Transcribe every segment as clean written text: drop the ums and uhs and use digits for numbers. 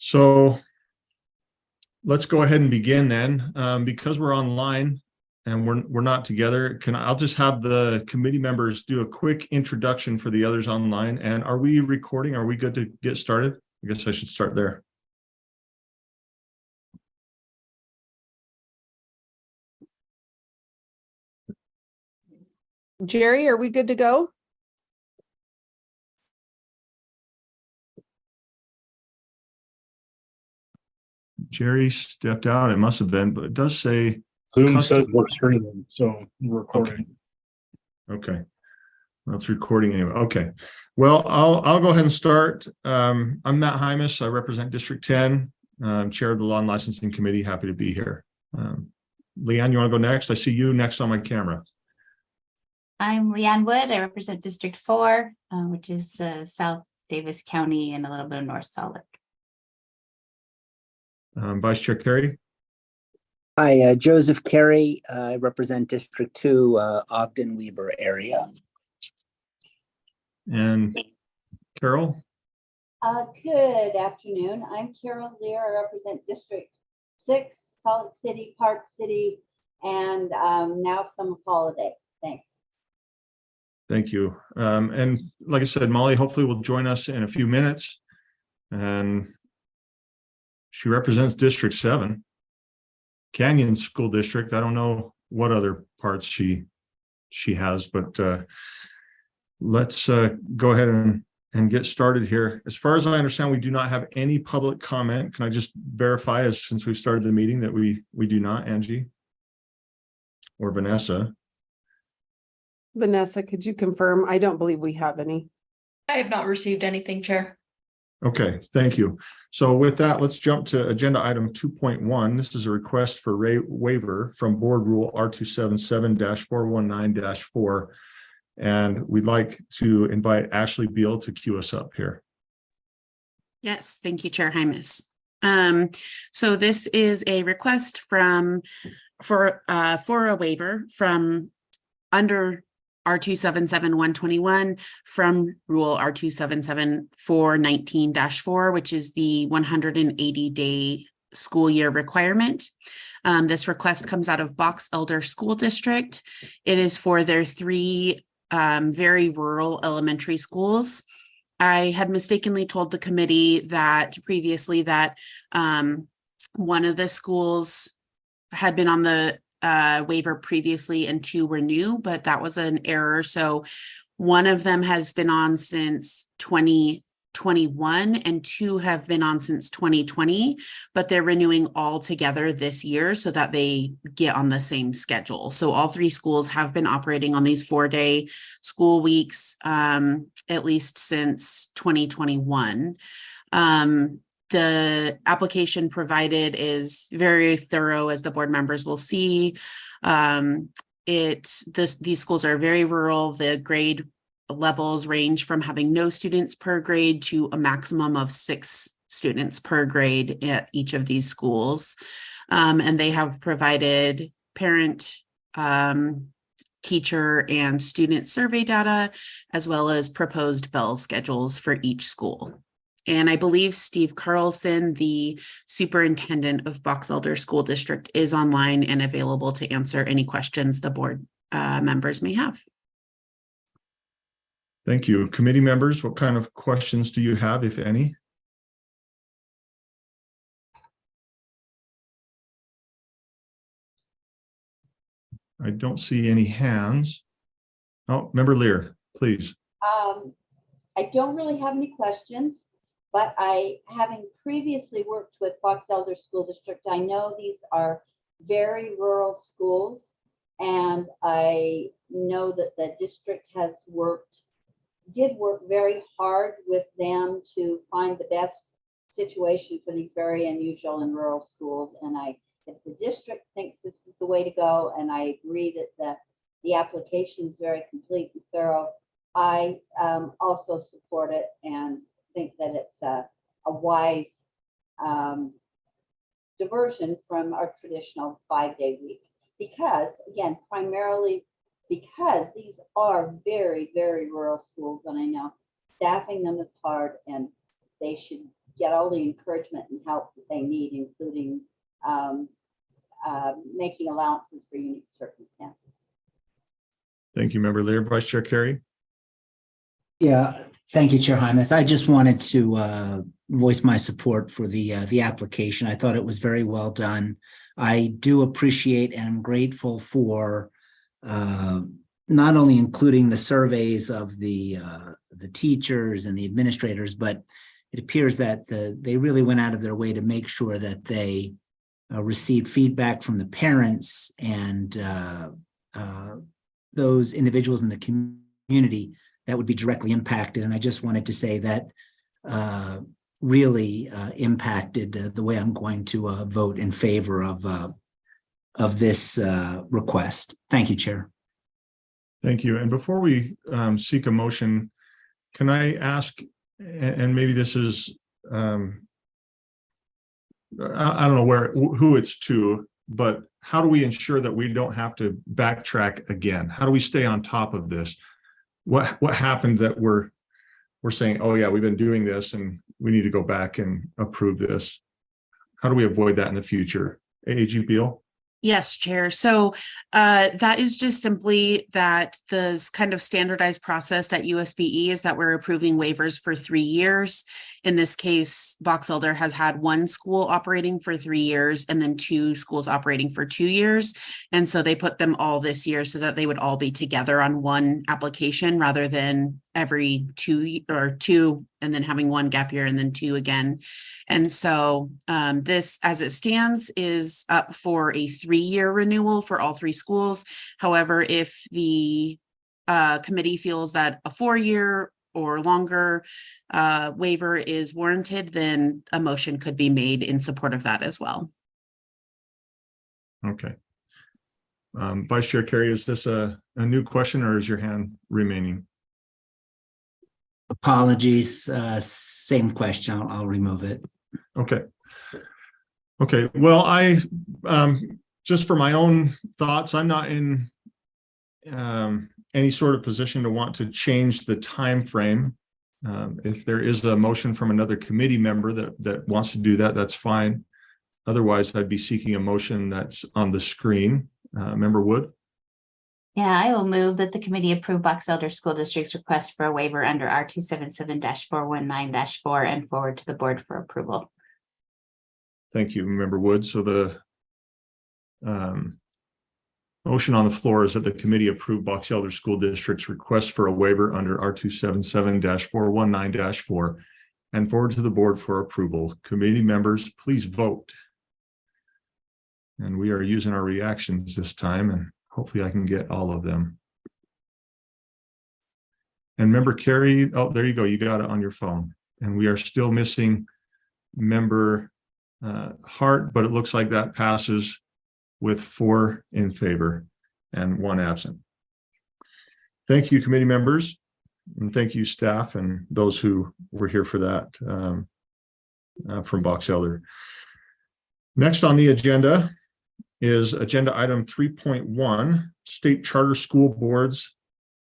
So let's go ahead and begin then. Because we're online and we're not together, I'll just have the committee members do a quick introduction for the others online. And are we recording? Are we good to get started? I guess I should start there. Jerry, are we good to go? Jerry stepped out. It must have been, but it does say Zoom says we're streaming, so we're recording. Okay. Well, it's recording anyway. Okay. Well, I'll go ahead and start. I'm Matt Hymas. I represent District 10. I'm chair of the Law and Licensing Committee. Happy to be here. Leanne, you want to go next? I see you next on my camera. I'm Leanne Wood. I represent District 4, which is South Davis County and a little bit of North Salt Lake. Vice Chair Carey. Hi, Joseph Carey. I represent District 2, Ogden Weber area. And Carol. Good afternoon. I'm Carol Lear. I represent District 6, Salt City, Park City, and now Summer Holiday. Thanks. Thank you. And like I said, Molly hopefully will join us in a few minutes. And she represents District 7, Canyon School District. I don't know what other parts she has, but let's go ahead and get started here. As far as I understand, we do not have any public comment. Can I just verify, as since we've started the meeting, that we do not, Angie or Vanessa? Vanessa, could you confirm? I don't believe we have any. I have not received anything, Chair. Okay, thank you. So with that, let's jump to agenda item 2.1. This is a request for waiver from Board Rule R277-419-4. And we'd like to invite Ashley Beal to queue us up here. Yes, thank you, Chair Hymas. So this is a request for a waiver from under R277-121 from Rule R277-419-4, which is the 180-day school year requirement. This request comes out of Box Elder School District. It is for their 3 very rural elementary schools. I had mistakenly told the committee that previously that one of the schools had been on the waiver previously and 2 were new, but that was an error. So one of them has been on since 2021 and 2 have been on since 2020, but they're renewing all together this year so that they get on the same schedule. So all 3 schools have been operating on these 4-day school weeks, at least since 2021. The application provided is very thorough, as the board members will see. These schools are very rural. The grade levels range from having no students per grade to a maximum of 6 students per grade at each of these schools. And they have provided parent, teacher, and student survey data, as well as proposed bell schedules for each school. And I believe Steve Carlson, the superintendent of Box Elder School District, is online and available to answer any questions the board members may have. Thank you. Committee members, what kind of questions do you have, if any? I don't see any hands. Oh, Member Lear, please. I don't really have any questions, but having previously worked with Box Elder School District, I know these are very rural schools, and I know that the district did work very hard with them to find the best situation for these very unusual and rural schools. And if the district thinks this is the way to go, and I agree that the application is very complete and thorough, I also support it and think that it's a wise diversion from our traditional 5-day week. Because, again, primarily because these are very, very rural schools, and I know staffing them is hard, and they should get all the encouragement and help that they need, including making allowances for unique circumstances. Thank you, Member Lear. Vice Chair Carey? Yeah, thank you, Chair Hymas. I just wanted to voice my support for the application. I thought it was very well done. I do appreciate and I'm grateful for not only including the surveys of the teachers and the administrators, but it appears that they really went out of their way to make sure that they received feedback from the parents and those individuals in the community that would be directly impacted. And I just wanted to say that really impacted the way I'm going to vote in favor of this request. Thank you, Chair. Thank you. And before we seek a motion, can I ask, and maybe this is, I don't know who it's to, but how do we ensure that we don't have to backtrack again? How do we stay on top of this? What happened that we're saying, oh yeah, we've been doing this and we need to go back and approve this? How do we avoid that in the future? AG Beal? Yes, Chair. So that is just simply that the kind of standardized process at USBE is that we're approving waivers for 3 years. In this case, Box Elder has had 1 school operating for 3 years and then 2 schools operating for 2 years. And so they put them all this year so that they would all be together on one application rather than every 2 and then having 1 gap year and then 2 again. And so this, as it stands, is up for a 3-year renewal for all 3 schools. However, if the committee feels that a 4-year or longer waiver is warranted, then a motion could be made in support of that as well. Okay. Vice Chair Carey, is this a new question or is your hand remaining? Apologies, same question. I'll remove it. Okay. Okay. Well, I just for my own thoughts, I'm not in any sort of position to want to change the time frame. If there is a motion from another committee member that wants to do that, that's fine. Otherwise, I'd be seeking a motion that's on the screen. Member Wood? Yeah, I will move that the committee approve Box Elder School District's request for a waiver under R277-419-4 and forward to the board for approval. Thank you, Member Wood. So the motion on the floor is that the committee approve Box Elder School District's request for a waiver under R277-419-4 and forward to the board for approval. Committee members, please vote. And we are using our reactions this time, and hopefully I can get all of them. And Member Carey, oh, there you go. You got it on your phone. And we are still missing Member Hart, but it looks like that passes with 4 in favor and 1 absent. Thank you, committee members, and thank you, staff, and those who were here for that from Box Elder. Next on the agenda is agenda item 3.1, State Charter School Boards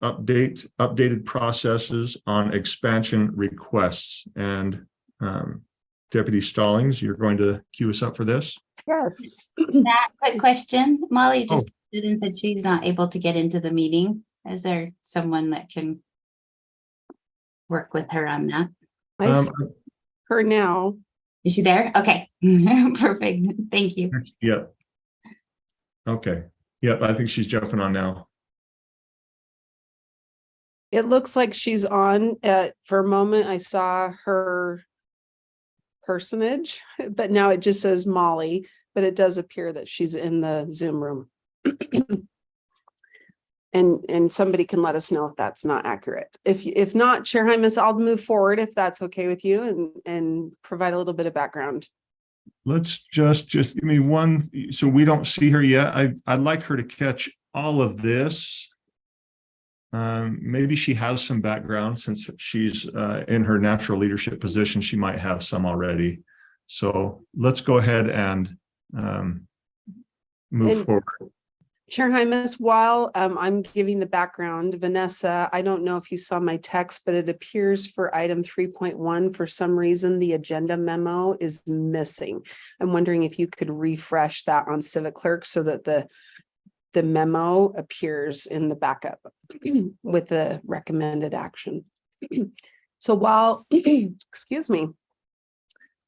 updated processes on expansion requests. And Deputy Stallings, you're going to cue us up for this? Yes. That quick question, Molly just did and said she's not able to get into the meeting. Is there someone that can work with her on that? I see her now. Is she there? Okay, perfect. Thank you. Yep. Okay. Yep, I think she's jumping on now. It looks like she's on. For a moment, I saw her personage, but now it just says Molly, but it does appear that she's in the Zoom room. And somebody can let us know if that's not accurate. If not, Chair Hymas, I'll move forward if that's okay with you and provide a little bit of background. Let's just give me one, so we don't see her yet. I'd like her to catch all of this. Maybe she has some background since she's in her natural leadership position. She might have some already. So let's go ahead and move forward. Chair Hymas, while I'm giving the background, Vanessa, I don't know if you saw my text, but it appears for item 3.1, for some reason, the agenda memo is missing. I'm wondering if you could refresh that on Civic Clerk so that the memo appears in the backup with the recommended action. So while, excuse me,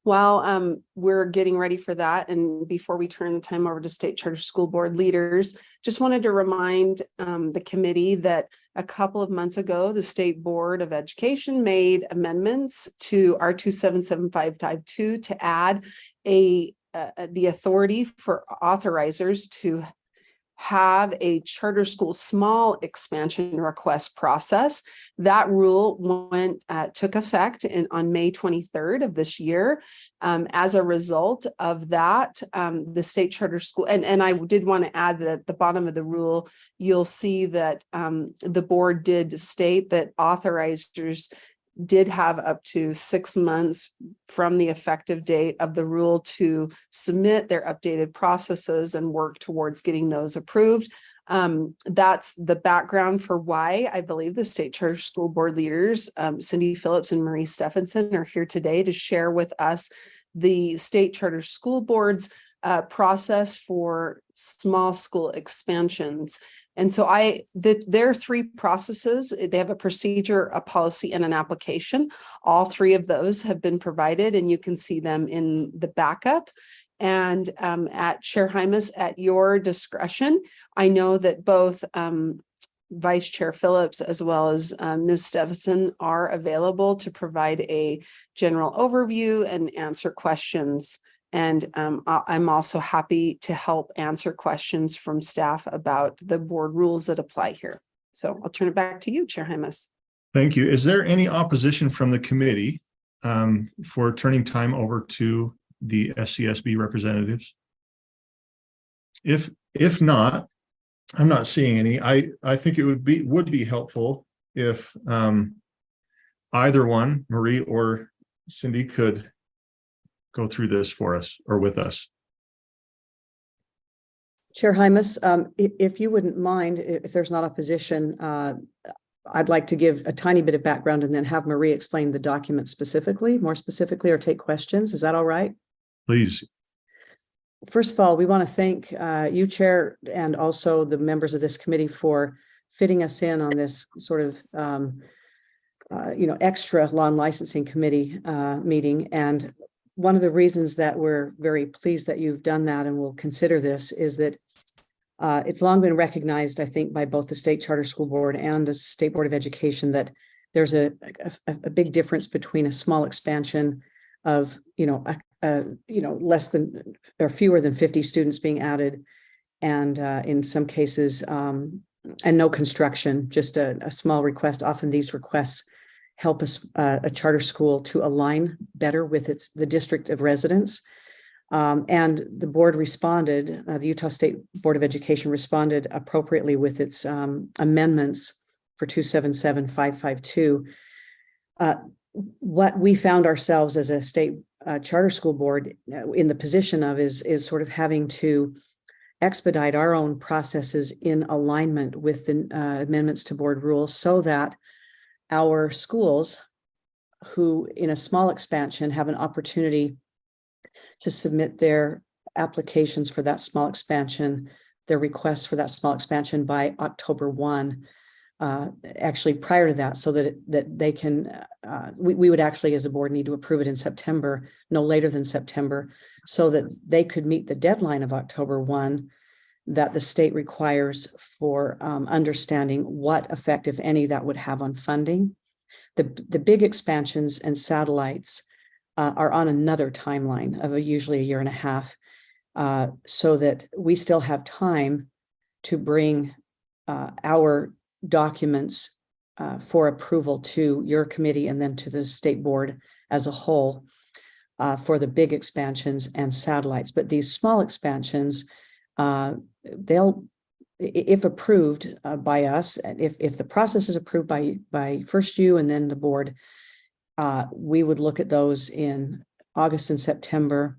while we're getting ready for that, and before we turn the time over to State Charter School Board leaders, just wanted to remind the committee that a couple of months ago, the State Board of Education made amendments to R277552 to add the authority for authorizers to have a charter school small expansion request process. That rule took effect on May 23rd of this year. As a result of that, the state charter school, and I did want to add that at the bottom of the rule, you'll see that the board did state that authorizers did have up to 6 months from the effective date of the rule to submit their updated processes and work towards getting those approved. That's the background for why I believe the State Charter School Board leaders, Cindy Phillips and Marie Stephenson, are here today to share with us the State Charter School Board's process for small school expansions. And so there are three processes. They have a procedure, a policy, and an application. All three of those have been provided, and you can see them in the backup. And at Chair Hymas, at your discretion, I know that both Vice Chair Phillips as well as Ms. Stephenson are available to provide a general overview and answer questions. And I'm also happy to help answer questions from staff about the board rules that apply here. So I'll turn it back to you, Chair Hymas. Thank you. Is there any opposition from the committee for turning time over to the SCSB representatives? If not, I'm not seeing any. I think it would be helpful if either one, Marie or Cindy, could go through this for us or with us. Chair Hymas, if you wouldn't mind, if there's not opposition, I'd like to give a tiny bit of background and then have Marie explain the document more specifically, or take questions. Is that all right? Please. First of all, we want to thank you, Chair, and also the members of this committee for fitting us in on this sort of extra law and licensing committee meeting. And one of the reasons that we're very pleased that you've done that and will consider this is that it's long been recognized, I think, by both the State Charter School Board and the State Board of Education that there's a big difference between a small expansion of, less than or fewer than 50 students being added, and in some cases, and no construction, just a small request. Often these requests help us, a charter school, to align better with the district of residence. And the board responded, the Utah State Board of Education responded appropriately with its amendments for 277552. What we found ourselves as a state charter school board in the position of is sort of having to expedite our own processes in alignment with the amendments to board rules, so that our schools who in a small expansion have an opportunity to submit their applications for that small expansion, their requests for that small expansion by October 1, actually prior to that, so that they can, we would actually as a board need to approve it in September, no later than September, so that they could meet the deadline of October 1 that the state requires for understanding what effect, if any, that would have on funding. The big expansions and satellites are on another timeline of usually a year and a half, so that we still have time to bring our documents for approval to your committee and then to the state board as a whole for the big expansions and satellites. But these small expansions, they'll, if approved by us, if the process is approved by first you and then the board, we would look at those in August and September.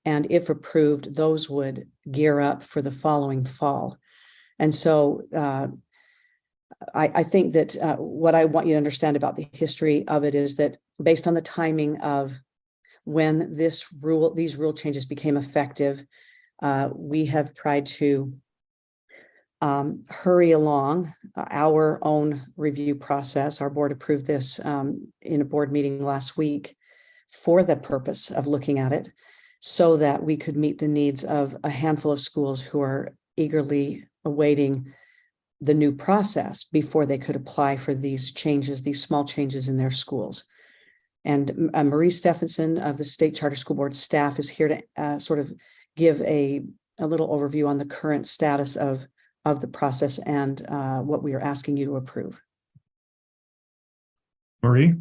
And if approved, those would gear up for the following fall. And so I think that what I want you to understand about the history of it is that based on the timing of when these rule changes became effective, we have tried to hurry along our own review process. Our board approved this in a board meeting last week for the purpose of looking at it so that we could meet the needs of a handful of schools who are eagerly awaiting the new process before they could apply for these changes, these small changes in their schools. And Marie Stephenson of the State Charter School Board staff is here to sort of give a little overview on the current status of the process and what we are asking you to approve. Marie?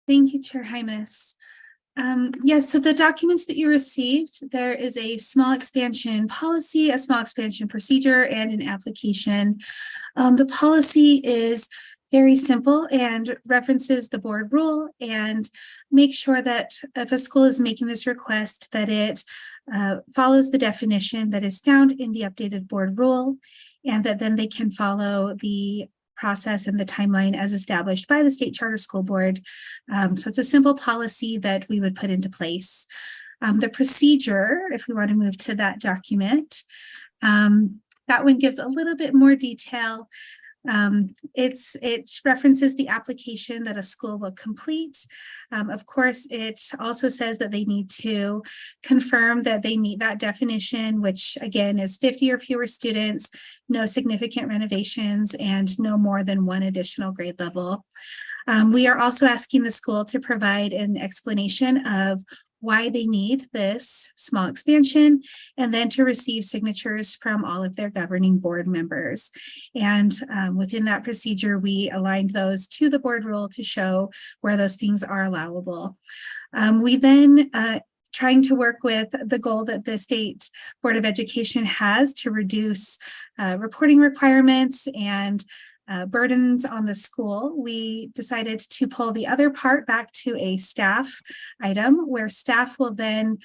Thank you, Chair Hymas. Yes, so the documents that you received, there is a small expansion policy, a small expansion procedure, and an application. The policy is very simple and references the board rule and make sure that if a school is making this request, that it follows the definition that is found in the updated board rule, and that then they can follow the process and the timeline as established by the State Charter School Board. So it's a simple policy that we would put into place. The procedure, if we want to move to that document, that one gives a little bit more detail. It references the application that a school will complete. Of course, it also says that they need to confirm that they meet that definition, which again is 50 or fewer students, no significant renovations, and no more than one additional grade level. We are also asking the school to provide an explanation of why they need this small expansion, and then to receive signatures from all of their governing board members. And within that procedure, we aligned those to the board rule to show where those things are allowable. We then trying to work with the goal that the State Board of Education has to reduce reporting requirements and burdens on the school, we decided to pull the other part back to a staff item where staff will then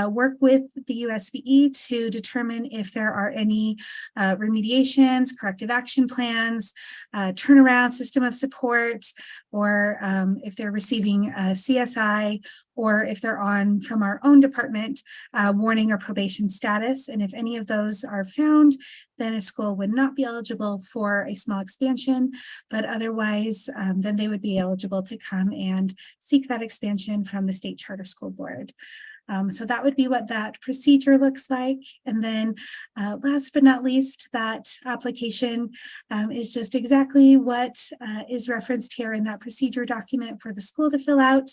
work with the USBE to determine if there are any remediations, corrective action plans, turnaround system of support, or if they're receiving CSI, or if they're on from our own department, warning or probation status. And if any of those are found, then a school would not be eligible for a small expansion, but otherwise, then they would be eligible to come and seek that expansion from the State Charter School Board. So that would be what that procedure looks like. And then last but not least, that application is just exactly what is referenced here in that procedure document for the school to fill out.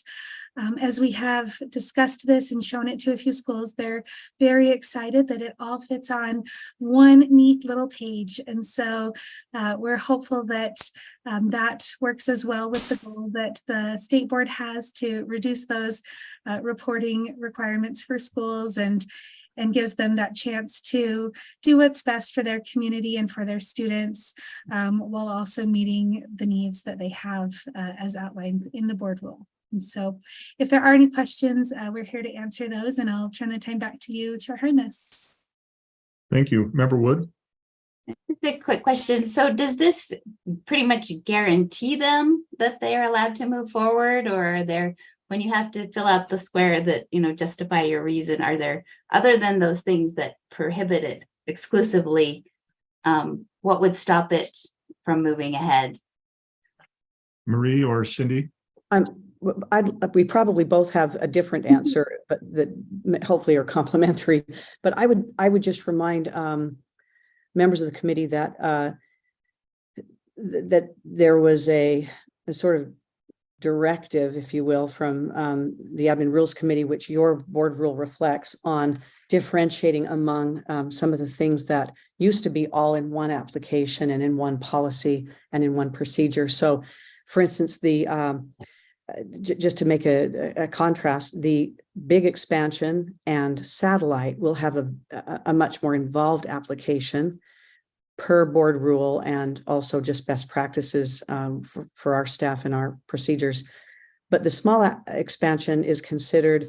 As we have discussed this and shown it to a few schools, they're very excited that it all fits on one neat little page. And so we're hopeful that that works as well with the goal that the state board has to reduce those reporting requirements for schools and gives them that chance to do what's best for their community and for their students, while also meeting the needs that they have as outlined in the board rule. And so if there are any questions, we're here to answer those, and I'll turn the time back to you, Chair Hymas. Thank you. Member Wood? Just a quick question. So does this pretty much guarantee them that they are allowed to move forward, or are there, when you have to fill out the square that, you know, justify your reason, are there, other than those things that prohibit it exclusively, what would stop it from moving ahead? Marie or Cindy? We probably both have a different answer, but that hopefully are complementary. But I would just remind members of the committee that that there was a sort of directive, if you will, from the Admin Rules Committee, which your board rule reflects, on differentiating among some of the things that used to be all in one application and in one policy and in one procedure. So, for instance, just to make a contrast, the big expansion and satellite will have a much more involved application per board rule, and also just best practices for our staff and our procedures. But the small expansion is considered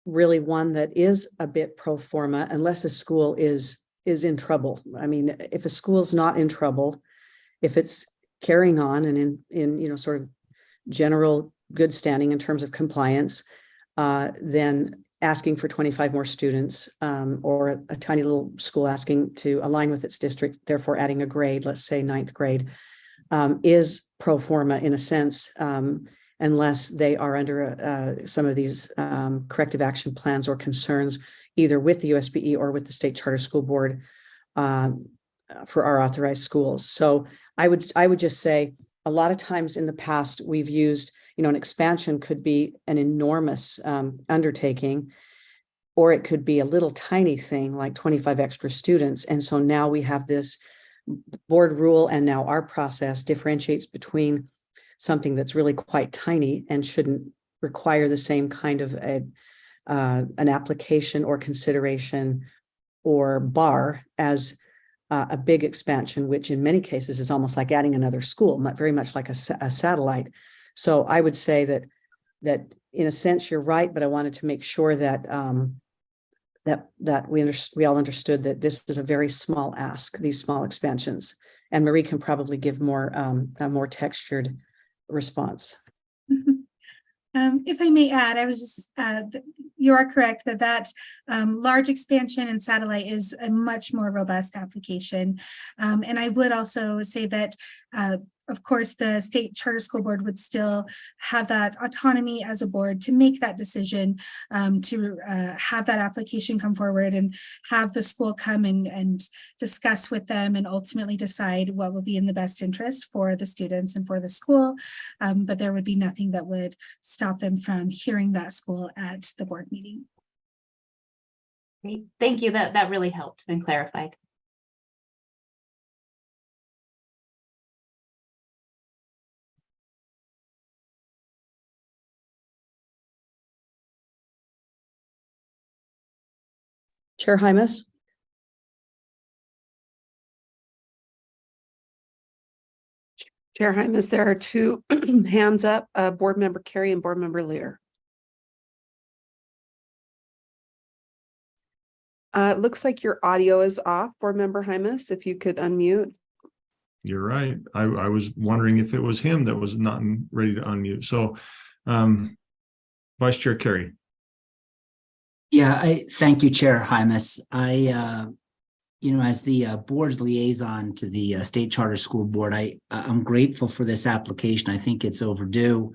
really one that is a bit pro forma, unless a school is is in trouble. I mean, if a school's not in trouble, if it's carrying on and in sort of general good standing in terms of compliance, then asking for 25 more students, or a tiny little school asking to align with its district, therefore adding a grade, let's say 9th grade, is pro forma in a sense, unless they are under some of these corrective action plans or concerns, either with the USBE or with the State Charter School Board for our authorized schools. So I would just say a lot of times in the past, we've used, an expansion could be an enormous undertaking, or it could be a little tiny thing like 25 extra students. And so now we have this board rule, and now our process differentiates between something that's really quite tiny and shouldn't require the same kind of an application or consideration or bar as a big expansion, which in many cases is almost like adding another school, very much like a satellite. So I would say that in a sense you're right, but I wanted to make sure that we all understood that this is a very small ask, these small expansions, and Marie can probably give a more textured response. If I may add, you are correct that large expansion and satellite is a much more robust application. And I would also say that, of course, the State Charter School Board would still have that autonomy as a board to make that decision, to have that application come forward and have the school come and discuss with them and ultimately decide what will be in the best interest for the students and for the school. But there would be nothing that would stop them from hearing that school at the board meeting. Great. Thank you. That really helped and clarified. Chair Hymas? Chair Hymas, there are two hands up, Board Member Carey and Board Member Lear. It looks like your audio is off, Board Member Hymas, if you could unmute. You're right. I was wondering if it was him that was not ready to unmute. So, Vice Chair Carey. Yeah, thank you, Chair Hymas. As the board's liaison to the State Charter School Board, I'm grateful for this application. I think it's overdue,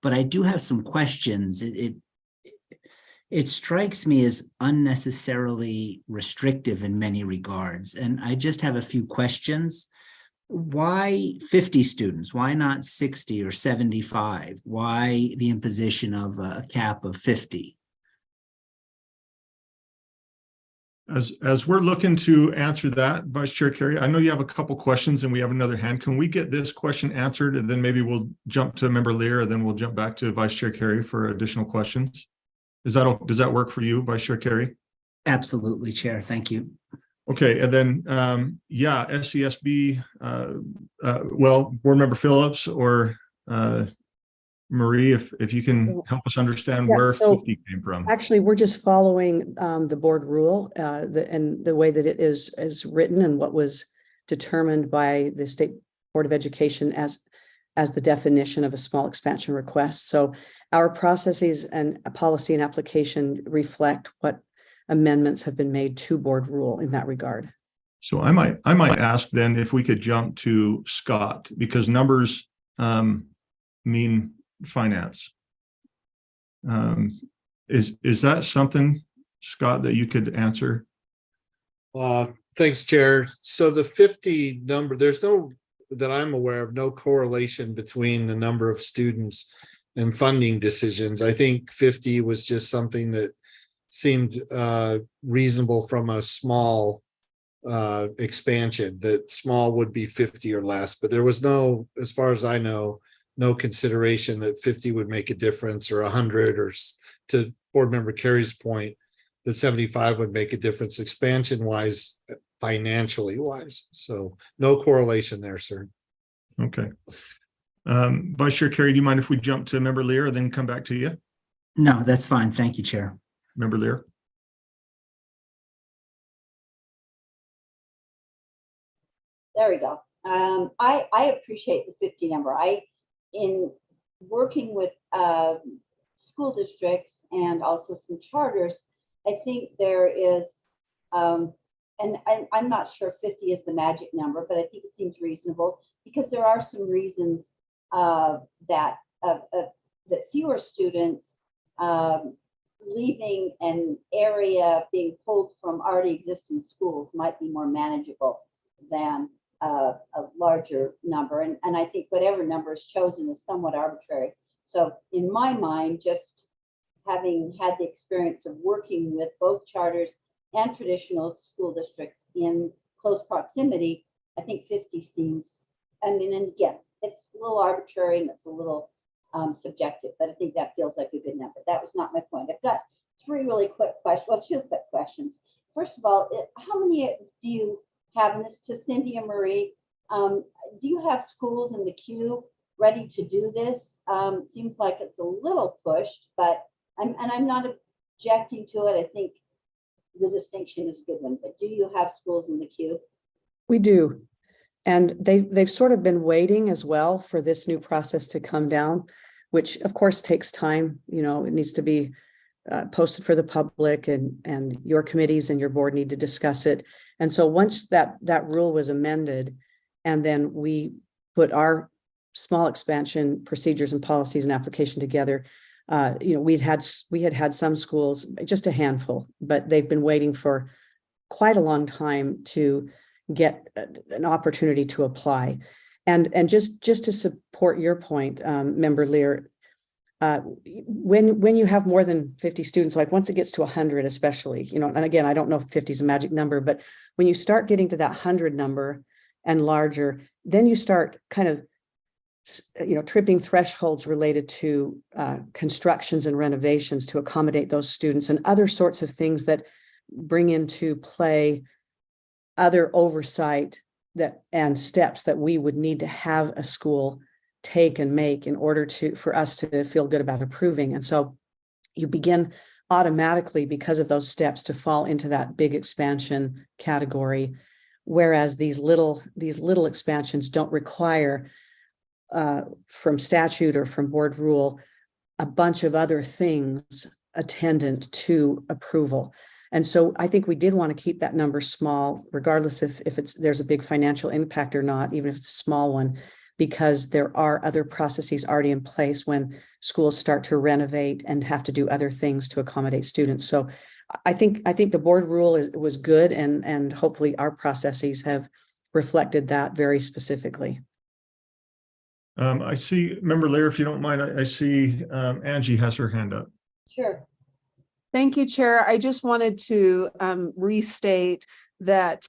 but I do have some questions. It strikes me as unnecessarily restrictive in many regards, and I just have a few questions. Why 50 students? Why not 60 or 75? Why the imposition of a cap of 50? As we're looking to answer that, Vice Chair Carey, I know you have a couple questions and we have another hand. Can we get this question answered and then maybe we'll jump to Member Lear and then we'll jump back to Vice Chair Carey for additional questions? Does that work for you, Vice Chair Carey? Absolutely, Chair. Thank you. Okay, and then SCSB, Board Member Phillips or Marie, if you can help us understand where 50 came from. Actually, we're just following the board rule and the way that it is written and what was determined by the State Board of Education as the definition of a small expansion request. So our processes and a policy and application reflect what amendments have been made to board rule in that regard. So I might ask then if we could jump to Scott, because numbers mean finance. Is that something, Scott, that you could answer? Thanks, Chair. So the 50 number, there's no, that I'm aware of, no correlation between the number of students and funding decisions. I think 50 was just something that seemed reasonable from a small expansion, that small would be 50 or less, but there was no, as far as I know, no consideration that 50 would make a difference or 100, or to Board Member Carey's point, that 75 would make a difference expansion wise, financially wise. So no correlation there, sir. Okay. Vice Chair Carey, do you mind if we jump to Member Lear and then come back to you? No, that's fine. Thank you, Chair. Member Lear. There we go. I appreciate the 50 number. In working with school districts and also some charters, I think there is, and I'm not sure 50 is the magic number, but I think it seems reasonable because there are some reasons that fewer students leaving an area being pulled from already existing schools might be more manageable than a larger number. And I think whatever number is chosen is somewhat arbitrary. So in my mind, just having had the experience of working with both charters and traditional school districts in close proximity, I think 50 seems, I mean, and again, it's a little arbitrary and it's a little subjective, but I think that feels like a good number. That was not my point. I've got three really quick questions, well, two quick questions. First of all, how many do you have, and this to Cindy and Marie, do you have schools in the queue ready to do this? Seems like it's a little pushed, but I'm not objecting to it. I think the distinction is a good one, but do you have schools in the queue? We do. And they've sort of been waiting as well for this new process to come down, which of course takes time. You know, it needs to be posted for the public, and your committees and your board need to discuss it. And so once that rule was amended, and then we put our small expansion procedures and policies and application together, you know, we had some schools, just a handful, but they've been waiting for quite a long time to get an opportunity to apply. And just to support your point, Member Lear, when you have more than 50 students, like once it gets to 100 especially, you know, and again, I don't know if 50 is a magic number, but when you start getting to that 100 number and larger, then you start kind of, you know, tripping thresholds related to constructions and renovations to accommodate those students and other sorts of things that bring into play other oversight and steps that we would need to have a school take and make in order for us to feel good about approving. And so you begin automatically, because of those steps, to fall into that big expansion category, whereas these little expansions don't require from statute or from board rule a bunch of other things attendant to approval. And so I think we did want to keep that number small, regardless if there's a big financial impact or not, even if it's a small one, because there are other processes already in place when schools start to renovate and have to do other things to accommodate students. So I think the board rule was good, and hopefully our processes have reflected that very specifically. I see, Member Lear, if you don't mind, I see Angie has her hand up. Sure. Thank you, Chair. I just wanted to restate that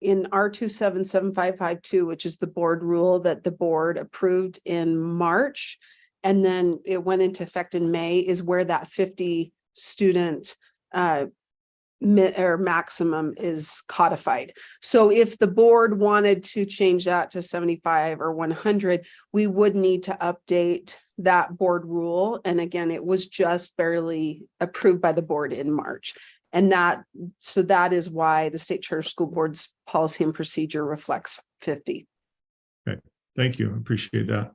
in R277552, which is the board rule that the board approved in March, and then it went into effect in May, is where that 50 student or maximum is codified. So if the board wanted to change that to 75 or 100, we would need to update that board rule. And again, it was just barely approved by the board in March. And that is why the State Charter School Board's policy and procedure reflects 50. Okay, thank you. Appreciate that.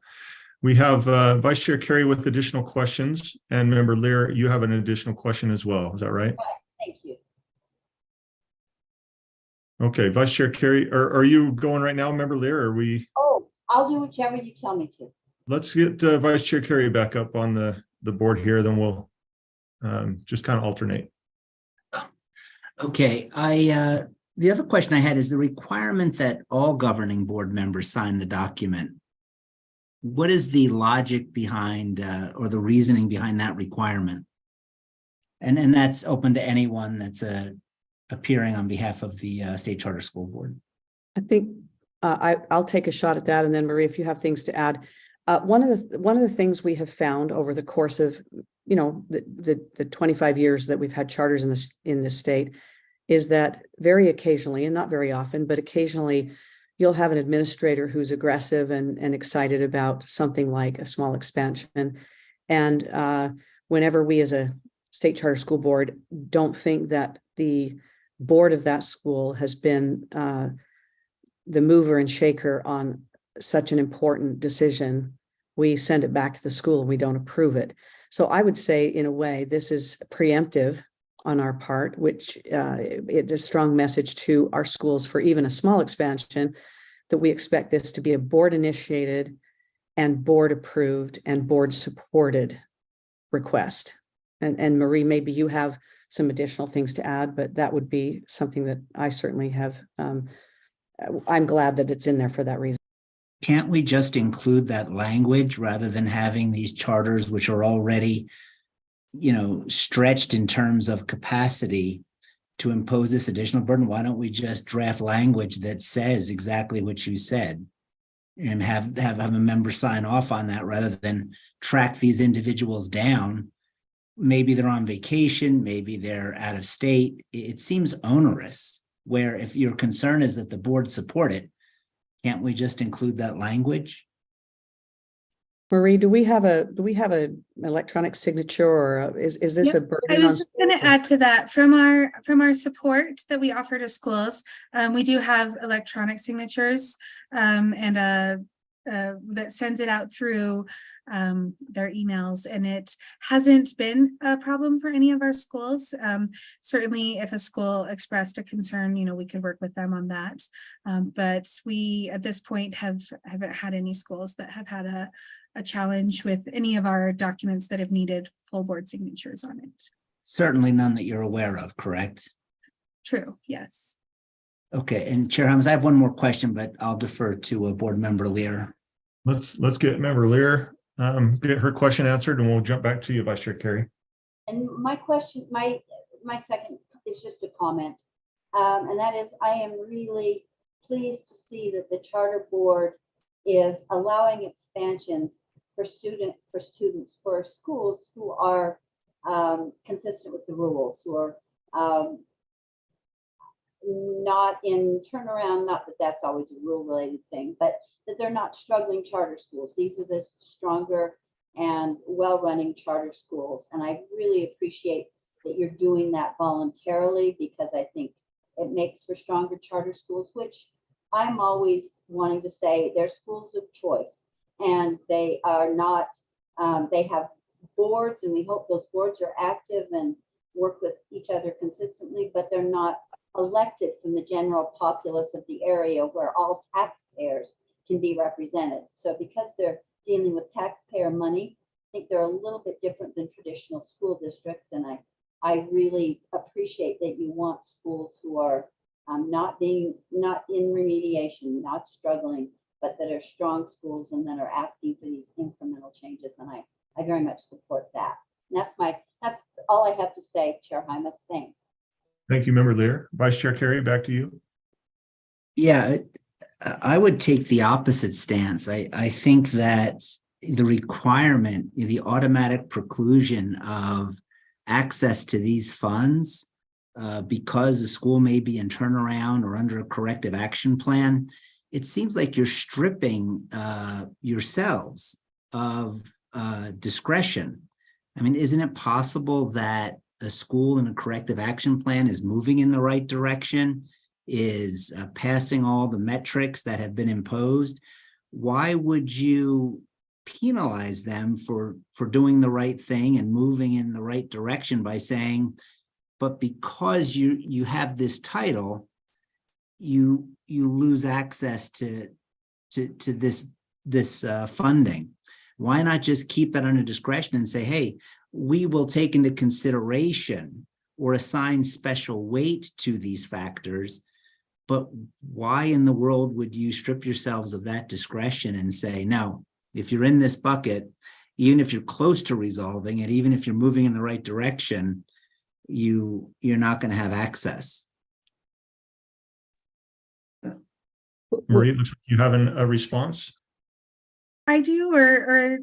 We have Vice Chair Carey with additional questions, and Member Lear, you have an additional question as well. Is that right? Thank you. Okay, Vice Chair Carey, are you going right now, Member Lear? Or are we? Oh, I'll do whichever you tell me to. Let's get Vice Chair Carey back up on the board here, then we'll just kind of alternate. Okay, the other question I had is the requirement that all governing board members sign the document. What is the logic behind or the reasoning behind that requirement? And that's open to anyone that's appearing on behalf of the State Charter School Board. I think I'll take a shot at that, and then Marie, if you have things to add. One of the things we have found over the course of, you know, the 25 years that we've had charters in this state is that very occasionally, and not very often, but occasionally, you'll have an administrator who's aggressive and excited about something like a small expansion. And whenever we as a State Charter School Board don't think that the board of that school has been the mover and shaker on such an important decision, we send it back to the school and we don't approve it. So I would say, in a way, this is preemptive on our part, which it is a strong message to our schools for even a small expansion, that we expect this to be a board initiated and board approved and board supported request. And Marie, maybe you have some additional things to add, but that would be something that I certainly have. I'm glad that it's in there for that reason. Can't we just include that language rather than having these charters, which are already, stretched in terms of capacity, to impose this additional burden? Why don't we just draft language that says exactly what you said and have a member sign off on that rather than track these individuals down? Maybe they're on vacation, maybe they're out of state. It seems onerous, where if your concern is that the board support it, can't we just include that language? Marie, do we have an electronic signature, or is this Yep. a burden? I on was just going schools? to add to that, from our support that we offer to schools, we do have electronic signatures and that sends it out through their emails, and it hasn't been a problem for any of our schools. Certainly if a school expressed a concern, we could work with them on that. But we at this point haven't had any schools that have had a challenge with any of our documents that have needed full board signatures on it. Certainly none that you're aware of, correct? True, yes. Okay, and Chair Helms, I have one more question, but I'll defer to a board member Lear. Let's get member Lear, get her question answered, and we'll jump back to you, Vice Chair Carey. And my question, my second is just a comment. And that is, I am really pleased to see that the charter board is allowing expansions for schools who are consistent with the rules, who are not in turnaround, not that that's always a rule related thing, but that they're not struggling charter schools. These are the stronger and well-running charter schools. And I really appreciate that you're doing that voluntarily, because I think it makes for stronger charter schools, which I'm always wanting to say they're schools of choice, and they are not, they have boards, and we hope those boards are active and work with each other consistently, but they're not elected from the general populace of the area where all taxpayers can be represented. So because they're dealing with taxpayer money, I think they're a little bit different than traditional school districts. And I really appreciate that you want schools who are not in remediation, not struggling, but that are strong schools and that are asking for these incremental changes. And I very much support that. And that's all I have to say, Chair Hymas. Thanks. Thank you, member Lear. Vice Chair Carey, back to you. Yeah, I would take the opposite stance. I think that the requirement, the automatic preclusion of access to these funds because the school may be in turnaround or under a corrective action plan, it seems like you're stripping yourselves of discretion. I mean, isn't it possible that a school in a corrective action plan is moving in the right direction, is passing all the metrics that have been imposed? Why would you penalize them for doing the right thing and moving in the right direction by saying, but because you have this title, you lose access to this funding? Why not just keep that under discretion and say, hey, we will take into consideration or assign special weight to these factors, but why in the world would you strip yourselves of that discretion and say, no, if you're in this bucket, even if you're close to resolving it, even if you're moving in the right direction, you're not going to have access? Marie, it looks like you have a response. I do, or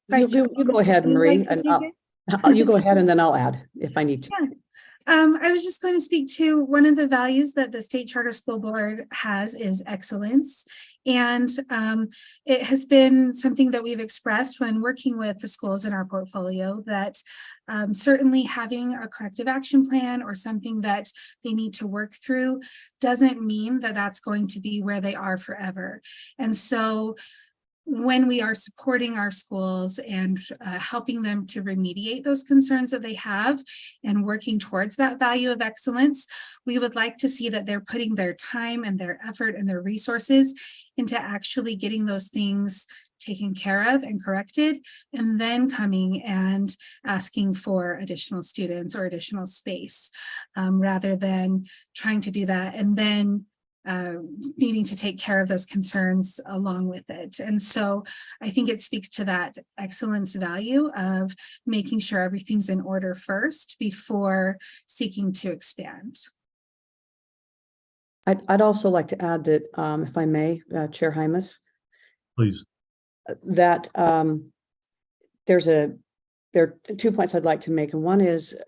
Vice You Chair, go ahead, would you Marie, like to and take it? you go ahead, and then I'll add if I need to. Yeah. I was just going to speak to one of the values that the State Charter School Board has is excellence. And it has been something that we've expressed when working with the schools in our portfolio that certainly having a corrective action plan or something that they need to work through doesn't mean that that's going to be where they are forever. And so when we are supporting our schools and helping them to remediate those concerns that they have and working towards that value of excellence, we would like to see that they're putting their time and their effort and their resources into actually getting those things taken care of and corrected, and then coming and asking for additional students or additional space, rather than trying to do that and then needing to take care of those concerns along with it. And so I think it speaks to that excellence value of making sure everything's in order first before seeking to expand. I'd also like to add that, if I may, Chair Hymas, Please. that there are 2 points I'd like to make, and one is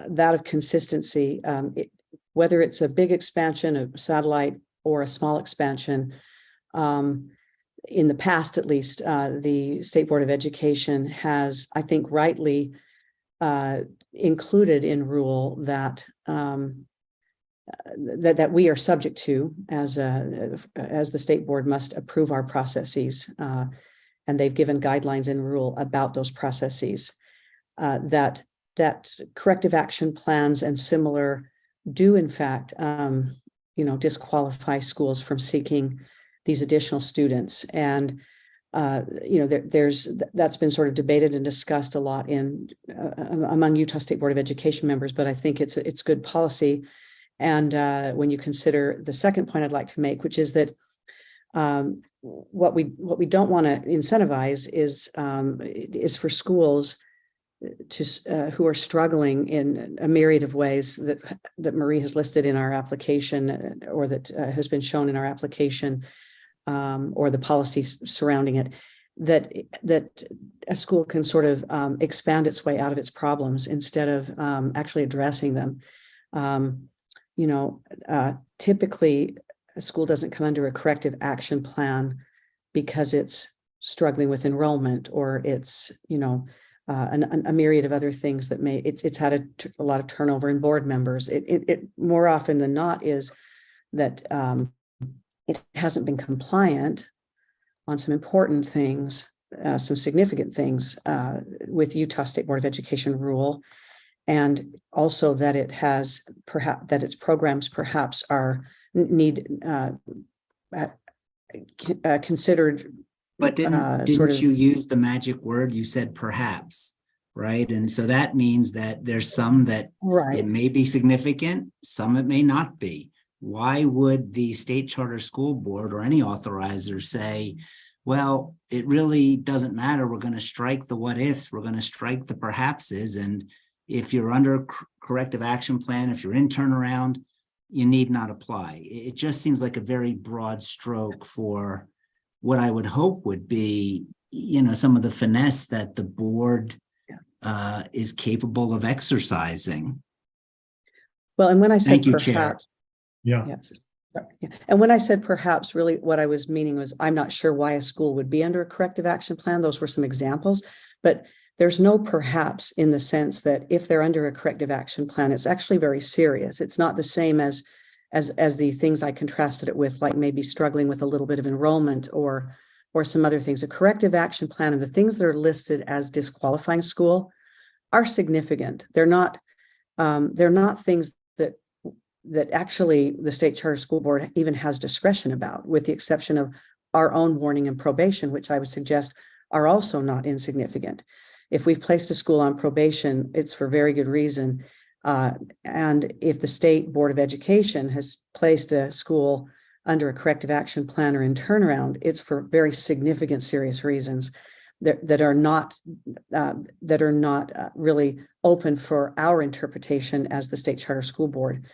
that of consistency. Whether it's a big expansion of satellite or a small expansion, in the past at least, the State Board of Education has, I think, rightly included in rule that that we are subject to as the State Board must approve our processes, and they've given guidelines in rule about those processes. That corrective action plans and similar do in fact, disqualify schools from seeking these additional students. And, that's been sort of debated and discussed a lot among Utah State Board of Education members, but I think it's good policy. And when you consider the second point I'd like to make, which is that what we don't want to incentivize is for schools who are struggling in a myriad of ways that Marie has listed in our application, or that has been shown in our application, or the policies surrounding it, that a school can sort of expand its way out of its problems instead of actually addressing them. Typically a school doesn't come under a corrective action plan because it's struggling with enrollment, or it's, a myriad of other things that it's had a lot of turnover in board members. It more often than not is that it hasn't been compliant on some important things, some significant things with Utah State Board of Education rule, and also that it has that its programs perhaps need considered. But didn't you use the magic word? You said perhaps, right? And so that means that there's some that it may be significant, some it may not be. Why would the state charter school board or any authorizer say, well, it really doesn't matter, we're going to strike the what ifs, we're going to strike the perhapses, and if you're under corrective action plan, if you're in turnaround, you need not apply. It just seems like a very broad stroke for what I would hope would be, some of the finesse that the board is capable of exercising. Well, and when I said Thank you, perhaps, Chair. Yeah. yes. Yeah. And when I said perhaps, really what I was meaning was I'm not sure why a school would be under a corrective action plan. Those were some examples, but there's no perhaps in the sense that if they're under a corrective action plan, it's actually very serious. It's not the same as the things I contrasted it with, like maybe struggling with a little bit of enrollment or some other things. A corrective action plan and the things that are listed as disqualifying school are significant. They're not things that actually the State Charter School Board even has discretion about, with the exception of our own warning and probation, which I would suggest are also not insignificant. If we've placed a school on probation, it's for very good reason. And if the State Board of Education has placed a school under a corrective action plan or in turnaround, it's for very significant, serious reasons that are not really open for our interpretation as the State Charter School Board.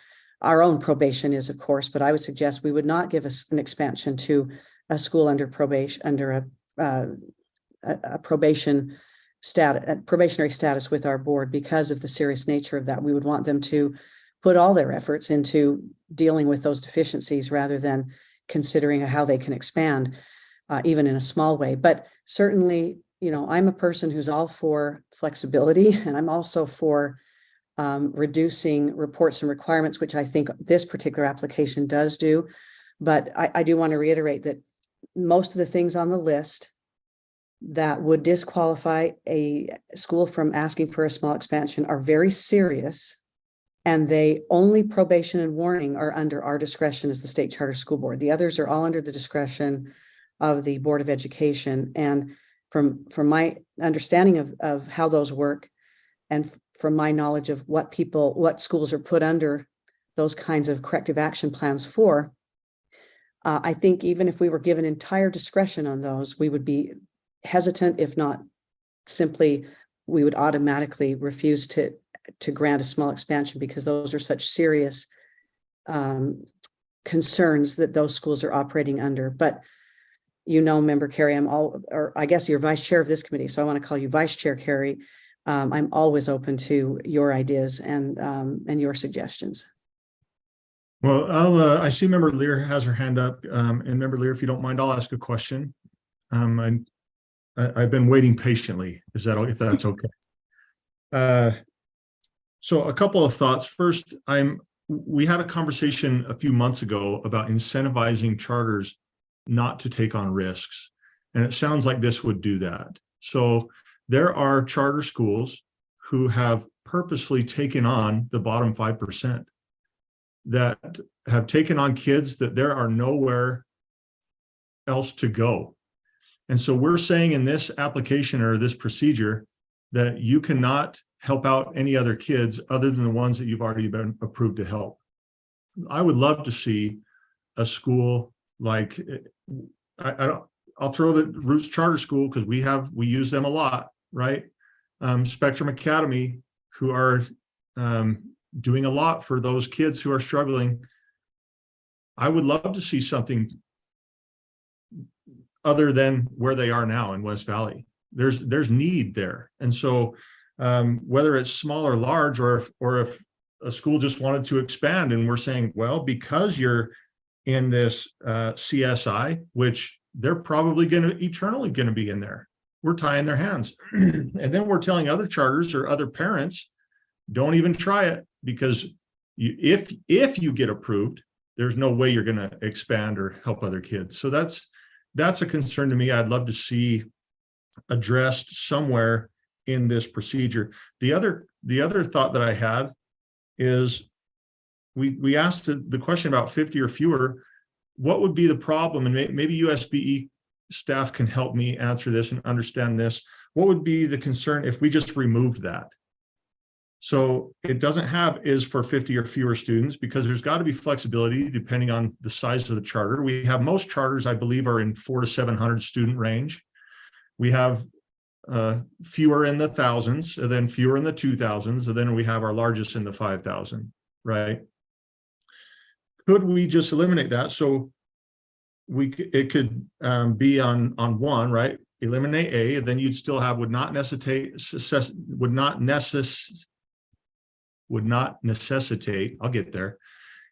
Our own probation is, of course, but I would suggest we would not give us an expansion to a school under probation, under a probation status, a probationary status with our board, because of the serious nature of that. We would want them to put all their efforts into dealing with those deficiencies rather than considering how they can expand, even in a small way. But certainly, I'm a person who's all for flexibility, and I'm also for reducing reports and requirements, which I think this particular application does do. But I do want to reiterate that most of the things on the list that would disqualify a school from asking for a small expansion are very serious. And they only probation and warning are under our discretion as the state charter school board. The others are all under the discretion of the Board of Education. And from my understanding of how those work, and from my knowledge of what schools are put under those kinds of corrective action plans for, I think even if we were given entire discretion on those, we would be hesitant, if not simply, we would automatically refuse to grant a small expansion, because those are such serious concerns that those schools are operating under. But Member Carey, I guess you're vice chair of this committee, so I want to call you Vice Chair Carey. I'm always open to your ideas and your suggestions. Well, I see Member Lear has her hand up, and Member Lear, if you don't mind, I'll ask a question. I've been waiting patiently. If that's okay? So a couple of thoughts. First, we had a conversation a few months ago about incentivizing charters not to take on risks, and it sounds like this would do that. So there are charter schools who have purposefully taken on the bottom 5%, that have taken on kids that there are nowhere else to go. And so we're saying in this application or this procedure that you cannot help out any other kids other than the ones that you've already been approved to help. I would love to see a school like, I'll throw the Roots Charter School, because we use them a lot, right? Spectrum Academy, who are doing a lot for those kids who are struggling. I would love to see something other than where they are now in West Valley. There's need there. And so whether it's small or large, or if a school just wanted to expand and we're saying, well, because you're in this CSI, which they're probably eternally going to be in there, we're tying their hands. And then we're telling other charters or other parents, don't even try it, because if you get approved, there's no way you're going to expand or help other kids. So that's a concern to me. I'd love to see addressed somewhere in this procedure. The other thought that I had is we asked the question about 50 or fewer. What would be the problem? And maybe USBE staff can help me answer this and understand this. What would be the concern if we just removed that? So it doesn't have is for 50 or fewer students, because there's got to be flexibility depending on the size of the charter. We have most charters, I believe, are in 400 to 700 student range. We have fewer in the thousands, and then fewer in the 2000s, and then we have our largest in the 5,000, right? Could we just eliminate that? So it could be on one, right? Eliminate A, and then you'd still have would not necessitate, I'll get there,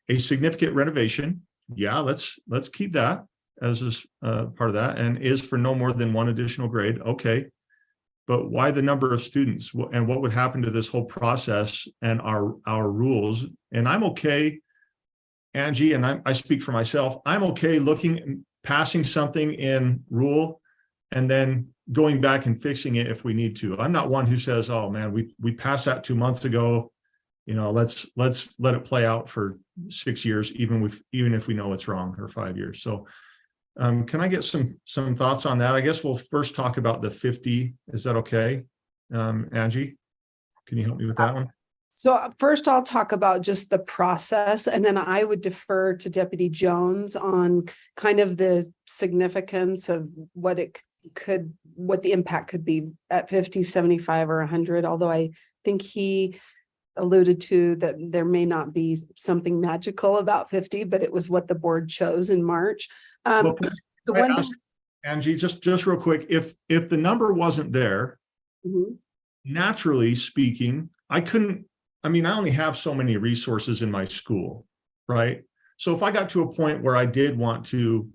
a significant renovation. Yeah, let's keep that as a part of that, and is for no more than one additional grade. Okay, but why the number of students, and what would happen to this whole process and our rules? And I'm okay, Angie, and I speak for myself, I'm okay passing something in rule and then going back and fixing it if we need to. I'm not one who says, oh man, we passed that 2 months ago, let's let it play out for 6 years, even if we know it's wrong, or 5 years. So can I get some thoughts on that? I guess we'll first talk about the 50. Is that okay? Angie, can you help me with that one? So first I'll talk about just the process, and then I would defer to Deputy Jones on kind of the significance of what the impact could be at 50, 75, or 100, although I think he alluded to that there may not be something magical about 50, but it was what the board chose in March. Angie, just real quick, if the number wasn't there, naturally speaking, I only have so many resources in my school, right? So if I got to a point where I did want to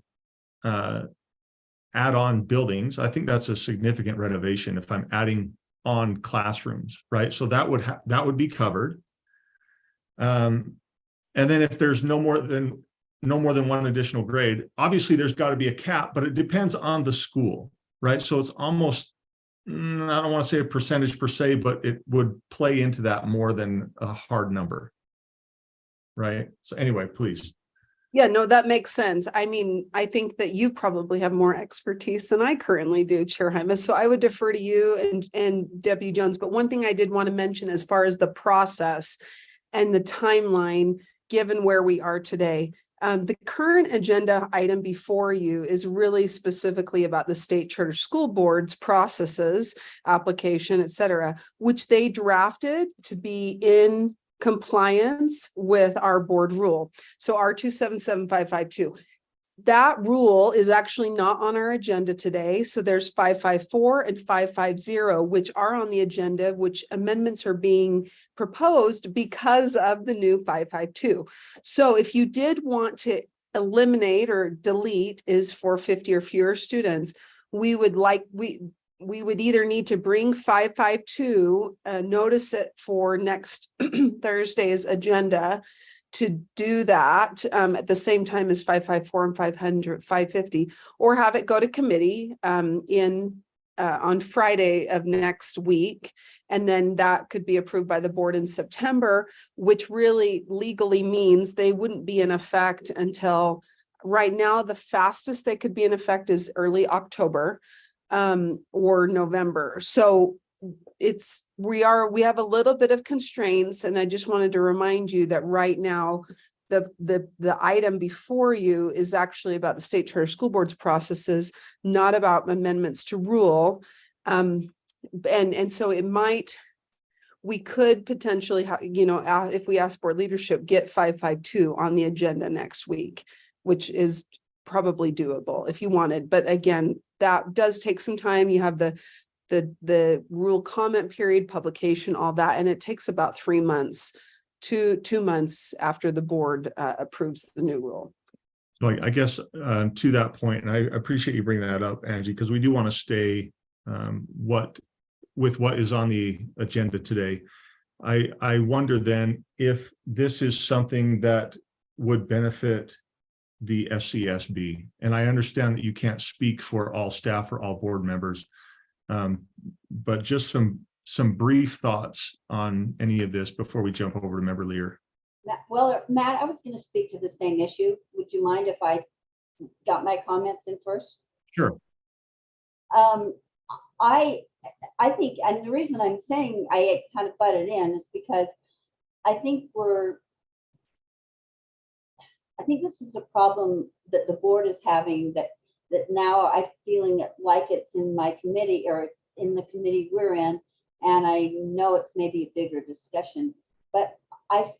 add on buildings, I think that's a significant renovation if I'm adding on classrooms, right? So that would be covered. And then if there's no more than one additional grade, obviously there's got to be a cap, but it depends on the school, right? So it's almost, I don't want to say a percentage per se, but it would play into that more than a hard number. Right. So anyway, please. Yeah, no, that makes sense. I mean, I think that you probably have more expertise than I currently do, Chair Hymas. So I would defer to you and Deputy Jones. But one thing I did want to mention as far as the process and the timeline, given where we are today, the current agenda item before you is really specifically about the state charter school board's processes, application, et cetera, which they drafted to be in compliance with our board rule. So R277-552. That rule is actually not on our agenda today. So there's 554 and 550, which are on the agenda, which amendments are being proposed because of the new 552. So if you did want to eliminate or delete is for 50 or fewer students, we would either need to bring 552, notice it for next Thursday's agenda to do that at the same time as 554 and 550, or have it go to committee on Friday of next week. And then that could be approved by the board in September, which really legally means they wouldn't be in effect until right now. The fastest they could be in effect is early October or November. So we have a little bit of constraints, and I just wanted to remind you that right now the item before you is actually about the state charter school board's processes, not about amendments to rule. And so we could potentially if we ask board leadership, get 552 on the agenda next week, which is probably doable if you wanted. But again, that does take some time. You have the rule comment period, publication, all that, and it takes about 3 months to 2 months after the board approves the new rule. So I guess to that point, and I appreciate you bringing that up, Angie, because we do want to stay with what is on the agenda today. I wonder then if this is something that would benefit the SCSB, and I understand that you can't speak for all staff or all board members, but just some brief thoughts on any of this before we jump over to Member Lear. Well, Matt, I was going to speak to the same issue. Would you mind if I got my comments in first? Sure. I think, and the reason I'm saying I kind of butted in is because I think this is a problem that the board is having, that now I'm feeling like it's in my committee or in the committee we're in, and I know it's maybe a bigger discussion, but I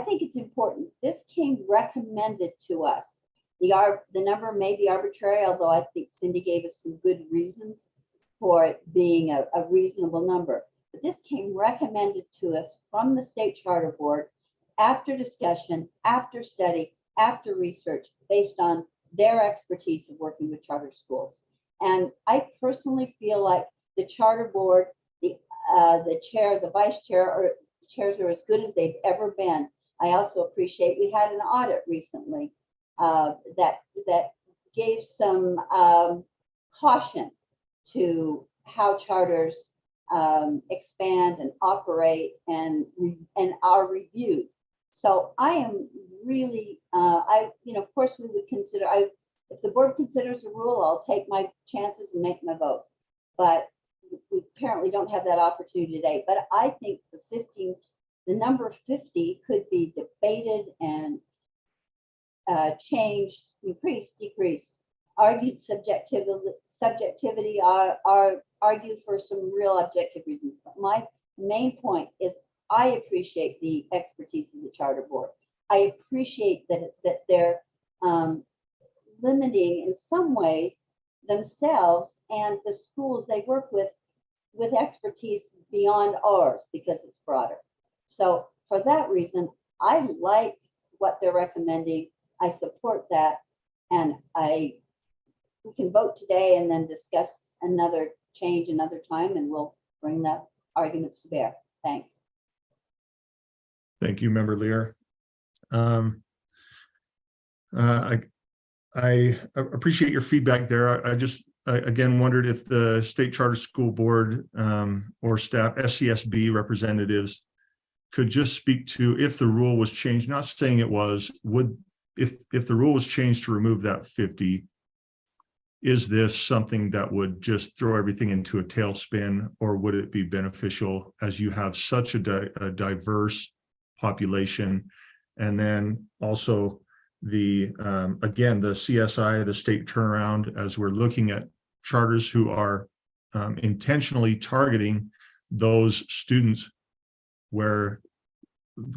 think it's important. This came recommended to us. The number may be arbitrary, although I think Cindy gave us some good reasons for it being a reasonable number. But this came recommended to us from the State Charter Board after discussion, after study, after research, based on their expertise of working with charter schools. And I personally feel like the Charter Board, the chair, the vice chair, or chairs are as good as they've ever been. I also appreciate we had an audit recently that gave some caution to how charters expand and operate and are reviewed. So I am really, of course we would consider, if the board considers a rule, I'll take my chances and make my vote. But we apparently don't have that opportunity today. But I think the number 50 could be debated and changed, increased, decreased, argued subjectivity, argue for some real objective reasons. But my main point is I appreciate the expertise of the Charter Board. I appreciate that they're limiting in some ways themselves and the schools they work with expertise beyond ours because it's broader. So for that reason, I like what they're recommending. I support that. And we can vote today and then discuss another change another time, and we'll bring the arguments to bear. Thanks. Thank you, Member Lear. I appreciate your feedback there. I again wondered if the State Charter School Board or staff, SCSB representatives could just speak to if the rule was changed, not saying it was, if the rule was changed to remove that 50, is this something that would just throw everything into a tailspin, or would it be beneficial as you have such a diverse population? And then also the again, the CSI, the state turnaround, as we're looking at charters who are intentionally targeting those students where,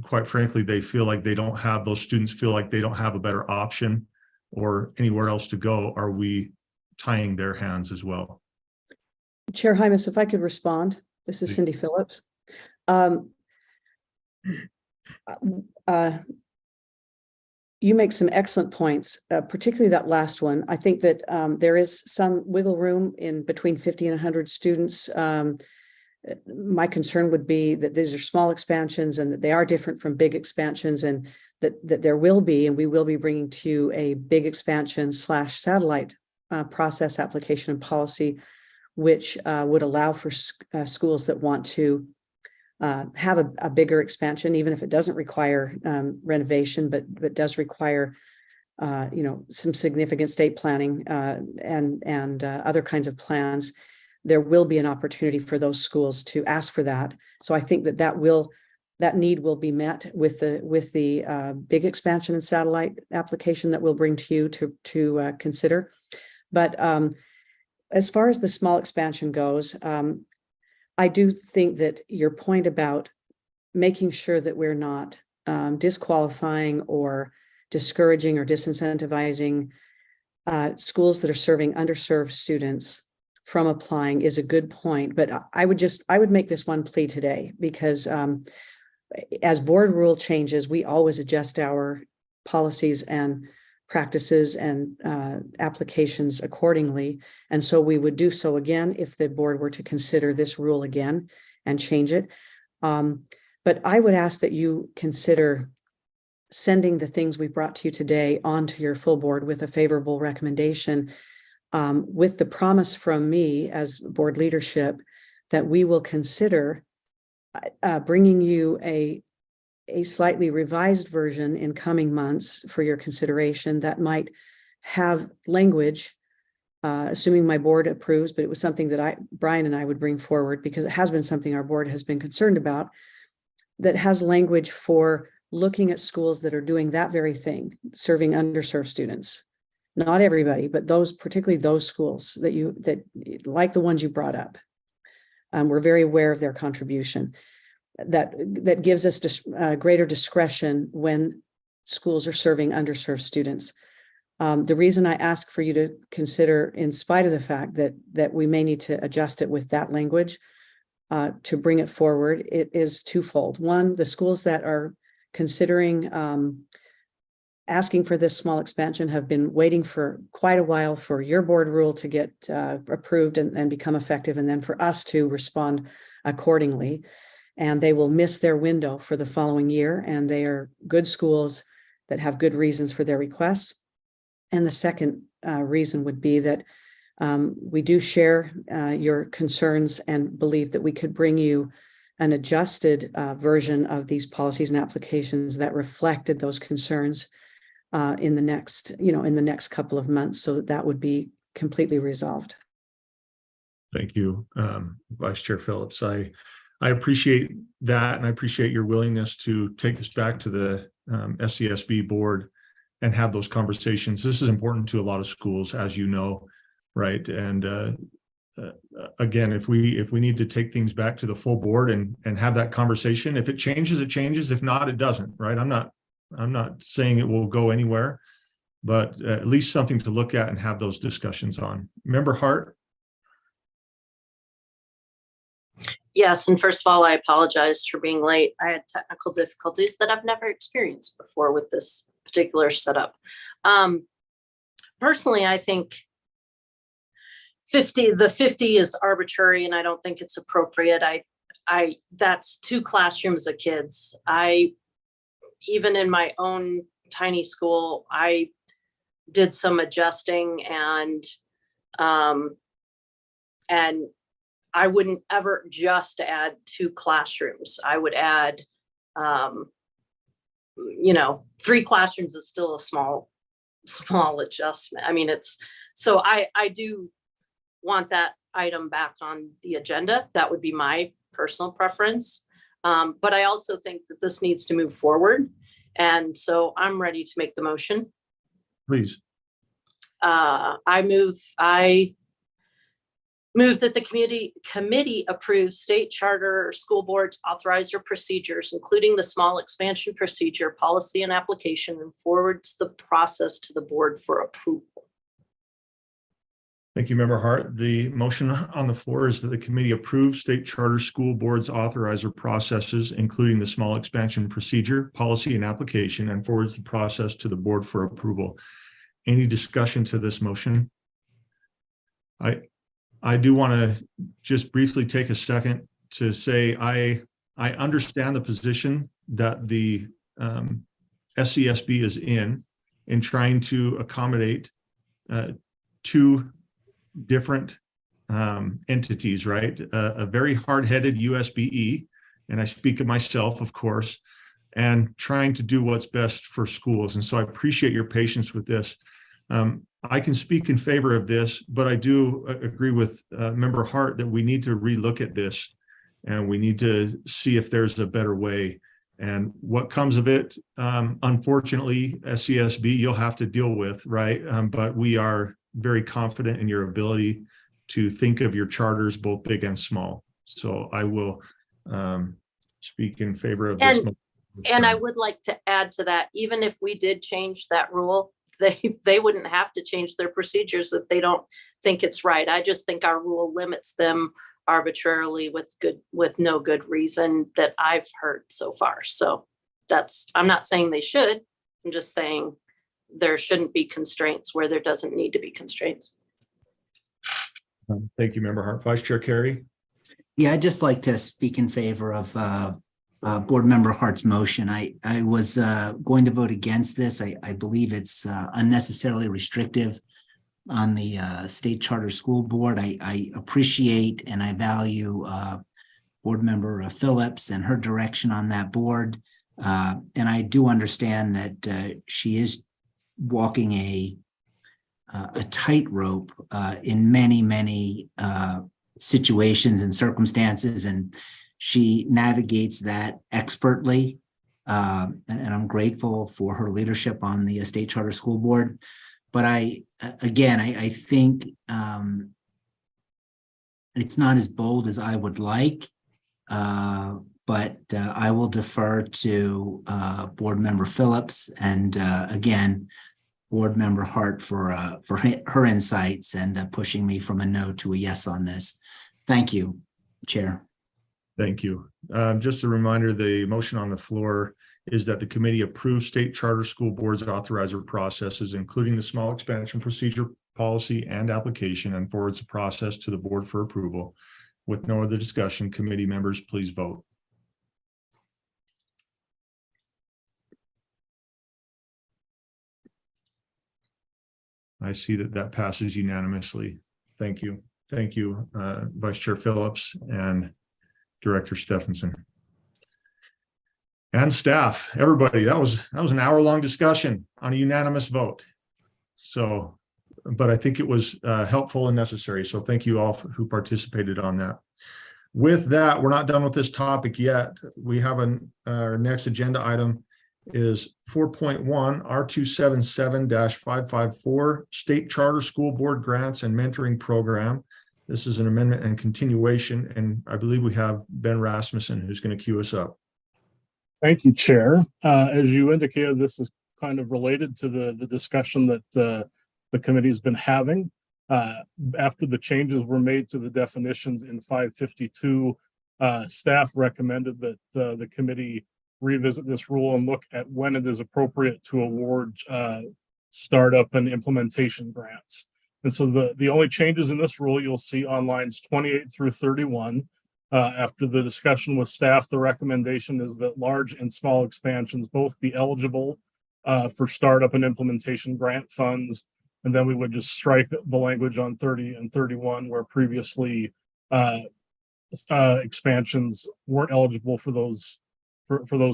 quite frankly, they feel like they don't have, those students feel like they don't have a better option or anywhere else to go. Are we tying their hands as well? Chair Hymas, if I could respond, this is Please. Cindy Phillips. You make some excellent points, particularly that last one. I think that there is some wiggle room in between 50 and 100 students. My concern would be that these are small expansions and that they are different from big expansions, and that there will be, and we will be bringing to you a big expansion / satellite process application and policy, which would allow for schools that want to have a bigger expansion, even if it doesn't require renovation, but does require some significant state planning and other kinds of plans. There will be an opportunity for those schools to ask for that. So I think that need will be met with the big expansion and satellite application that we'll bring to you to consider. But as far as the small expansion goes, I do think that your point about making sure that we're not disqualifying or discouraging or disincentivizing schools that are serving underserved students from applying is a good point. But I would make this one plea today, because as board rule changes, we always adjust our policies and practices and applications accordingly. And so we would do so again if the board were to consider this rule again and change it. But I would ask that you consider sending the things we brought to you today onto your full board with a favorable recommendation, with the promise from me as board leadership that we will consider bringing you a slightly revised version in coming months for your consideration that might have language, assuming my board approves, but it was something that Brian and I would bring forward because it has been something our board has been concerned about, that has language for looking at schools that are doing that very thing, serving underserved students. Not everybody, but those, particularly those schools that like the ones you brought up. We're very aware of their contribution. That gives us greater discretion when schools are serving underserved students. The reason I ask for you to consider, in spite of the fact that we may need to adjust it with that language to bring it forward, it is twofold. One, the schools that are considering asking for this small expansion have been waiting for quite a while for your board rule to get approved and become effective, and then for us to respond accordingly. And they will miss their window for the following year. And they are good schools that have good reasons for their requests. And the second reason would be that we do share your concerns and believe that we could bring you an adjusted version of these policies and applications that reflected those concerns in the next couple of months, so that would be completely resolved. Thank you, Vice Chair Phillips. I appreciate that, and I appreciate your willingness to take this back to the SCSB board and have those conversations. This is important to a lot of schools, as you know, right? And again, if we need to take things back to the full board and have that conversation, if it changes, it changes. If not, it doesn't, right? I'm not saying it will go anywhere, but at least something to look at and have those discussions on. Member Hart? Yes, and first of all, I apologize for being late. I had technical difficulties that I've never experienced before with this particular setup. Personally, I think the 50 is arbitrary and I don't think it's appropriate. That's 2 classrooms of kids. Even in my own tiny school, I did some adjusting and I wouldn't ever just add 2 classrooms. I would add, 3 classrooms is still a small adjustment. I mean, so I do want that item back on the agenda. That would be my personal preference. But I also think that this needs to move forward. And so I'm ready to make the motion. Please. I move that the committee approves state charter school boards authorizer procedures, including the small expansion procedure, policy and application, and forwards the process to the board for approval. Thank you, Member Hart. The motion on the floor is that the committee approves state charter school boards authorizer processes, including the small expansion procedure, policy and application, and forwards the process to the board for approval. Any discussion to this motion? I do want to just briefly take a second to say I understand the position that the SCSB is in trying to accommodate 2 different entities, right? A very hard-headed USBE, and I speak of myself, of course, and trying to do what's best for schools. And so I appreciate your patience with this. I can speak in favor of this, but I do agree with Member Hart that we need to relook at this and we need to see if there's a better way. And what comes of it, unfortunately, SCSB, you'll have to deal with, right? But we are very confident in your ability to think of your charters, both big and small. So I will speak in favor of this. And I would like to add to that, even if we did change that rule, they wouldn't have to change their procedures if they don't think it's right. I just think our rule limits them arbitrarily with no good reason that I've heard so far. So I'm not saying they should. I'm just saying there shouldn't be constraints where there doesn't need to be constraints. Thank you, Member Hart. Vice Chair Carey. Yeah, I'd just like to speak in favor of Board Member Hart's motion. I was going to vote against this. I believe it's unnecessarily restrictive on the state charter school board. I appreciate and I value Board Member Phillips and her direction on that board. And I do understand that she is walking a tightrope in many situations and circumstances, and she navigates that expertly, and I'm grateful for her leadership on the state charter school board. But I think it's not as bold as I would like, but I will defer to Board Member Phillips and again, Board Member Hart for her insights and pushing me from a no to a yes on this. Thank you, Chair. Thank you. Just a reminder, the motion on the floor is that the committee approves state charter school boards authorizer processes, including the small expansion procedure, policy, and application, and forwards the process to the board for approval. With no other discussion, committee members, please vote. I see that passes unanimously. Thank you. Thank you, Vice Chair Phillips and Director Stephenson. And staff, everybody, that was an hour-long discussion on a unanimous vote. So, but I think it was helpful and necessary. So thank you all who participated on that. With that, we're not done with this topic yet. We have our next agenda item is 4.1 R277-554 State Charter School Board Grants and Mentoring Program. This is an amendment and continuation, and I believe we have Ben Rasmussen who's going to cue us up. Thank you, Chair. As you indicated, this is kind of related to the discussion that the committee's been having. After the changes were made to the definitions in 552, Staff recommended that the committee revisit this rule and look at when it is appropriate to award startup and implementation grants. And so the only changes in this rule you'll see on lines 28 through 31. After the discussion with staff, the recommendation is that large and small expansions both be eligible for startup and implementation grant funds. And then we would just strike the language on 30 and 31 where previously expansions weren't eligible for those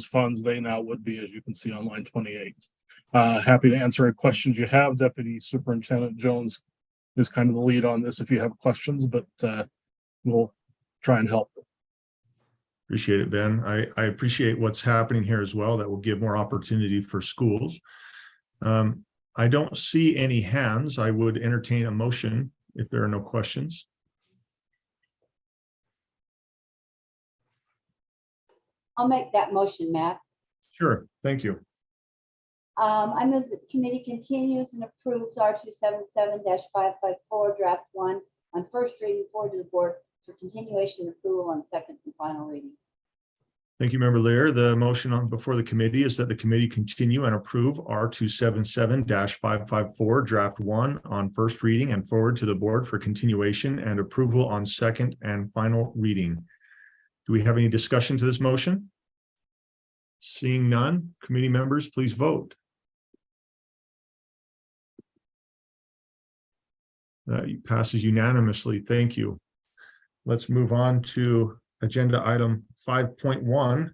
funds. They now would be, as you can see on line 28. Happy to answer any questions you have. Deputy Superintendent Jones is kind of the lead on this if you have questions, but we'll try and help. Appreciate it, Ben. I appreciate what's happening here as well. That will give more opportunity for schools. I don't see any hands. I would entertain a motion if there are no questions. I'll make that motion, Matt. Sure, thank you. I move that the committee continues and approves R277-554 draft 1 on first reading forward to the board for continuation and approval on second and final reading. Thank you, Member Lear. The motion on before the committee is that the committee continue and approve R277-554 draft 1 on first reading and forward to the board for continuation and approval on second and final reading. Do we have any discussion to this motion? Seeing none, committee members, please vote. That passes unanimously. Thank you. Let's move on to agenda item 5.1,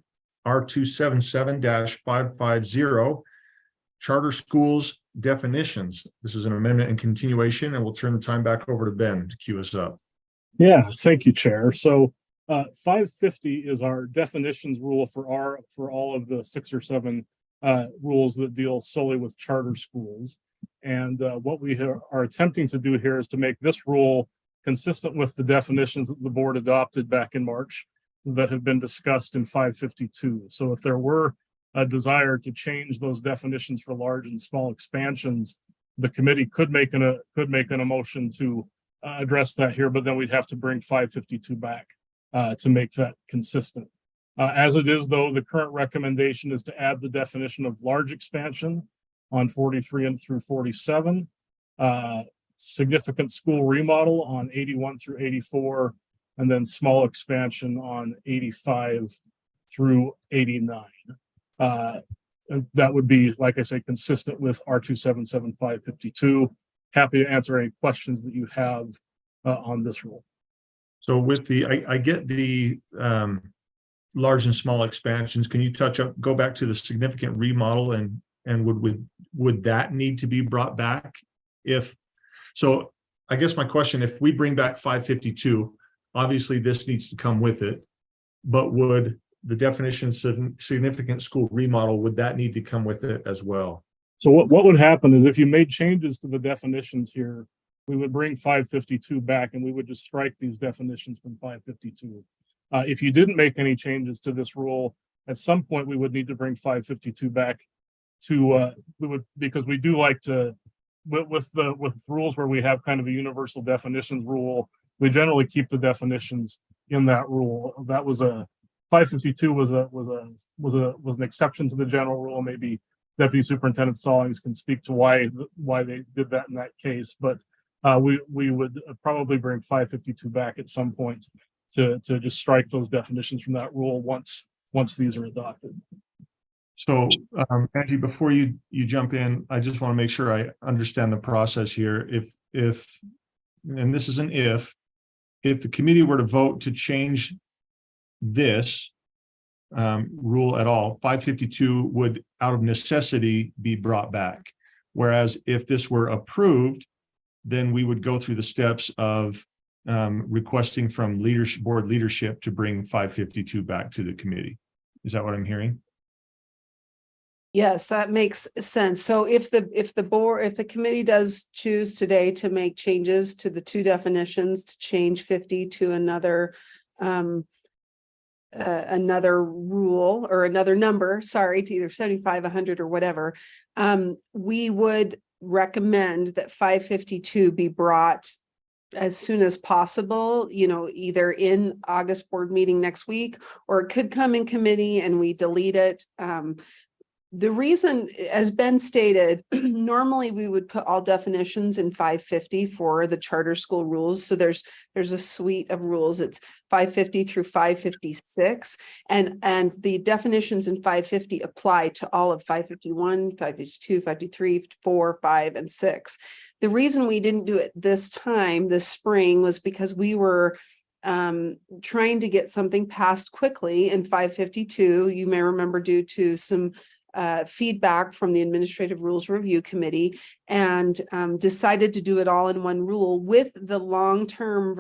R277-550, charter schools definitions. This is an amendment and continuation, and we'll turn the time back over to Ben to cue us up. Yeah, thank you, Chair. So 550 is our definitions rule for all of the 6 or 7 rules that deal solely with charter schools. And what we are attempting to do here is to make this rule consistent with the definitions that the board adopted back in March that have been discussed in 552. So if there were a desire to change those definitions for large and small expansions, the committee could make an motion to address that here, but then we'd have to bring 552 back to make that consistent. As it is, though, the current recommendation is to add the definition of large expansion on 43 and through 47, significant school remodel on 81 through 84, and then small expansion on 85 through 89. And that would be, like I say, consistent with R277-552. Happy to answer any questions that you have on this rule. So with the, I get the large and small expansions. Can you go back to the significant remodel and would that need to be brought back? So I guess my question, if we bring back 552, obviously this needs to come with it, but would the definition of significant school remodel, would that need to come with it as well? So what would happen is if you made changes to the definitions here, we would bring 552 back and we would just strike these definitions from 552. If you didn't make any changes to this rule, at some point we would need to bring 552 back to because we do like to with rules where we have kind of a universal definitions rule, we generally keep the definitions in that rule. That was 552 was an exception to the general rule. Maybe Deputy Superintendent Stallings can speak to why they did that in that case, but we would probably bring 552 back at some point to just strike those definitions from that rule once these are adopted. So Angie, before you jump in, I just want to make sure I understand the process here. If and this is an if the committee were to vote to change this rule at all, 552 would out of necessity be brought back. Whereas if this were approved, then we would go through the steps of requesting from board leadership to bring 552 back to the committee. Is that what I'm hearing? Yes, that makes sense. So if the committee does choose today to make changes to the 2 definitions, to change 50 to another rule or another number, sorry, to either 75, 100 or whatever, we would recommend that 552 be brought as soon as possible, you know, either in August board meeting next week, or it could come in committee and we delete it. The reason, as Ben stated, normally we would put all definitions in 550 for the charter school rules. So there's a suite of rules. It's 550 through 556. And the definitions in 550 apply to all of 551, 552, 553, 4, 5, and 6. The reason we didn't do it this time, this spring, was because we were trying to get something passed quickly in 552. You may remember, due to some feedback from the Administrative Rules Review Committee, and decided to do it all in one rule with the long-term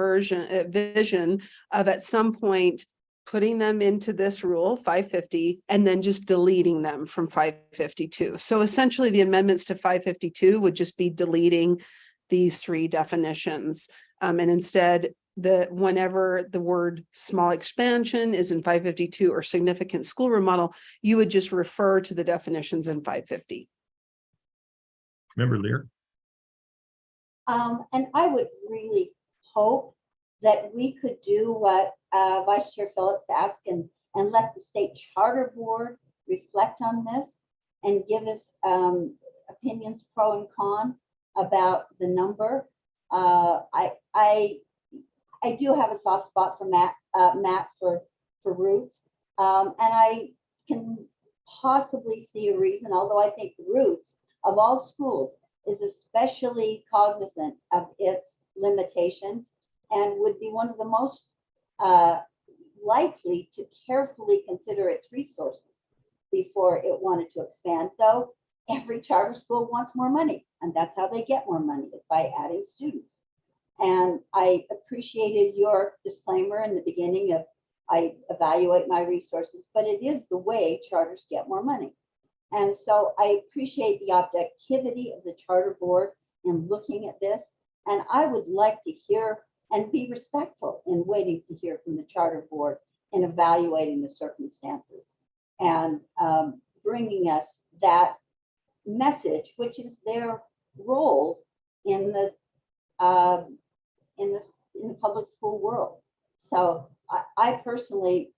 vision of at some point putting them into this rule 550 and then just deleting them from 552. So essentially the amendments to 552 would just be deleting these three definitions. And instead, whenever the word small expansion is in 552 or significant school remodel, you would just refer to the definitions in 550. Member Lear. And I would really hope that we could do what Vice Chair Phillips asked and let the state charter board reflect on this and give us opinions pro and con about the number. I do have a soft spot for Matt for Roots, and I can possibly see a reason, although I think Roots of all schools is especially cognizant of its limitations and would be one of the most likely to carefully consider its resources before it wanted to expand. Though every charter school wants more money, and that's how they get more money, is by adding students. And I appreciated your disclaimer in the beginning of I evaluate my resources, but it is the way charters get more money. And so I appreciate the objectivity of the charter board in looking at this. And I would like to hear and be respectful in waiting to hear from the charter board in evaluating the circumstances and bringing us that message, which is their role in the public school world. So I personally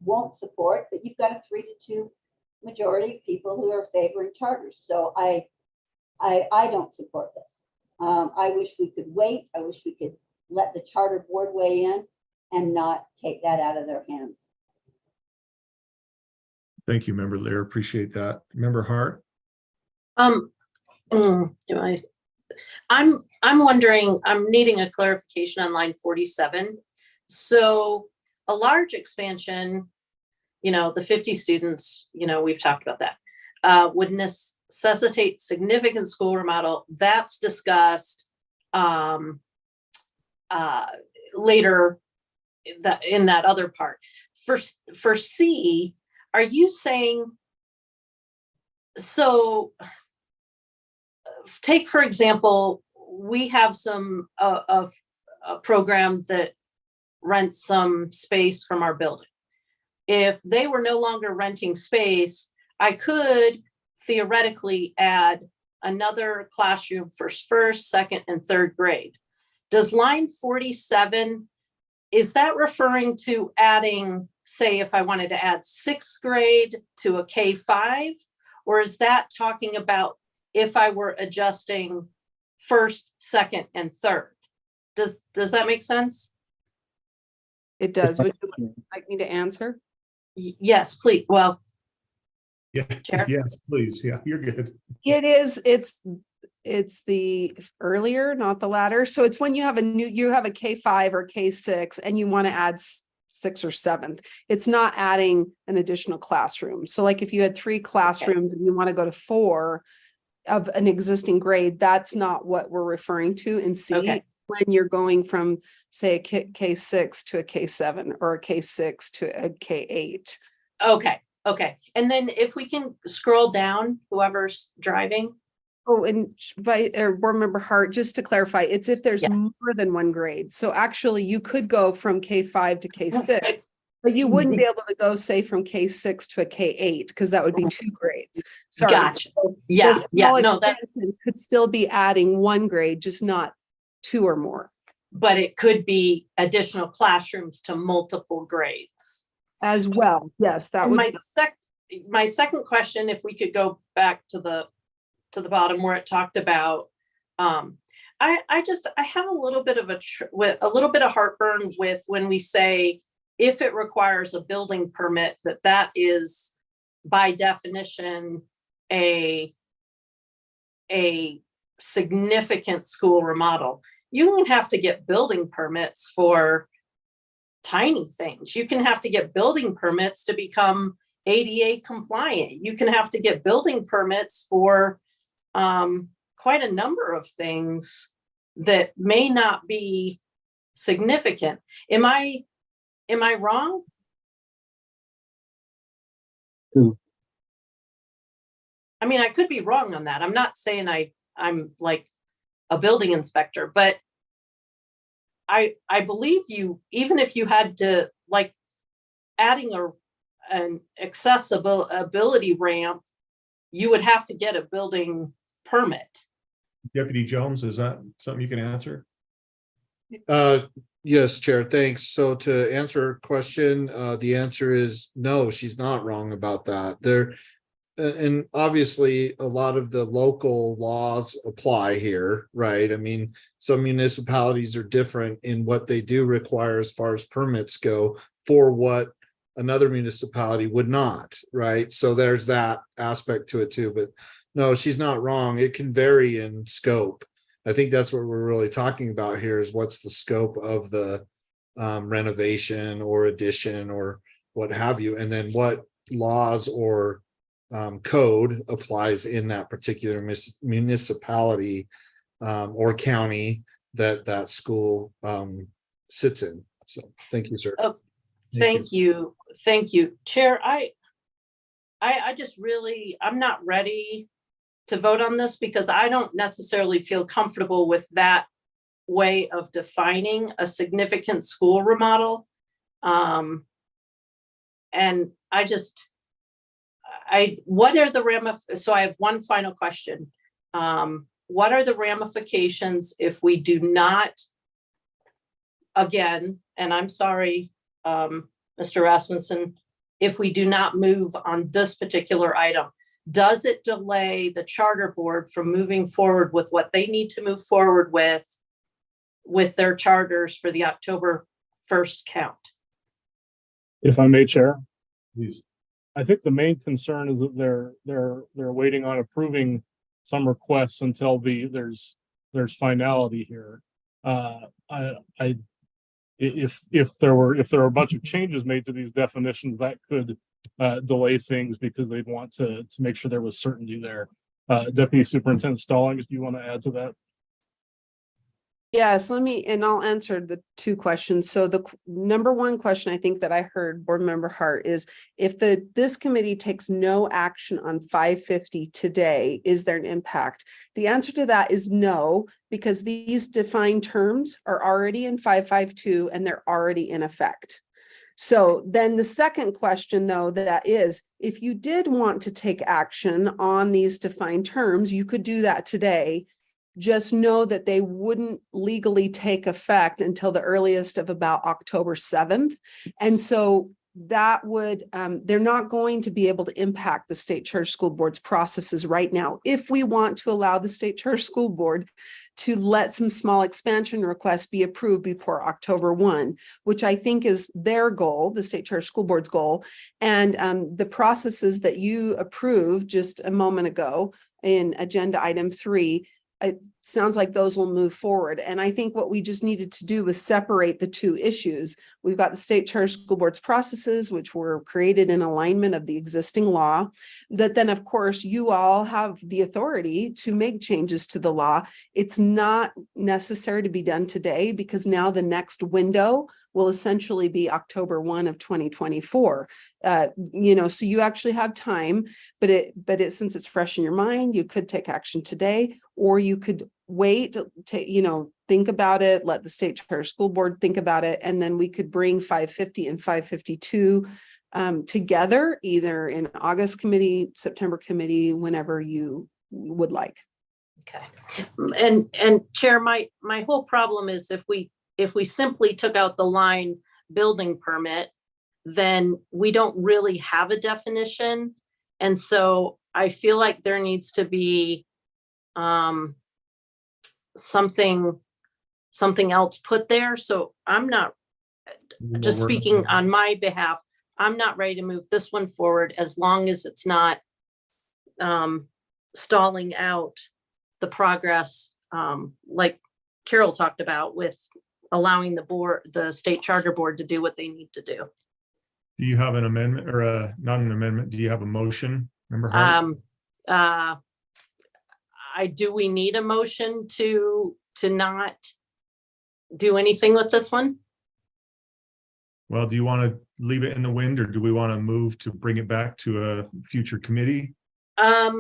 won't support, but you've got a 3-2 majority of people who are favoring charters. So I don't support this. I wish we could wait. I wish we could let the charter board weigh in and not take that out of their hands. Thank you, Member Lear. Appreciate that. Member Hart. I'm wondering, I'm needing a clarification on line 47. So a large expansion, you know, the 50 students, you know, we've talked about that, would necessitate significant school remodel. That's discussed later in that other part. For C, are you saying, so take, for example, we have a program that rents some space from our building. If they were no longer renting space, I could theoretically add another classroom for first, second, and third grade. Does line 47, is that referring to adding, say, if I wanted to add 6th grade to a K5, or is that talking about if I were adjusting first, second, and third? Does that make sense? It does. Would you like me to answer? Yes, please. Well, Yeah. Chair? Yes, please. Yeah, you're good. It is. It's the earlier, not the latter. So it's when you have a K5 or K6 and you want to add 6th or 7th. It's not adding an additional classroom. So like if you had 3 classrooms and you want to go to 4 of an existing grade, that's not what we're referring to in C. Okay. When you're going from, say, a K6 to a K7 or a K6 to a K8. Okay. And then if we can scroll down, whoever's driving. Oh, and board member Hart, just to clarify, it's if there's more than one grade. So actually you could go from K5 to K6, but you wouldn't be able to go, say, from K6 to a K8 because that would be 2 grades. Sorry. Gotcha. So Yeah. this small No, that expansion could still be adding 1 grade, just not 2 or more. but it could be additional classrooms to multiple grades. As well, yes, that And would, my second question, if we could go back to the bottom where it talked about, I have a little bit of a little bit of heartburn with when we say if it requires a building permit, that is by definition a significant school remodel. You can have to get building permits for tiny things. You can have to get building permits to become ADA compliant. You can have to get building permits for quite a number of things that may not be significant. Am I wrong? I mean, I could be wrong on that. I'm not saying I'm like a building inspector, but I believe you, even if you had to, like, adding an accessibility ramp, you would have to get a building permit. Deputy Jones, is that something you can answer? Yes, Chair, thanks. So to answer her question, the answer is no, she's not wrong about that. And obviously a lot of the local laws apply here, right? I mean, some municipalities are different in what they do require as far as permits go for what another municipality would not, right? So there's that aspect to it too, but no, she's not wrong. It can vary in scope. I think that's what we're really talking about here is what's the scope of the renovation or addition or what have you, and then what laws or code applies in that particular municipality or county that school sits in. So thank you, sir. Oh, thank you. Chair, I just really, I'm not ready to vote on this because I don't necessarily feel comfortable with that way of defining a significant school remodel. And what are the so I have one final question. What are the ramifications if we do not, again, and I'm sorry, Mr. Rasmussen, if we do not move on this particular item? Does it delay the charter board from moving forward with what they need to move forward with their charters for the October 1st count? If I may, Chair. Please. I think the main concern is that they're waiting on approving some requests until there's finality here. If there were a bunch of changes made to these definitions, that could delay things because they'd want to make sure there was certainty there. Deputy Superintendent Stallings, do you want to add to that? yes, and I'll answer the two questions. So the number one question I think that I heard Board Member Hart is if this committee takes no action on 550 today, is there an impact? The answer to that is no, because these defined terms are already in 552 and they're already in effect. So then the second question, though, that is, if you did want to take action on these defined terms, you could do that today. Just know that they wouldn't legally take effect until the earliest of about October 7th. And so that would, they're not going to be able to impact the State Charter School Board's processes right now. If we want to allow the State Charter School Board to let some small expansion requests be approved before October 1, which I think is their goal, the State Charter School Board's goal. And the processes that you approved just a moment ago in agenda item 3, it sounds like those will move forward. And I think what we just needed to do was separate the two issues. We've got the State Charter School Board's processes, which were created in alignment of the existing law, that then, of course, you all have the authority to make changes to the law. It's not necessary to be done today because now the next window will essentially be October 1 of 2024. So you actually have time, but since it's fresh in your mind, you could take action today, or you could wait to, think about it, let the State Charter School Board think about it, and then we could bring 550 and 552 together, either in August committee, September committee, whenever you would like. Okay. And Chair, my whole problem is if we if we simply took out the line building permit, then we don't really have a definition. And so I feel like there needs to be something else put there. So I'm not, just speaking on my behalf, I'm not ready to move this one forward as long as it's not stalling out the progress, like Carol talked about, with allowing the state charter board to do what they need to do. Do you have an amendment or not an amendment? Do you have a motion? Member Hart? We need a motion to not do anything with this one? Well, do you want to leave it in the wind, or do we want to move to bring it back to a future committee? I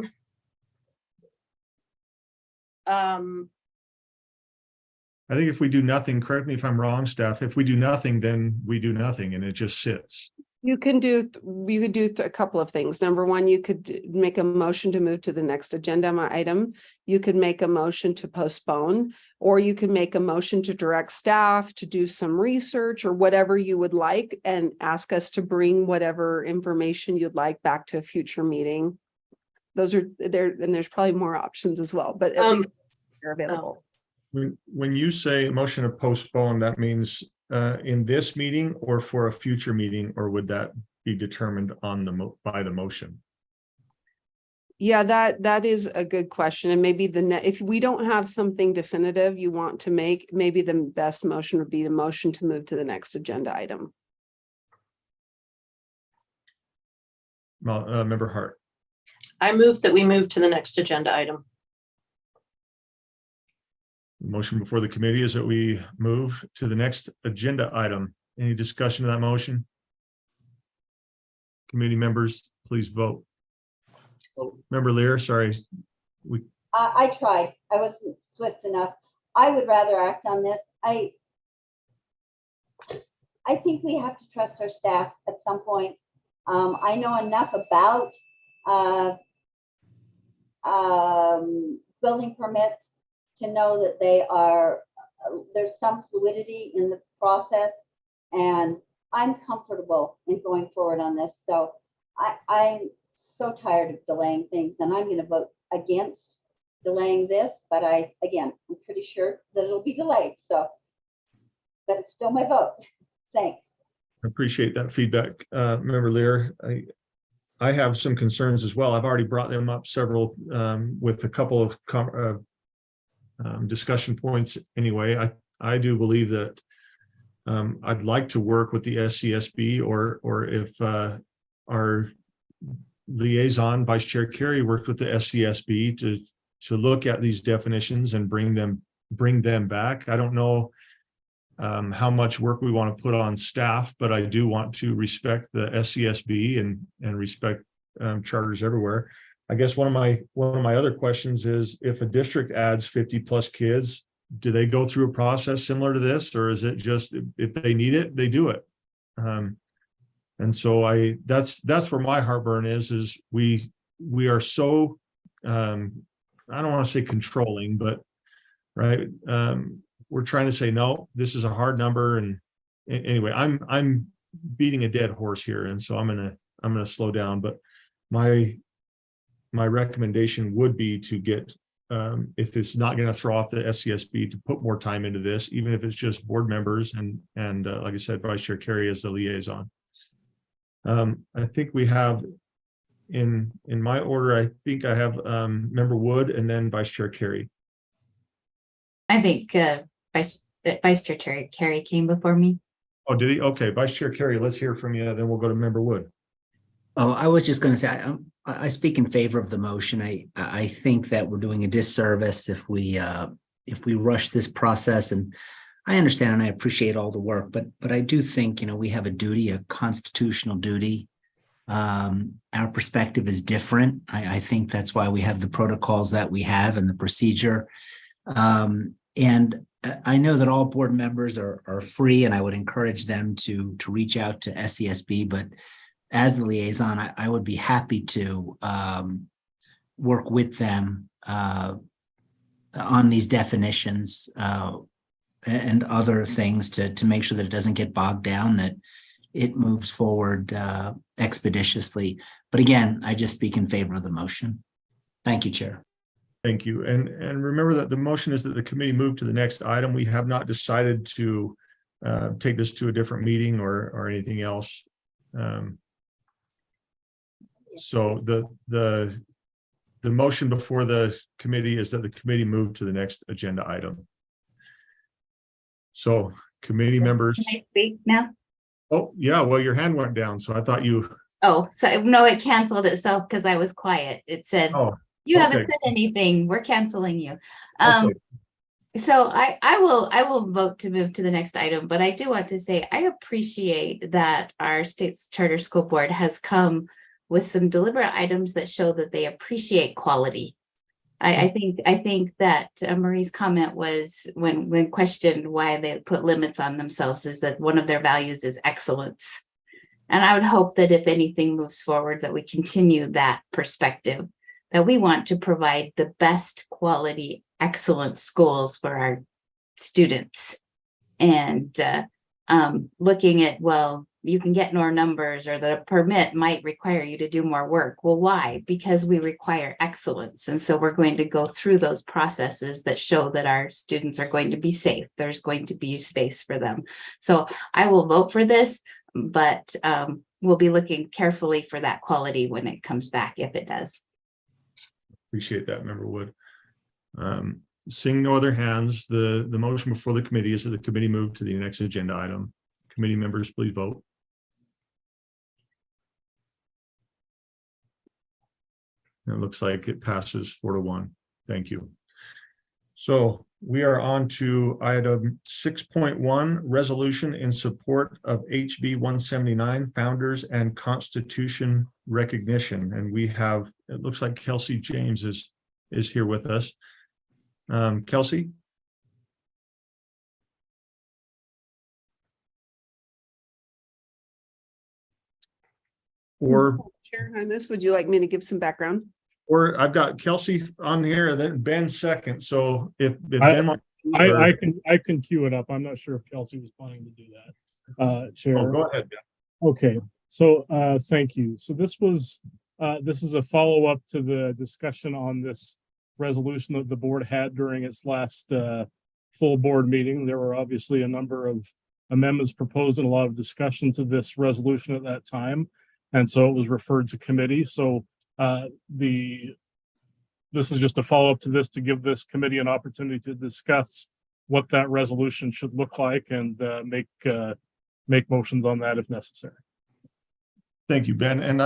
think if we do nothing, correct me if I'm wrong, staff, if we do nothing, then we do nothing and it just sits. You could do a couple of things. Number one, you could make a motion to move to the next agenda item. You could make a motion to postpone, or you could make a motion to direct staff to do some research or whatever you would like and ask us to bring whatever information you'd like back to a future meeting. Those are there, and there's probably more options as well, but at least they're available. When you say motion to postpone, that means in this meeting or for a future meeting, or would that be determined on by the motion? Yeah, that is a good question. And maybe if we don't have something definitive you want to make, maybe the best motion would be the motion to move to the next agenda item. Member Hart. I move that we move to the next agenda item. The motion before the committee is that we move to the next agenda item. Any discussion of that motion? Committee members, please vote. Oh, Member Lear, sorry. I tried. I wasn't swift enough. I would rather act on this. I think we have to trust our staff at some point. I know enough about building permits to know that there's some fluidity in the process, and I'm comfortable in going forward on this. So I'm so tired of delaying things, and I'm going to vote against delaying this, but I'm pretty sure that it'll be delayed. So, but it's still my vote. Thanks. I appreciate that feedback, Member Lear. I have some concerns as well. I've already brought them up several with a couple of discussion points. Anyway, I do believe that I'd like to work with the SCSB, or if our liaison, Vice Chair Carey, worked with the SCSB to look at these definitions and bring them back. I don't know how much work we want to put on staff, but I do want to respect the SCSB and respect charters everywhere. I guess one of my other questions is, if a district adds 50 plus kids, do they go through a process similar to this, or is it just if they need it, they do it? And so that's where my heartburn is we are so I don't want to say controlling, but right. We're trying to say, no, this is a hard number. And anyway, I'm beating a dead horse here. And so I'm gonna slow down, but my recommendation would be to get, if it's not going to throw off the SCSB, to put more time into this, even if it's just board members and like I said, Vice Chair Carey as the liaison. I think we have in my order, I think I have Member Wood and then Vice Chair Carey. I think Vice Chair Carey came before me. Oh, did he? Okay, Vice Chair Carey, let's hear from you. Then we'll go to Member Wood. Oh, I was just going to say, I speak in favor of the motion. I think that we're doing a disservice if we rush this process, and I understand and I appreciate all the work, but I do think, we have a duty, a constitutional duty. Our perspective is different. I think that's why we have the protocols that we have and the procedure. And I know that all board members are free, and I would encourage them to reach out to SCSB, but as the liaison, I would be happy to work with them on these definitions and other things to make sure that it doesn't get bogged down, that it moves forward expeditiously. But again, I just speak in favor of the motion. Thank you, Chair. Thank you. And remember that the motion is that the committee move to the next item. We have not decided to take this to a different meeting or anything else. So the motion before the committee is that the committee move to the next agenda item. So committee members, Can I speak now? oh, yeah, well, your hand went down, so I thought you, Oh, so no, it canceled itself because I was quiet. It said, oh, you haven't okay. said anything. We're canceling you. Okay. So I will vote to move to the next item, but I do want to say I appreciate that our state's charter school board has come with some deliberate items that show that they appreciate quality. I think that Marie's comment was when questioned why they put limits on themselves, is that one of their values is excellence. And I would hope that if anything moves forward, that we continue that perspective, that we want to provide the best quality, excellent schools for our students. And looking at, well, you can get more numbers, or that a permit might require you to do more work. Well, why? Because we require excellence. And so we're going to go through those processes that show that our students are going to be safe. There's going to be space for them. So I will vote for this, but we'll be looking carefully for that quality when it comes back, if it does. Appreciate that, Member Wood. Seeing no other hands, the motion before the committee is that the committee move to the next agenda item. Committee members, please vote. It looks like it passes 4-1. Thank you. So we are on to item 6.1, resolution in support of HB 179, founders and Constitution recognition. And we have, it looks like Kelsey James is here with us. Kelsey? Or Chair Hymas, would you like me to give some background? Or I've got Kelsey on here and then Ben second. So if I- Ben wants I can queue it up. I'm not sure if Kelsey was planning to do that. Chair. oh, go ahead, Ben. Okay, so thank you. So this is a follow-up to the discussion on this resolution that the board had during its last full board meeting. There were obviously a number of amendments proposed and a lot of discussion to this resolution at that time. And so it was referred to committee. So this is just a follow-up to this, to give this committee an opportunity to discuss what that resolution should look like and make motions on that if necessary. Thank you, Ben. And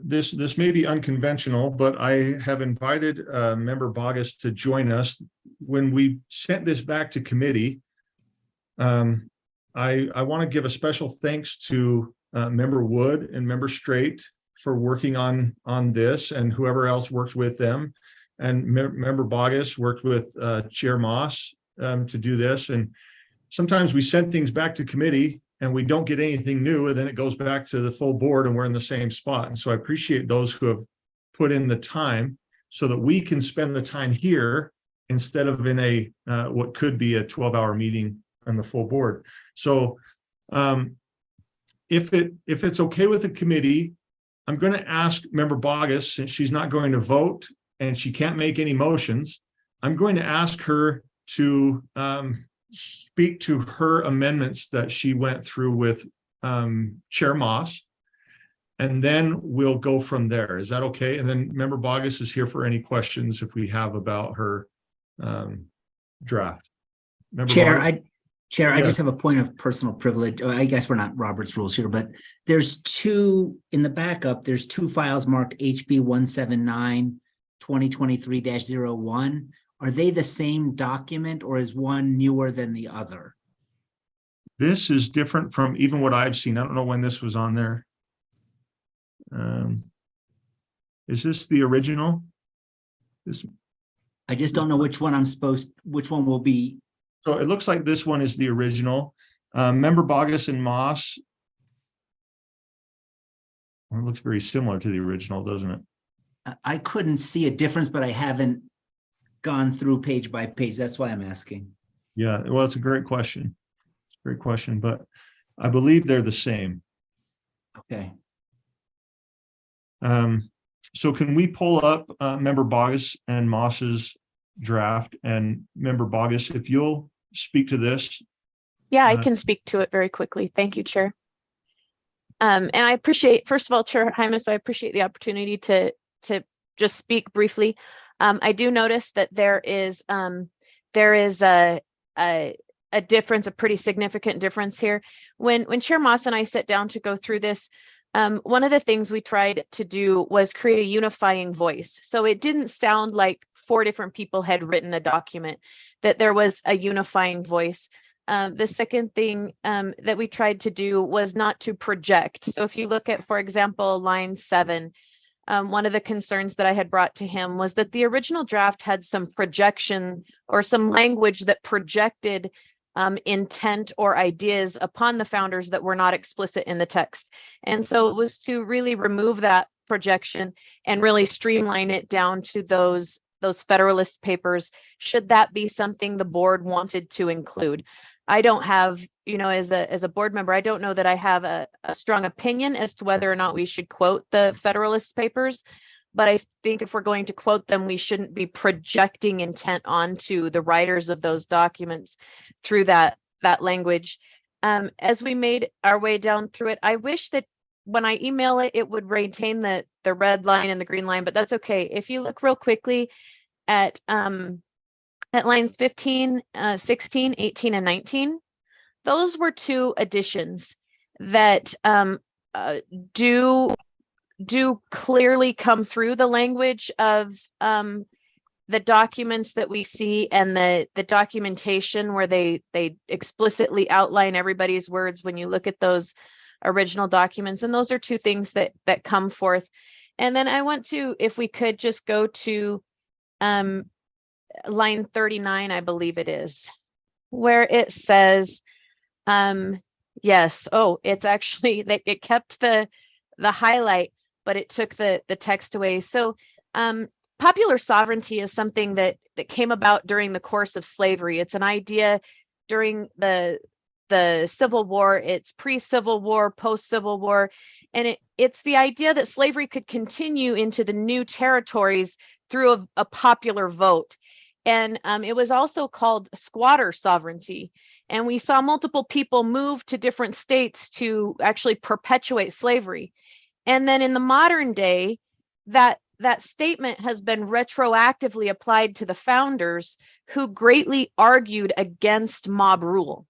this may be unconventional, but I have invited Member Bogus to join us. When we sent this back to committee, I want to give a special thanks to Member Wood and Member Straight for working on this, and whoever else worked with them. And Member Bogus worked with Chair Moss to do this. And sometimes we send things back to committee and we don't get anything new, and then it goes back to the full board and we're in the same spot. And so I appreciate those who have put in the time so that we can spend the time here instead of in a what could be a 12-hour meeting on the full board. So if it's okay with the committee, I'm going to ask Member Bogus, since she's not going to vote and she can't make any motions, I'm going to ask her to speak to her amendments that she went through with Chair Moss, and then we'll go from there. Is that okay? And then Member Bogus is here for any questions if we have about her draft. Member Chair, Bogus? I Yeah. just have a point of personal privilege. I guess we're not Robert's rules here, but there's two in the backup. There's two files marked HB 179 2023-01. Are they the same document, or is one newer than the other? This is different from even what I've seen. I don't know when this was on there. Is this the original? I just don't know which one which one will be. So it looks like this one is the original. Member Bogus and Moss. Well, it looks very similar to the original, doesn't it? I couldn't see a difference, but I haven't gone through page by page. That's why I'm asking. Yeah, well, it's a great question. Great question, but I believe they're the same. Okay. So can we pull up Member Bogus and Moss's draft, and Member Bogus, if you'll speak to this? Yeah, I Uh, can speak to it very quickly. Thank you, Chair. And I appreciate, first of all, Chair Hymas, I appreciate the opportunity to just speak briefly. I do notice that there is a difference, a pretty significant difference here. When Chair Moss and I sit down to go through this, one of the things we tried to do was create a unifying voice. So it didn't sound like 4 different people had written a document, that there was a unifying voice. The second thing that we tried to do was not to project. So if you look at, for example, line 7, one of the concerns that I had brought to him was that the original draft had some projection or some language that projected intent or ideas upon the founders that were not explicit in the text. And so it was to really remove that projection and really streamline it down to those Federalist Papers, should that be something the board wanted to include. I don't have, as a board member, I don't know that I have a strong opinion as to whether or not we should quote the Federalist Papers, but I think if we're going to quote them, we shouldn't be projecting intent onto the writers of those documents through that language. As we made our way down through it, I wish that when I email it, it would retain the red line and the green line, but that's okay. If you look real quickly at lines 15, 16, 18, and 19, those were 2 additions that do clearly come through the language of the documents that we see, and the documentation where they explicitly outline everybody's words when you look at those original documents. And those are 2 things that come forth. And then I want to, if we could just go to line 39, I believe it is, where it says, yes, it's actually that it kept the highlight, but it took the text away. So popular sovereignty is something that came about during the course of slavery. It's an idea during the Civil War. It's pre-Civil War, post-Civil War, and it's the idea that slavery could continue into the new territories through a popular vote. And it was also called squatter sovereignty. And we saw multiple people move to different states to actually perpetuate slavery. And then in the modern day, that statement has been retroactively applied to the founders, who greatly argued against mob rule.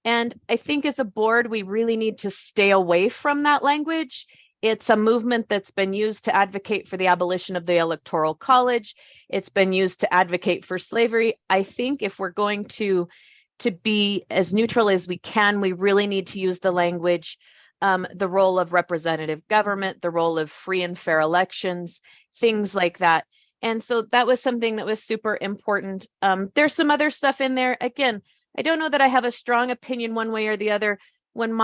And I think as a board, we really need to stay away from that language. It's a movement that's been used to advocate for the abolition of the Electoral College. It's been used to advocate for slavery. I think if we're going to be as neutral as we can, we really need to use the language, the role of representative government, the role of free and fair elections, things like that. And so that was something that was super important. There's some other stuff in there. Again, I don't know that I have a strong opinion one way or the other. When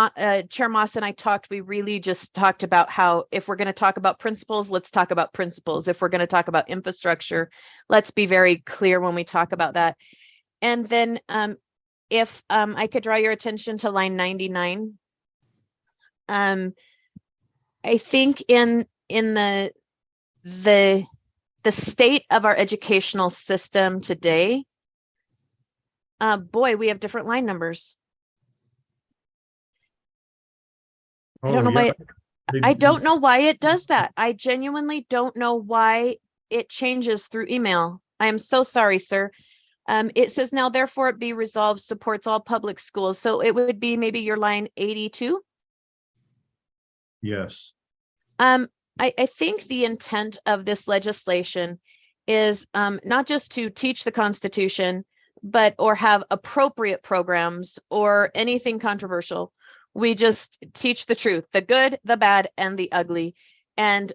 Chair Moss and I talked, we really just talked about how, if we're going to talk about principles, let's talk about principles. If we're going to talk about infrastructure, let's be very clear when we talk about that. And then if I could draw your attention to line 99. I think in the state of our educational system today, boy, we have different line numbers. I don't know why I don't know why it does that. I genuinely don't know why it changes through email. I am so sorry, sir. It says now, therefore it be resolved, supports all public schools. So it would be maybe your line 82. Yes. I think the intent of this legislation is not just to teach the Constitution, but or have appropriate programs or anything controversial. We just teach the truth, the good, the bad, and the ugly. And,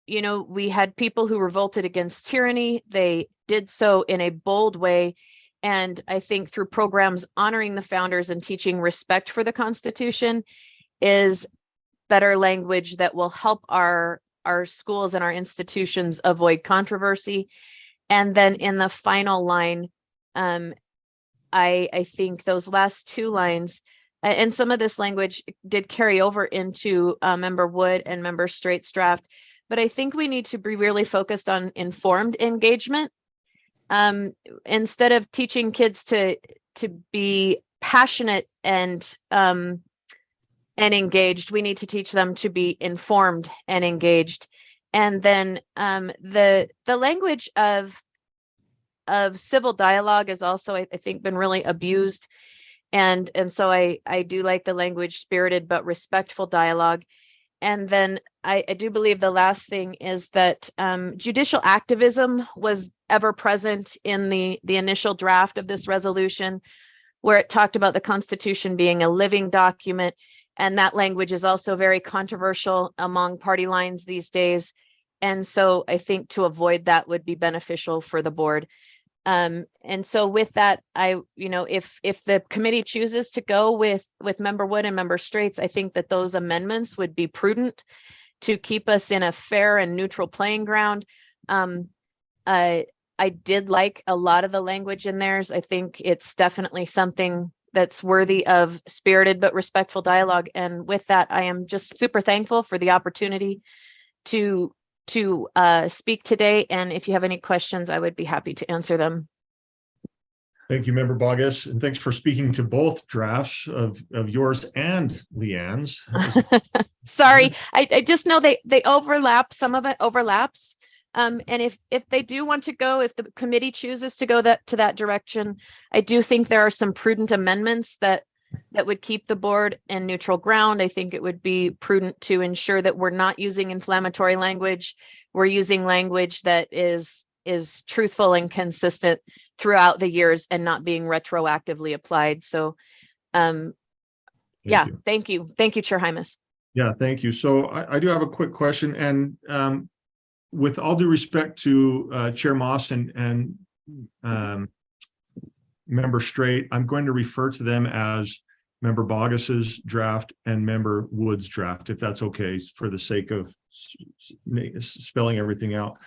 we had people who revolted against tyranny. They did so in a bold way. And I think through programs honoring the founders and teaching respect for the Constitution is better language that will help our schools and our institutions avoid controversy. And then in the final line, I think those last two lines, and some of this language did carry over into Member Wood and Member Straight's draft, but I think we need to be really focused on informed engagement. Instead of teaching kids to be passionate and engaged, we need to teach them to be informed and engaged. And then the language of civil dialogue is also, I think, been really abused. And so I do like the language spirited but respectful dialogue. And then I do believe the last thing is that judicial activism was ever present in the initial draft of this resolution, where it talked about the Constitution being a living document. And that language is also very controversial among party lines these days. And so I think to avoid that would be beneficial for the board. And so with that, if the committee chooses to go with Member Wood and Member Straits, I think that those amendments would be prudent to keep us in a fair and neutral playing ground. I did like a lot of the language in theirs. I think it's definitely something that's worthy of spirited but respectful dialogue. And with that, I am just super thankful for the opportunity to speak today. And if you have any questions, I would be happy to answer them. Thank you, Member Bogus, and thanks for speaking to both drafts of yours and Leanne's. Sorry, I just know they overlap. Some of it overlaps. And if they do want to go, if the committee chooses to go to that direction, I do think there are some prudent amendments that would keep the board in neutral ground. I think it would be prudent to ensure that we're not using inflammatory language. We're using language that is truthful and consistent throughout the years and not being retroactively applied. So thank you. Thank you, Chair Hymas. Yeah, thank you. So I do have a quick question, and with all due respect to Chair Moss and Member Straight, I'm going to refer to them as Member Bogus's draft and Member Wood's draft, if that's okay, for the sake of spelling everything out.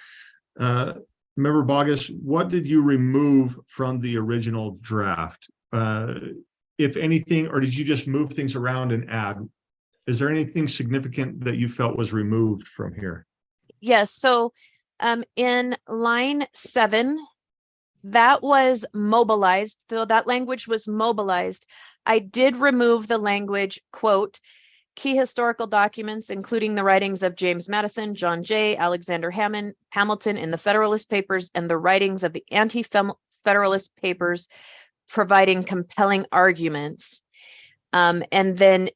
Member Bogus, what did you remove from the original draft? If anything, or did you just move things around and add? Is there anything significant that you felt was removed from here? Yes, so in line 7, that was mobilized. So that language was mobilized. I did remove the language, quote, key historical documents, including the writings of James Madison, John Jay, Alexander Hamilton in the Federalist Papers, and the writings of the Anti-Federalist Papers, providing compelling arguments. And then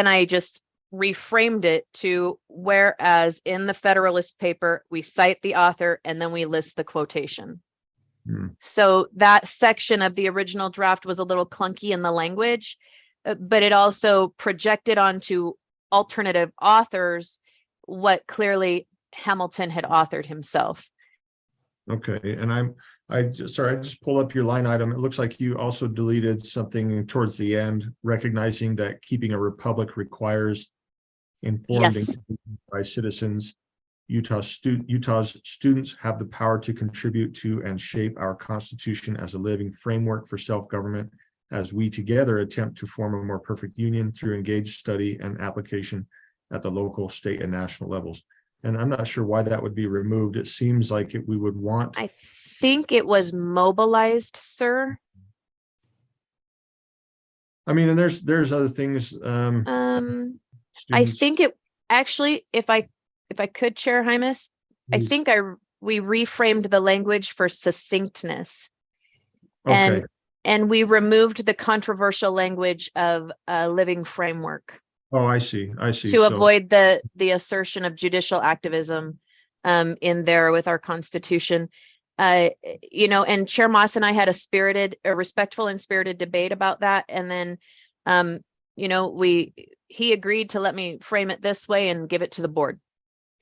I just reframed it to, whereas in the Federalist paper, we cite the author and then we list the quotation. So that section of the original draft was a little clunky in the language, but it also projected onto alternative authors what clearly Hamilton had authored himself. Okay, and I just pulled up your line item. It looks like you also deleted something towards the end, recognizing that keeping a republic requires informed engagement by citizens. Utah's students have the power to contribute to and shape our Constitution as a living framework for self-government, as we together attempt to form a more perfect union through engaged study and application at the local, state, and national levels. And I'm not sure why that would be removed. It seems like we would want. I think it was mobilized, sir. I mean, and there's other things. I think it actually, if I could, Chair Hymas, I think we reframed the language for succinctness. Okay. And we removed the controversial language of a living framework. Oh, I see. To avoid the assertion of judicial activism in there with our Constitution. And Chair Moss and I had a respectful and spirited debate about that. And then, he agreed to let me frame it this way and give it to the board.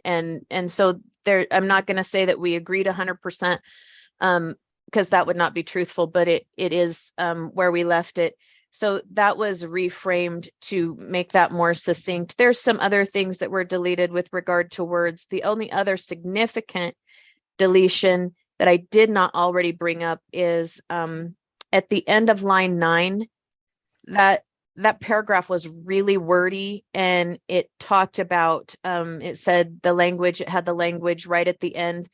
And so there, I'm not going to say that we agreed 100%, because that would not be truthful, but it is where we left it. So that was reframed to make that more succinct. There's some other things that were deleted with regard to words. The only other significant deletion that I did not already bring up is at the end of line 9, that paragraph was really wordy, and it talked about, it said it had the language right at the end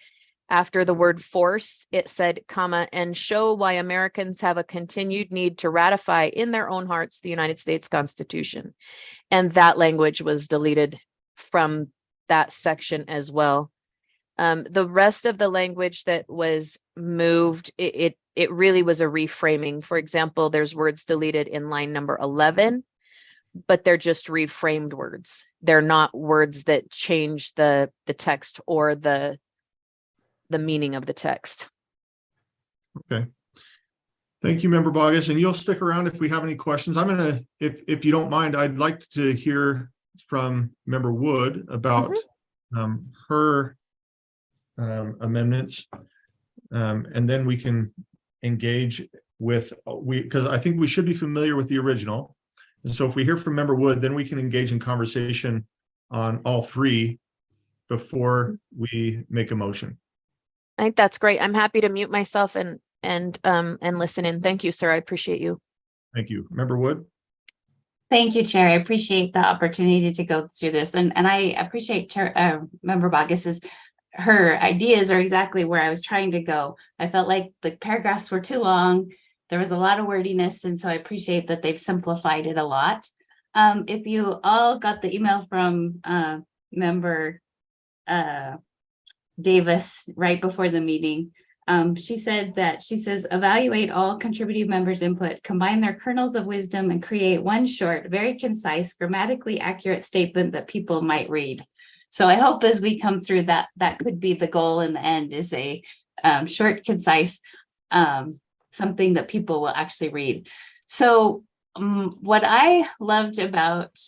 after the word force. It said, comma, and show why Americans have a continued need to ratify in their own hearts the United States Constitution. And that language was deleted from that section as well. The rest of the language that was moved, it really was a reframing. For example, there's words deleted in line number 11, but they're just reframed words. They're not words that change the text or the meaning of the text. Okay. Thank you, Member Bogus. And you'll stick around if we have any questions. I'm gonna, if you don't mind, I'd like to hear from Member Wood about her amendments. And then we can engage with, because I think we should be familiar with the original. And so if we hear from Member Wood, then we can engage in conversation on all 3 before we make a motion. I think that's great. I'm happy to mute myself and listen in. Thank you, sir. I appreciate you. Thank you. Member Wood? Thank you, Chair. I appreciate the opportunity to go through this, and I appreciate Member Bogus's her ideas are exactly where I was trying to go. I felt like the paragraphs were too long. There was a lot of wordiness, and so I appreciate that they've simplified it a lot. If you all got the email from Member Davis right before the meeting, she says, evaluate all contributing members' input, combine their kernels of wisdom, and create one short, very concise, grammatically accurate statement that people might read. So I hope as we come through that could be the goal in the end, is a short, concise, something that people will actually read. So what I loved about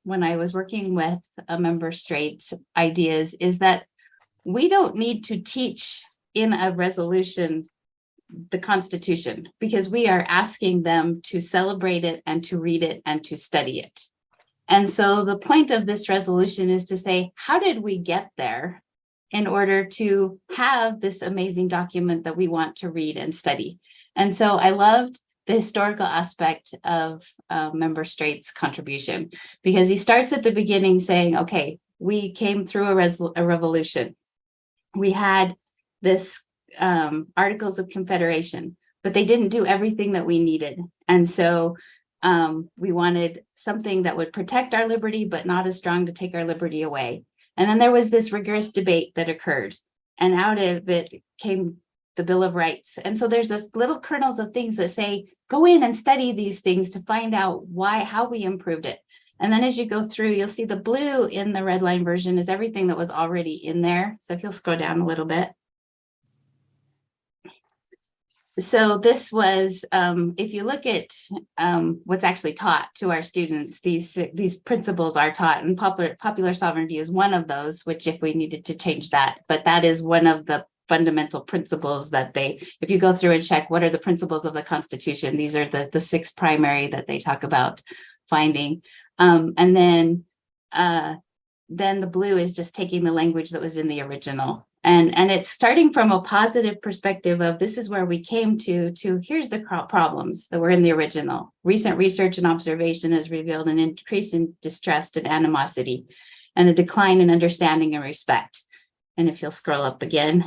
when I was working with Member Straight's ideas is that we don't need to teach in a resolution the Constitution, because we are asking them to celebrate it and to read it and to study it. And so the point of this resolution is to say, how did we get there in order to have this amazing document that we want to read and study? And so I loved the historical aspect of Member Straight's contribution, because he starts at the beginning saying, okay, we came through a revolution. We had this Articles of Confederation, but they didn't do everything that we needed. And so we wanted something that would protect our liberty, but not as strong to take our liberty away. And then there was this rigorous debate that occurred, and out of it came the Bill of Rights. And so there's this little kernels of things that say, go in and study these things to find out how we improved it. And then as you go through, you'll see the blue in the red line version is everything that was already in there. So if you'll scroll down a little bit. So this was, if you look at what's actually taught to our students, these principles are taught, and popular sovereignty is one of those, which if we needed to change that, but that is one of the fundamental principles that if you go through and check what are the principles of the Constitution, these are the 6 primary that they talk about finding. And then the blue is just taking the language that was in the original. And it's starting from a positive perspective of this is where we came to here's the problems that were in the original. Recent research and observation has revealed an increase in distrust and animosity and a decline in understanding and respect. And if you'll scroll up again.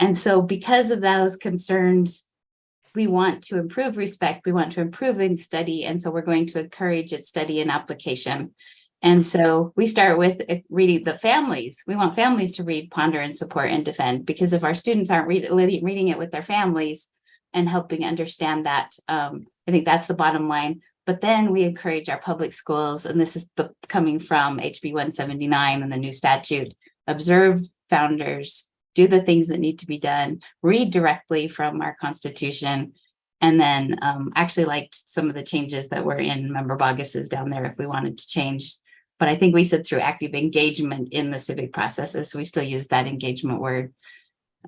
And so because of those concerns, we want to improve respect, we want to improve in study, and so we're going to encourage its study and application. And so we start with reading the families. We want families to read, ponder, and support and defend, because if our students aren't reading it with their families and helping understand that, I think that's the bottom line. But then we encourage our public schools, and this is coming from HB 179 and the new statute, observe founders, do the things that need to be done, read directly from our Constitution, and then actually liked some of the changes that were in Member Bogus's down there if we wanted to change. But I think we said through active engagement in the civic processes, so we still use that engagement word.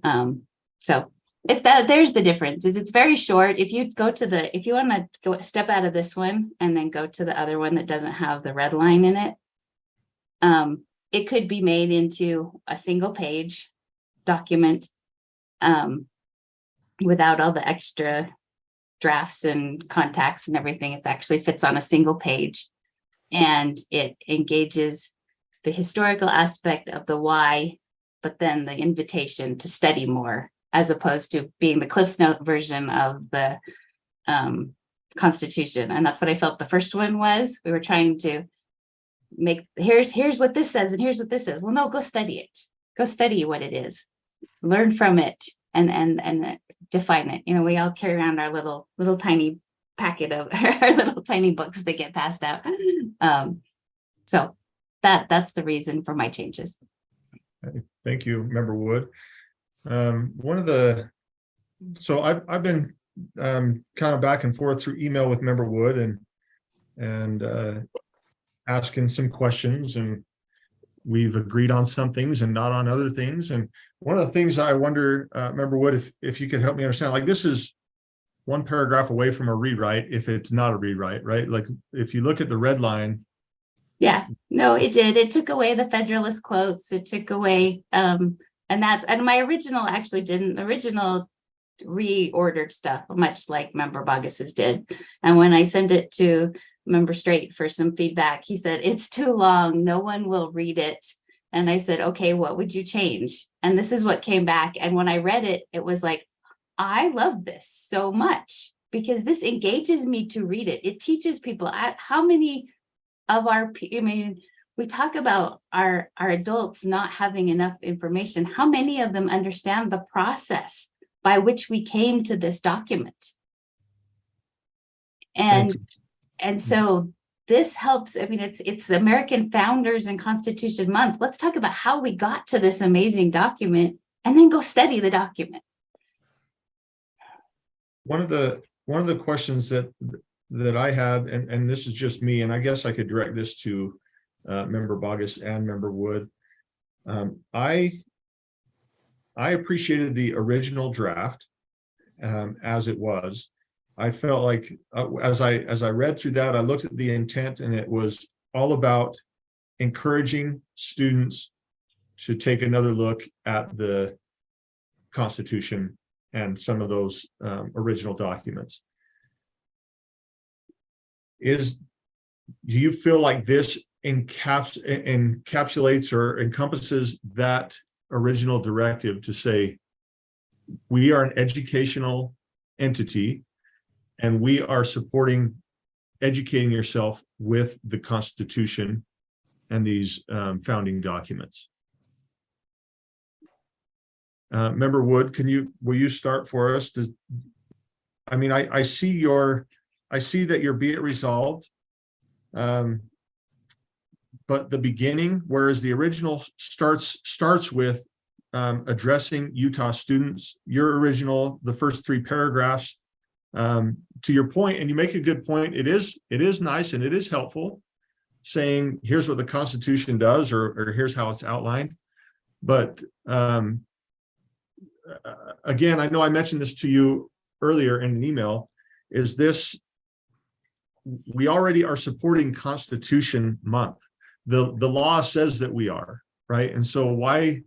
So it's that there's the difference, is it's very short. If you go to if you want to go step out of this one and then go to the other one that doesn't have the red line in it, it could be made into a single page document. without all the extra drafts and contacts and everything. It's actually fits on a single page. And it engages the historical aspect of the why, but then the invitation to study more, as opposed to being the Cliff's Note version of the Constitution. And that's what I felt the first one was. We were trying to make, here's what this says, and here's what this says. Well, no, go study it. Go study what it is. Learn from it and define it. You know, we all carry around our little tiny packet of our little tiny books that get passed out. So that's the reason for my changes. Thank you, Member Wood. So I've been kind of back and forth through email with Member Wood and asking some questions, and we've agreed on some things and not on other things. And one of the things I wonder, Member Wood, if you could help me understand, like, this is one paragraph away from a rewrite if it's not a rewrite, right? Like, if you look at the red line. Yeah, no, it did. It took away the Federalist quotes. It took away, and my original actually didn't. The original reordered stuff, much like Member Bogus's did. And when I sent it to Member Straight for some feedback, he said, it's too long. No one will read it. And I said, okay, what would you change? And this is what came back. And when I read it, it was like, I love this so much because this engages me to read it. It teaches people how many of we talk about our adults not having enough information. How many of them understand the process by which we came to this document? And so this helps. I mean, it's the American Founders and Constitution Month. Let's talk about how we got to this amazing document and then go study the document. One of the questions that I had, and this is just me, and I guess I could direct this to Member Bogus and Member Wood. I appreciated the original draft as it was. I felt like as I read through that, I looked at the intent, and it was all about encouraging students to take another look at the Constitution and some of those original documents. Do you feel like this encapsulates or encompasses that original directive to say, we are an educational entity and we are supporting educating yourself with the Constitution and these founding documents? Member Wood, will you start for us? I see that your be it resolved, but the beginning, whereas the original starts with addressing Utah students, your original, the first 3 paragraphs, to your point, and you make a good point. It is nice and it is helpful, saying here's what the Constitution does, or here's how it's outlined. But again, I know I mentioned this to you earlier in an email, we already are supporting Constitution Month. The law says that we are, right? And so why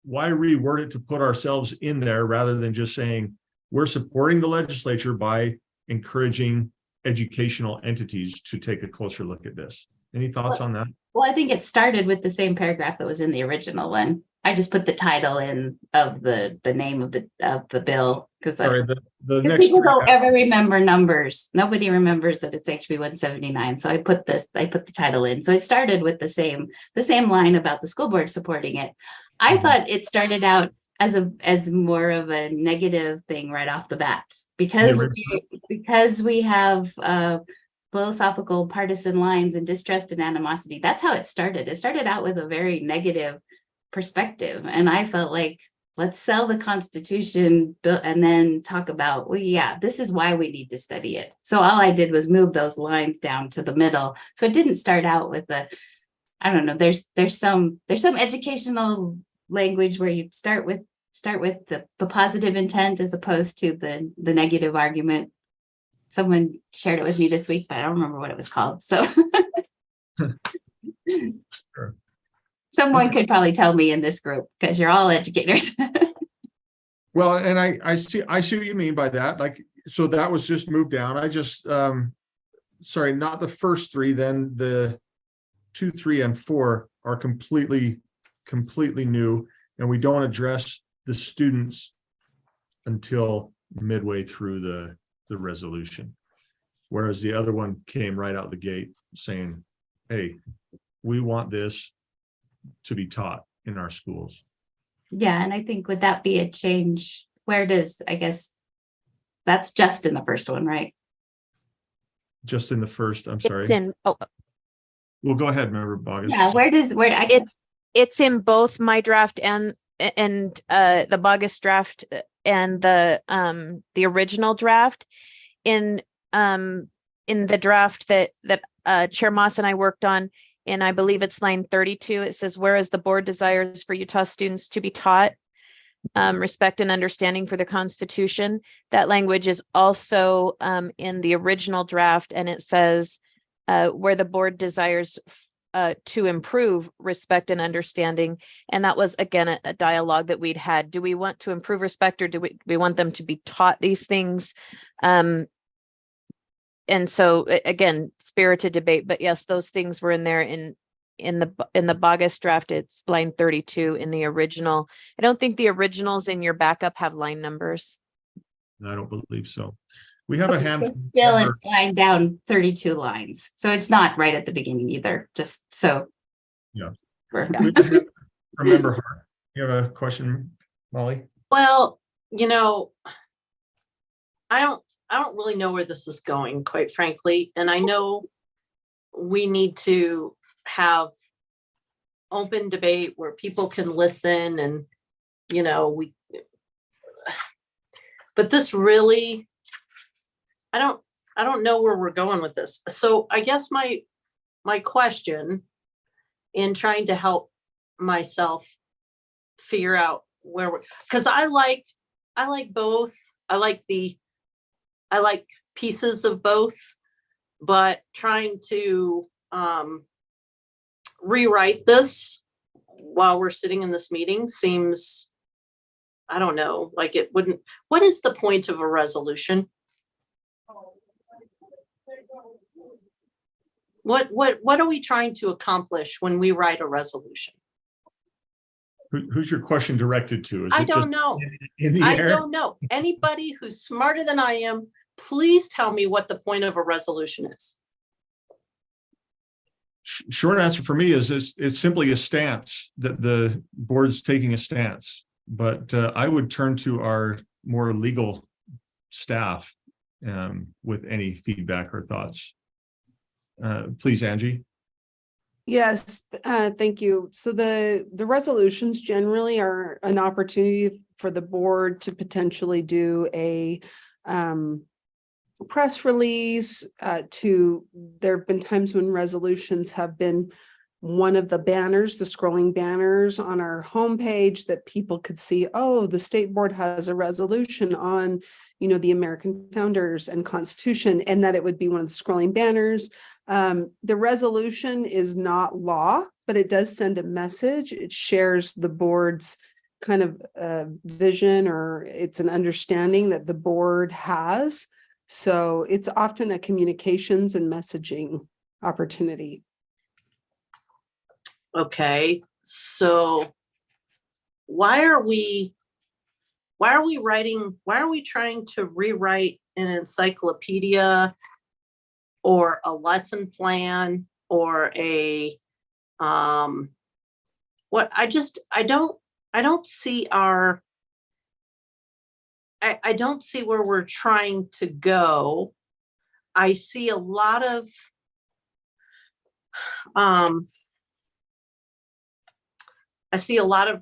reword it to put ourselves in there rather than just saying we're supporting the legislature by encouraging educational entities to take a closer look at this? Any thoughts on that? Well, I think it started with the same paragraph that was in the original one. I just put the title in of the name of the bill because the next people don't ever remember numbers. Nobody remembers that it's HB 179. So I put the title in. So it started with the same line about the school board supporting it. I thought it started out as more of a negative thing right off the bat because we have philosophical partisan lines and distrust and animosity. That's how it started. It started out with a very negative perspective. And I felt like, let's sell the Constitution and then talk about, well, yeah, this is why we need to study it. So all I did was move those lines down to the middle. So it didn't start out with I don't know, there's some educational language where you start with the positive intent as opposed to the negative argument. Someone shared it with me this week, but I don't remember what it was called. So Sure. Someone could probably tell me in this group because you're all educators. Well, and I see what you mean by that. Like, so that was just moved down. I just, sorry, not the first three, then the 2, 3, and 4 are completely new, and we don't address the students until midway through the resolution. Whereas the other one came right out the gate saying, hey, we want this to be taught in our schools. Yeah, and I think would that be a change? Where does, I guess, that's just in the first one, right? Just in the first, I'm It's sorry. in, oh, Well, go ahead, Member Bogus. Yeah, it's in both my draft and the Bogus draft and the original draft. In the draft that Chair Moss and I worked on, and I believe it's line 32, it says, whereas the board desires for Utah students to be taught respect and understanding for the Constitution. That language is also in the original draft, and it says where the board desires to improve respect and understanding. And that was, again, a dialogue that we'd had. Do we want to improve respect, or do we want them to be taught these things? And so again, spirited debate, but yes, those things were in there in the Bogus draft. It's line 32 in the original. I don't think the originals in your backup have line numbers. I don't believe so. We have a handful. Still, it's line down 32 lines. So it's not right at the beginning either, just so. Yeah. Remember, Hart, you have a question, Molly? Well, I don't really know where this is going, quite frankly. And I know we need to have open debate where people can listen and, but this really, I don't know where we're going with this. So I guess my question in trying to help myself figure out where we're, because I like both. I like pieces of both, but trying to rewrite this while we're sitting in this meeting seems, I don't know, like it wouldn't. What is the point of a resolution? What are we trying to accomplish when we write a resolution? Who's your question directed to? Is I it don't just know. in the I air? don't know. Anybody who's smarter than I am, please tell me what the point of a resolution is. Short answer for me is it's simply a stance that the board's taking a stance. But I would turn to our more legal staff with any feedback or thoughts. Please, Angie. Yes, thank you. So the resolutions generally are an opportunity for the board to potentially do a press release. There have been times when resolutions have been one of the banners, the scrolling banners on our homepage that people could see, oh, the state board has a resolution on, the American founders and Constitution, and that it would be one of the scrolling banners. The resolution is not law, but it does send a message. It shares the board's kind of vision, or it's an understanding that the board has. So it's often a communications and messaging opportunity. Okay, so why are we trying to rewrite an encyclopedia or a lesson plan or I don't see I don't see where we're trying to go. I see a lot of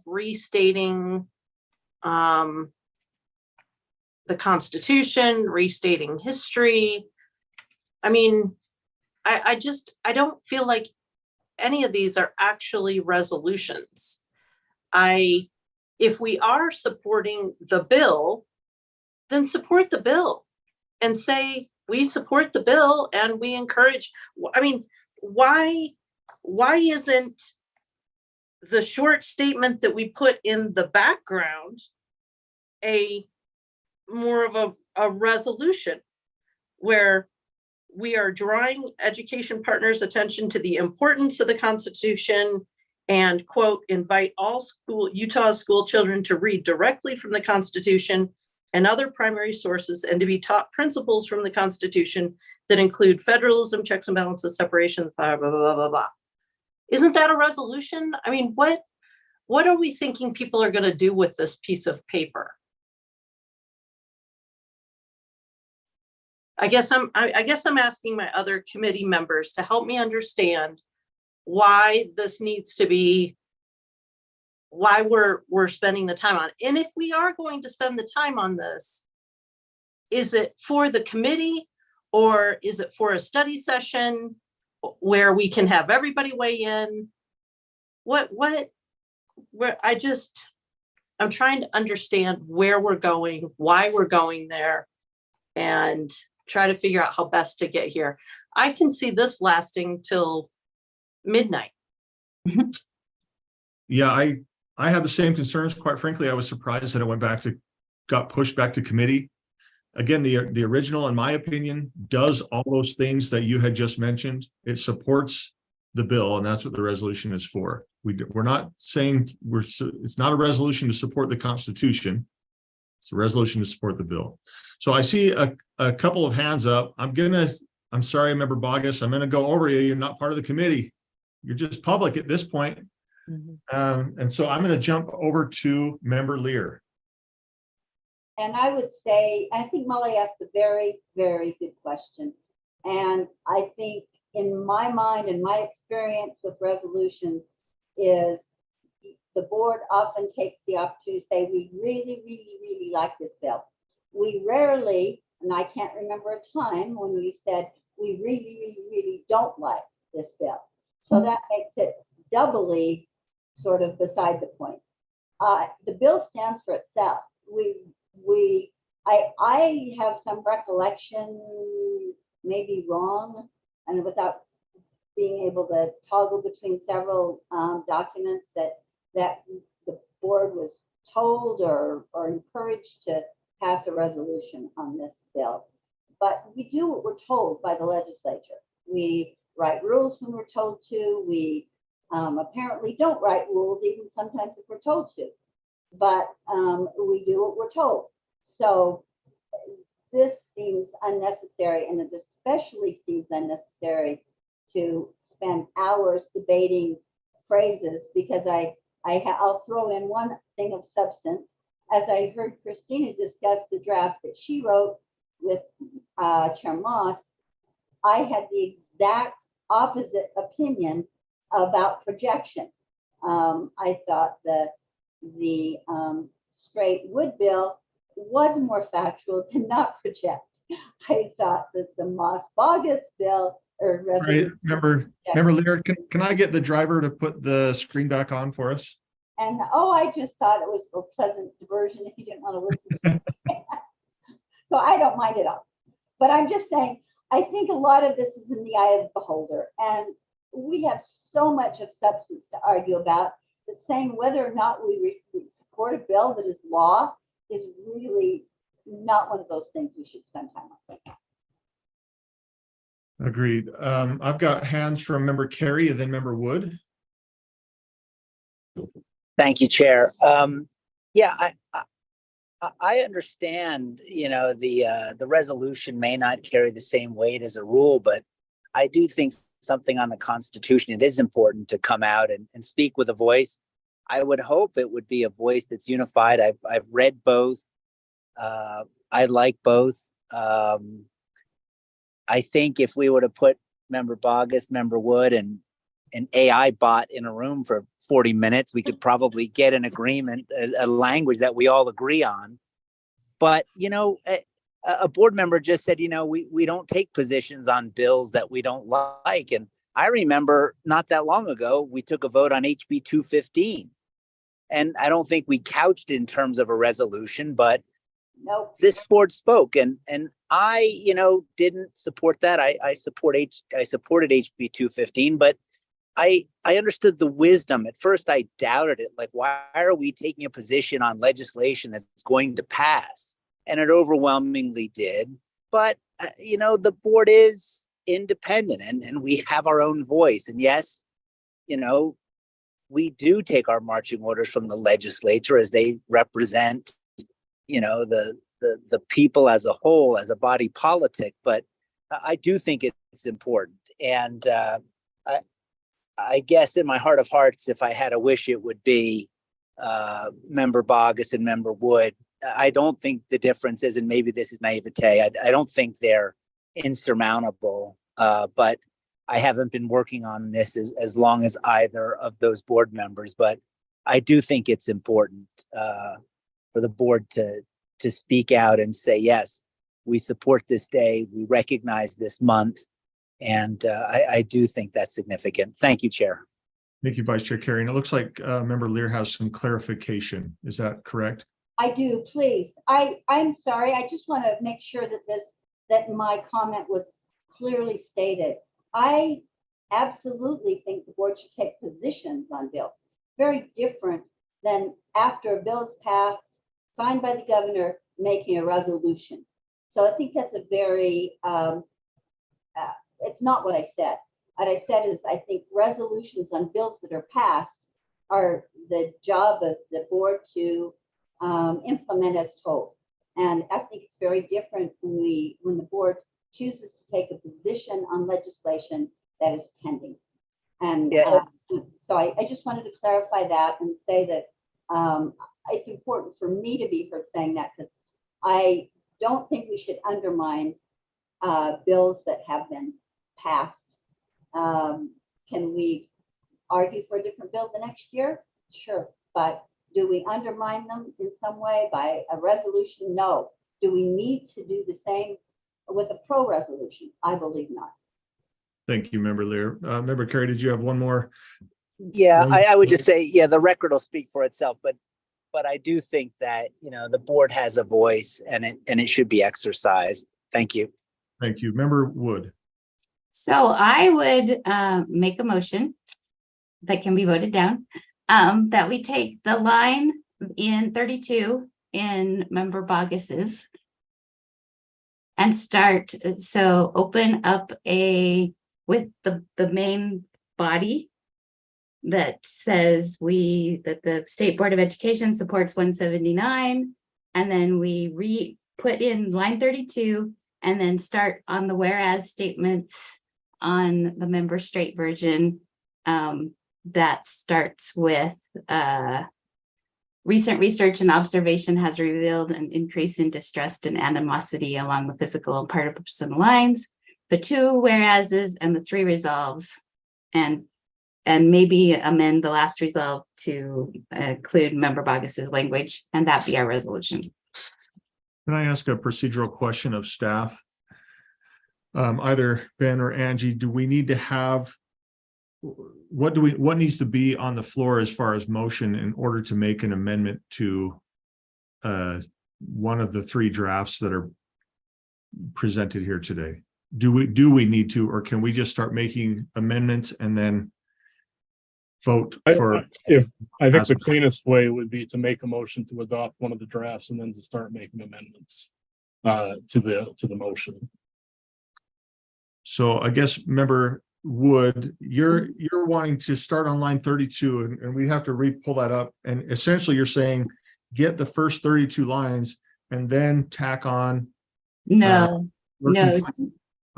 restating the Constitution, restating history. I mean, I don't feel like any of these are actually resolutions. If we are supporting the bill, then support the bill and say, we support the bill and we encourage. I mean, why isn't the short statement that we put in the background a more of a resolution where we are drawing education partners' attention to the importance of the Constitution and quote, invite all Utah school children to read directly from the Constitution and other primary sources and to be taught principles from the Constitution that include federalism, checks and balances, separation, blah, blah, blah, blah, blah. Isn't that a resolution? I mean, what are we thinking people are going to do with this piece of paper? I guess I'm asking my other committee members to help me understand why this needs to be, why we're spending the time on it. And if we are going to spend the time on this, is it for the committee or is it for a study session where we can have everybody weigh in? I'm trying to understand where we're going, why we're going there, and try to figure out how best to get here. I can see this lasting till midnight. Yeah, I had the same concerns. Quite frankly, I was surprised that it got pushed back to committee. Again, the original, in my opinion, does all those things that you had just mentioned. It supports the bill, and that's what the resolution is for. We're not saying it's not a resolution to support the Constitution. It's a resolution to support the bill. So I see a couple of hands up. I'm sorry, Member Bogus, I'm gonna go over you. You're not part of the committee. You're just public at this point. And so I'm gonna jump over to Member Lear. And I would say, I think Molly asked a very, very good question. And I think in my mind and my experience with resolutions is the board often takes the opportunity to say, we really, really, really like this bill. We rarely, and I can't remember a time when we said, we really, really, really don't like this bill. So that makes it doubly sort of beside the point. The bill stands for itself. I have some recollection, maybe wrong, and without being able to toggle between several documents that the board was told or encouraged to pass a resolution on this bill. But we do what we're told by the legislature. We write rules when we're told to. We apparently don't write rules even sometimes if we're told to. But we do what we're told. So this seems unnecessary, and it especially seems unnecessary to spend hours debating phrases, because I'll throw in one thing of substance. As I heard Christina discuss the draft that she wrote with Chair Moss, I had the exact opposite opinion about projection. I thought the straight wood bill was more factual to not project. I thought that the Moss-Bogus bill or Right, Member Lear, can I get the driver to put the screen back on for us? And I just thought it was a pleasant diversion if you didn't want to listen. So I don't mind it all. But I'm just saying, I think a lot of this is in the eye of the beholder. And we have so much of substance to argue about that saying whether or not we support a bill that is law is really not one of those things we should spend time on. Agreed. I've got hands from Member Carey and then Member Wood. Thank you, Chair. Yeah, I understand, the resolution may not carry the same weight as a rule, but I do think something on the Constitution, it is important to come out and speak with a voice. I would hope it would be a voice that's unified. I've read both. I like both. I think if we were to put Member Bogus, Member Wood, and an AI bot in a room for 40 minutes, we could probably get an agreement, a language that we all agree on. But, a board member just said, we don't take positions on bills that we don't like. And I remember not that long ago, we took a vote on HB 215. And I don't think we couched in terms of a resolution, but nope. This board spoke, and I, didn't support that. I supported HB 215, but I understood the wisdom. At first, I doubted it. Like, why are we taking a position on legislation that's going to pass? And it overwhelmingly did. But, the board is independent and we have our own voice. And yes, we do take our marching orders from the legislature as they represent, the people as a whole, as a body politic. But I do think it's important. And I guess in my heart of hearts, if I had a wish, it would be Member Bogus and Member Wood. I don't think the difference is, and maybe this is naivete, I don't think they're insurmountable, but I haven't been working on this as long as either of those board members. But I do think it's important for the board to speak out and say, yes, we support this day, we recognize this month. And I do think that's significant. Thank you, Chair. Thank you, Vice Chair Carey. And it looks like Member Lear has some clarification. Is that correct? I do, please. I'm sorry. I just want to make sure that my comment was clearly stated. I absolutely think the board should take positions on bills. Very different than after a bill is passed, signed by the governor, making a resolution. So I think that's a very, it's not what I said. What I said is I think resolutions on bills that are passed are the job of the board to implement as told. And I think it's very different when the board chooses to take a position on legislation that is pending. And so I just wanted to clarify that and say that it's important for me to be heard saying that, because I don't think we should undermine bills that have been passed. Can we argue for a different bill the next year? Sure. But do we undermine them in some way by a resolution? No. Do we need to do the same with a pro resolution? I believe not. Thank you, Member Lear. Member Carey, did you have one more? Yeah, I would just say, the record will speak for itself, but I do think that, the board has a voice and it should be exercised. Thank you. Thank you. Member Wood. So I would make a motion that can be voted down, that we take the line in 32 in Member Bogus's and start, so open up with the main body that says that the State Board of Education supports 179, and then we put in line 32 and then start on the whereas statements on the member straight version. That starts with recent research and observation has revealed an increase in distrust and animosity along the physical and partisan lines, the 2 whereases and the 3 resolves, and maybe amend the last resolve to include Member Bogus's language, and that be our resolution. Can I ask a procedural question of staff? Either Ben or Angie, do we need to have, what needs to be on the floor as far as motion in order to make an amendment to one of the 3 drafts that are presented here today? Do we need to, or can we just start making amendments and then vote for? I think the cleanest way would be to make a motion to adopt one of the drafts and then to start making amendments to the motion. So I guess Member Wood, you're wanting to start on line 32, and we have to pull that up. And essentially you're saying, get the first 32 lines and then tack on. No.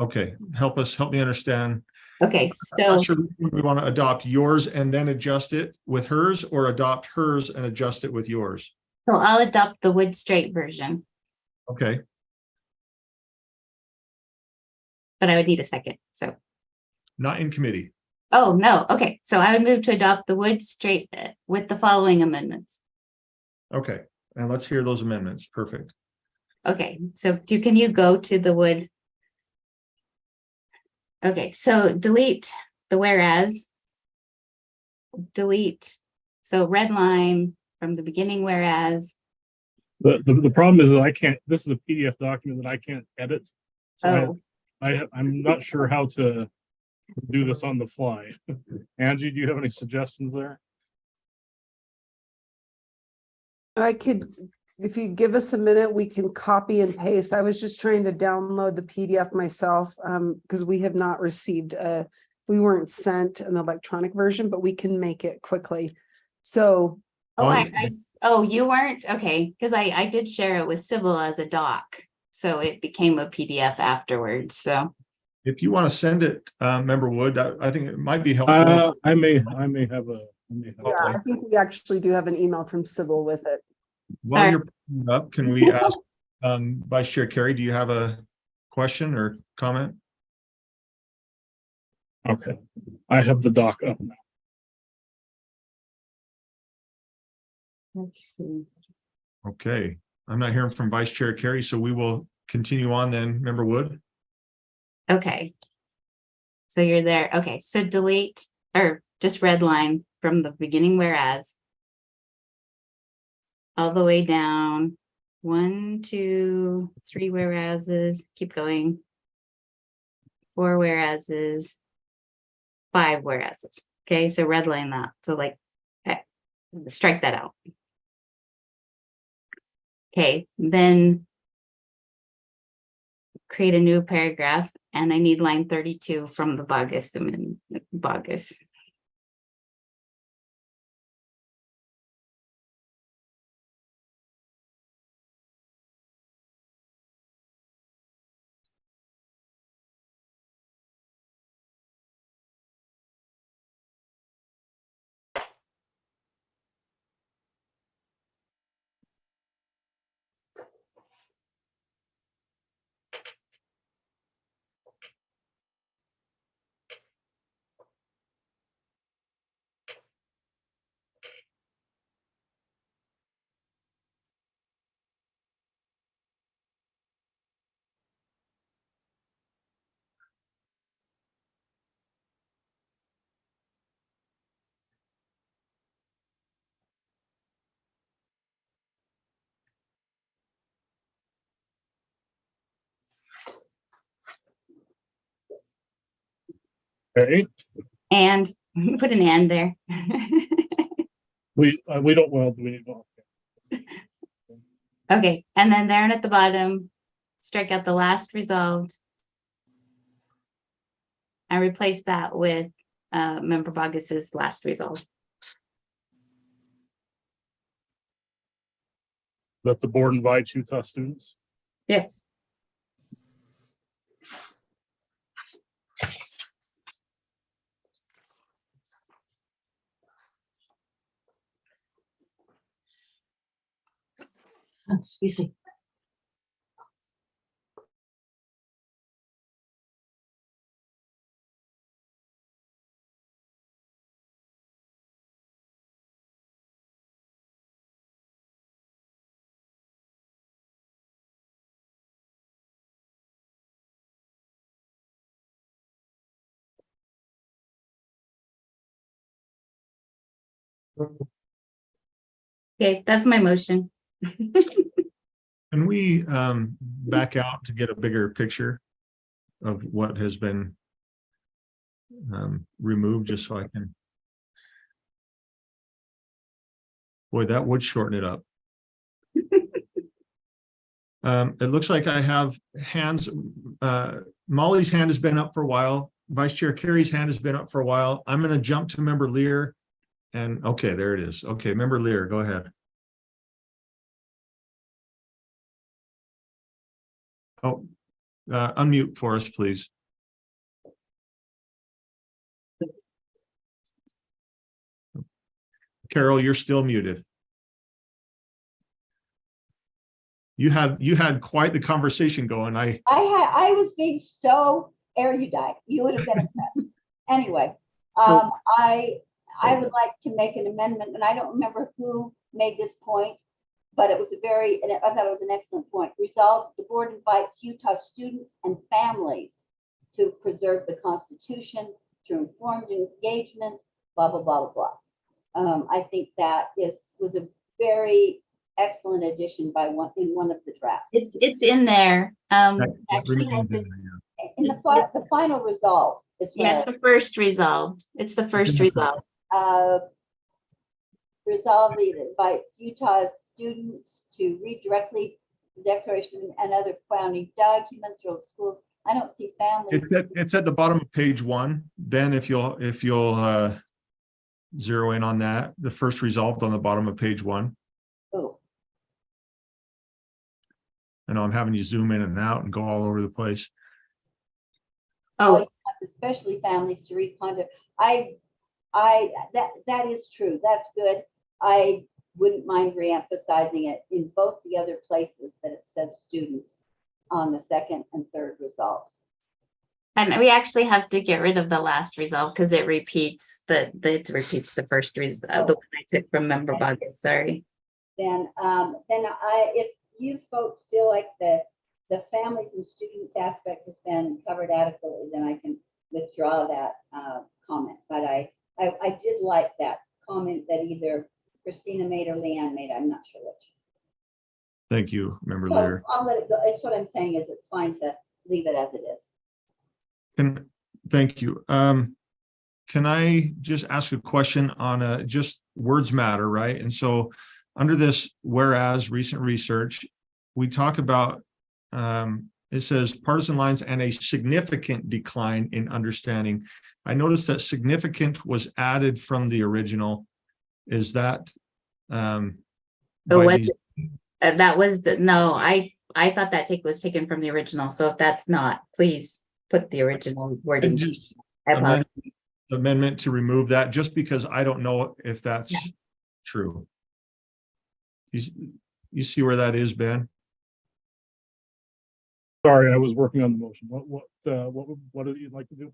Okay, help me understand. Okay, I'm so not sure we want to adopt yours and then adjust it with hers, or adopt hers and adjust it with yours. I'll adopt the Wood straight version, Okay, but I would need a second. So, not in committee. oh no, okay. So I would move to adopt the Wood straight with the following amendments. Okay, and let's hear those amendments. Perfect. Okay, so can you go to the Wood? Okay, so delete the whereas. Delete, so red line from the beginning whereas. The problem is that I can't, this is a PDF document that I can't edit. So Oh. I'm not sure how to do this on the fly. Angie, do you have any suggestions there? I could, if you give us a minute, we can copy and paste. I was just trying to download the PDF myself, because we have not received we weren't sent an electronic version, but we can make it quickly. So, Oh, Oh, you weren't? Okay, because I did share it with Sybil as a doc. So it became a PDF afterwards, so. if you want to send it, Member Wood, I think it might be helpful. I may have a. yeah, I think we actually do have an email from Sybil with it. While Sorry. you're pulling it up, can we ask Vice Chair Carey, do you have a question or comment? Okay, I have the doc up now. Let's see. Okay, I'm not hearing from Vice Chair Carey, so we will continue on then. Member Wood? Okay. So you're there. Okay, so delete or just red line from the beginning whereas. All the way down. 1, 2, 3 whereases, keep going. 4 whereases. 5 whereases. Okay, so red line that. So like strike that out. Okay, then create a new paragraph, and I need line 32 from the bogus. Bogus. Okay, And put an and there. we don't, well, do we need one? Okay, and then there and at the bottom, strike out the last resolved. I replace that with Member Bogus's last resolved. That the board invites Utah students? Yeah. Excuse me. Okay, that's my motion. Can we back out to get a bigger picture of what has been removed, just so I can. Boy, that would shorten it up. It looks like I have hands. Molly's hand has been up for a while. Vice Chair Carey's hand has been up for a while. I'm going to jump to Member Lear. And okay, there it is. Okay, Member Lear, go ahead. Oh, unmute for us, please. Carol, you're still muted. You had quite the conversation going. I was being so erudite. You would have been impressed. Anyway, I would like to make an amendment, and I don't remember who made this point, but it was and I thought it was an excellent point. Resolved, the board invites Utah students and families to preserve the Constitution through informed engagement, blah, blah, blah, blah, blah. I think that was a very excellent addition in one of the drafts. It's in there. that Actually, remains in there, yeah. in the final resolve is what Yeah, it's the first resolved. It's the first resolve. resolve that invites Utah students to read directly the declaration and other founding documents or the schools. I don't see families. It's at the bottom of page 1. Ben, if you'll zero in on that, the first resolved on the bottom of page 1. Oh, I know I'm having you zoom in and out and go all over the place. Oh, especially families to read content. That is true. That's good. I wouldn't mind re-emphasizing it in both the other places that it says students on the second and third resolves. and we actually have to get rid of the last resolve because it repeats the first resolve, the one I took from Member Bogus, sorry. Then if you folks feel like the families and students aspect has been covered adequately, then I can withdraw that comment. But I did like that comment that either Christina made or Leanne made. I'm not sure which. Thank you, Member So Lear. I'll let it go. It's what I'm saying is it's fine to leave it as it is. Thank you. Can I just ask a question on just words matter, right? And so under this, whereas recent research, we talk about, it says partisan lines and a significant decline in understanding. I noticed that significant was added from the original. Is that? That was no, I thought that was taken from the original. So if that's not, please put the original wording. Amendment to remove that, just because I don't know if that's true. You see where that is, Ben? Sorry, I was working on the motion. What do you like to do?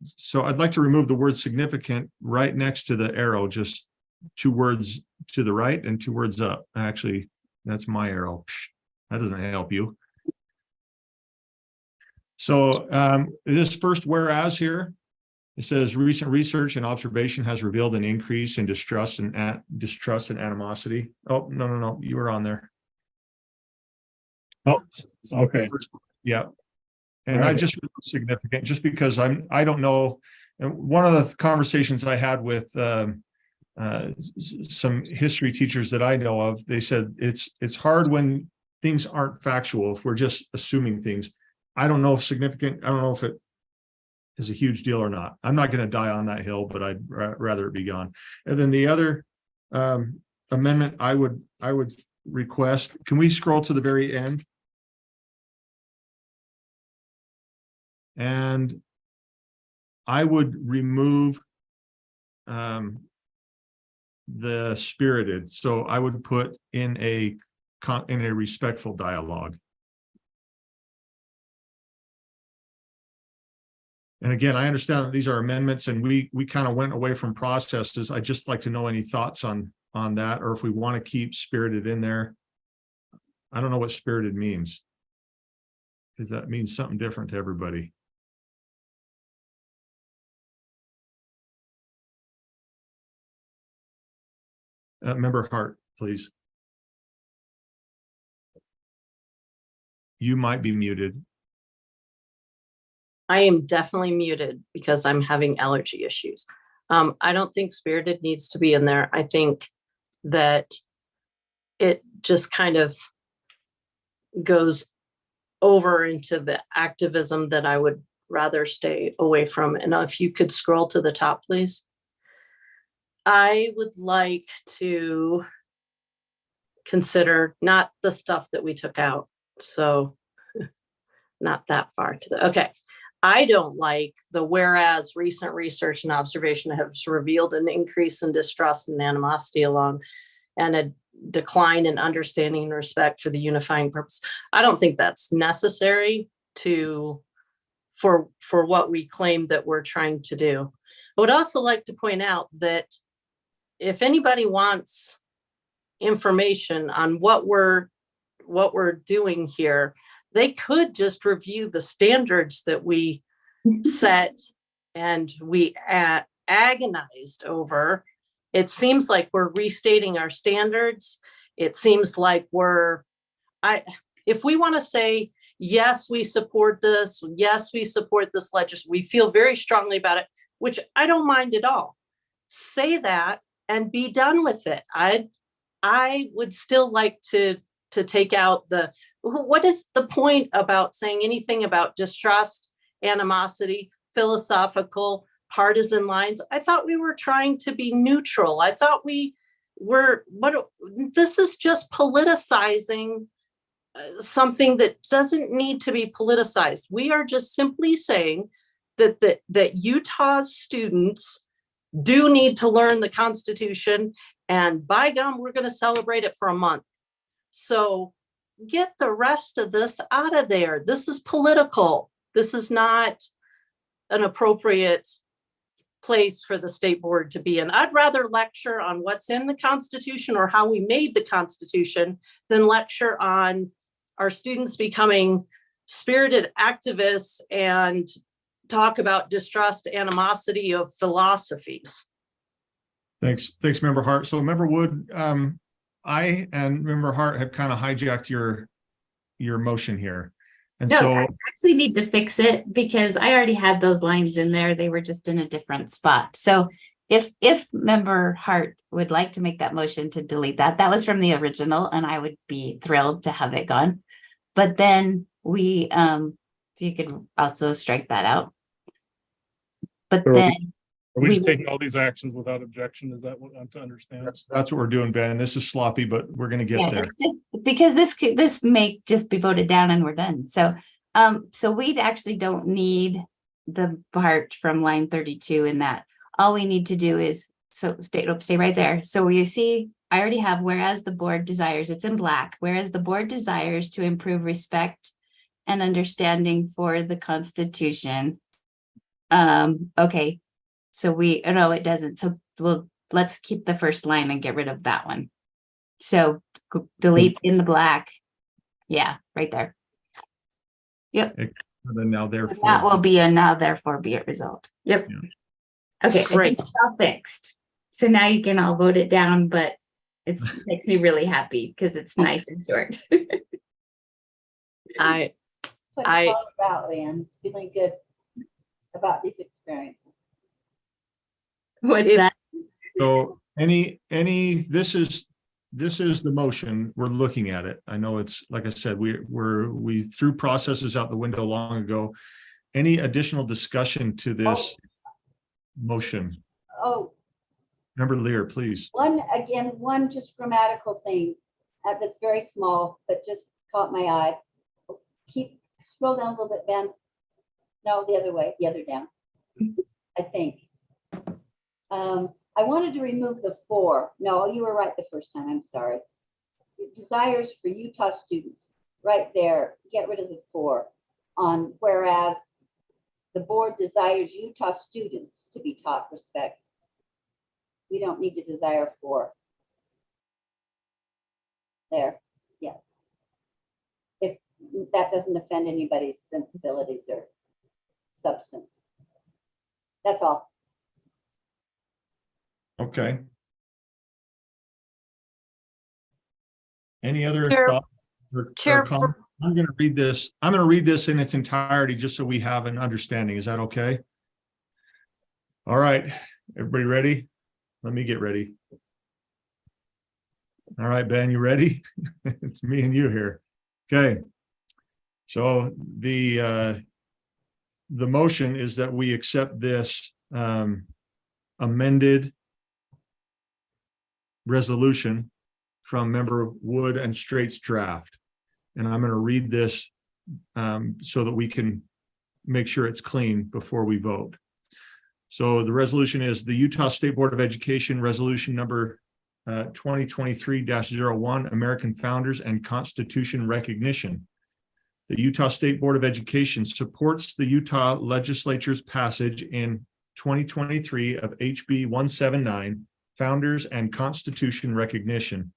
So I'd like to remove the word significant right next to the arrow, just 2 words to the right and 2 words up. Actually, that's my arrow. That doesn't help you. So this first whereas here, it says recent research and observation has revealed an increase in distrust and animosity. Oh, no, you were on there. Oh, okay. Yeah. And I just significant, just because I don't know. And one of the conversations I had with some history teachers that I know of, they said it's hard when things aren't factual, if we're just assuming things. I don't know if significant, I don't know if it is a huge deal or not. I'm not going to die on that hill, but I'd rather it be gone. And then the other amendment I would request, can we scroll to the very end? And I would remove the spirited. So I would put in a respectful dialogue. And again, I understand that these are amendments and we kind of went away from processes. I'd just like to know any thoughts on that, or if we want to keep spirited in there. I don't know what spirited means, because that means something different to everybody. Member Hart, please. You might be muted. I am definitely muted because I'm having allergy issues. I don't think spirited needs to be in there. I think that it just kind of goes over into the activism that I would rather stay away from. And if you could scroll to the top, please. I would like to consider not the stuff that we took out. So not that far to the, okay. I don't like the whereas recent research and observation has revealed an increase in distrust and animosity along and a decline in understanding and respect for the unifying purpose. I don't think that's necessary for what we claim that we're trying to do. I would also like to point out that if anybody wants information on what we're doing here, they could just review the standards that we set and we agonized over. It seems like we're restating our standards. It seems like if we want to say, yes, we support this. Yes, we support this legislation. We feel very strongly about it, which I don't mind at all. Say that and be done with it. I would still like to take out what is the point about saying anything about distrust, animosity, philosophical, partisan lines? I thought we were trying to be neutral. I thought this is just politicizing something that doesn't need to be politicized. We are just simply saying that Utah's students do need to learn the Constitution, and by gum, we're going to celebrate it for a month. So get the rest of this out of there. This is political. This is not an appropriate place for the state board to be in. I'd rather lecture on what's in the Constitution or how we made the Constitution than lecture on our students becoming spirited activists and talk about distrust, animosity of philosophies. Thanks, Member Hart. So Member Wood, I and Member Hart have kind of hijacked your motion here. And No, so I actually need to fix it because I already had those lines in there. They were just in a different spot. So if Member Hart would like to make that motion to delete that was from the original, and I would be thrilled to have it gone. But then you could also strike that out. But So then Are we just taking all these actions without objection? Is that what I'm to understand? that's what we're doing, Ben. This is sloppy, but we're going to get there. it's just because this may just be voted down and we're done. So we actually don't need the part from line 32 in that. All we need to do is stay right there. So you see, I already have whereas the board desires, it's in black, whereas the board desires to improve respect and understanding for the Constitution. Okay. So no, it doesn't. So let's keep the first line and get rid of that one. So delete in the black. Yeah, right there. Yep. And then now therefore. That will be a now therefore be it result. Yep. Yeah. Okay, great. It's all fixed. So now you can all vote it down, but it makes me really happy because it's nice and short. I Leanne's feeling good about these experiences. What's that? So this is the motion. We're looking at it. I know it's, like I said, we threw processes out the window long ago. Any additional discussion to this motion? Oh, Member Lear, please. one just grammatical thing that's very small, but just caught my eye. Scroll down a little bit, Ben. No, the other way, the other down, I think. I wanted to remove the for. No, you were right the first time. I'm sorry. Desires for Utah students, right there. Get rid of the for on whereas the board desires Utah students to be taught respect. We don't need to desire for. There, yes. If that doesn't offend anybody's sensibilities or substance. That's all. Okay. Any other Chair- thoughts? or Chair, comments? I'm going to read this. I'm going to read this in its entirety just so we have an understanding. Is that okay? All right. Everybody ready? Let me get ready. All right, Ben, you ready? It's me and you here. Okay. So the motion is that we accept this amended resolution from Member Wood and Straight's draft. And I'm going to read this so that we can make sure it's clean before we vote. So the resolution is the Utah State Board of Education resolution number 2023-01, American Founders and Constitution Recognition. The Utah State Board of Education supports the Utah Legislature's passage in 2023 of HB 179, Founders and Constitution Recognition,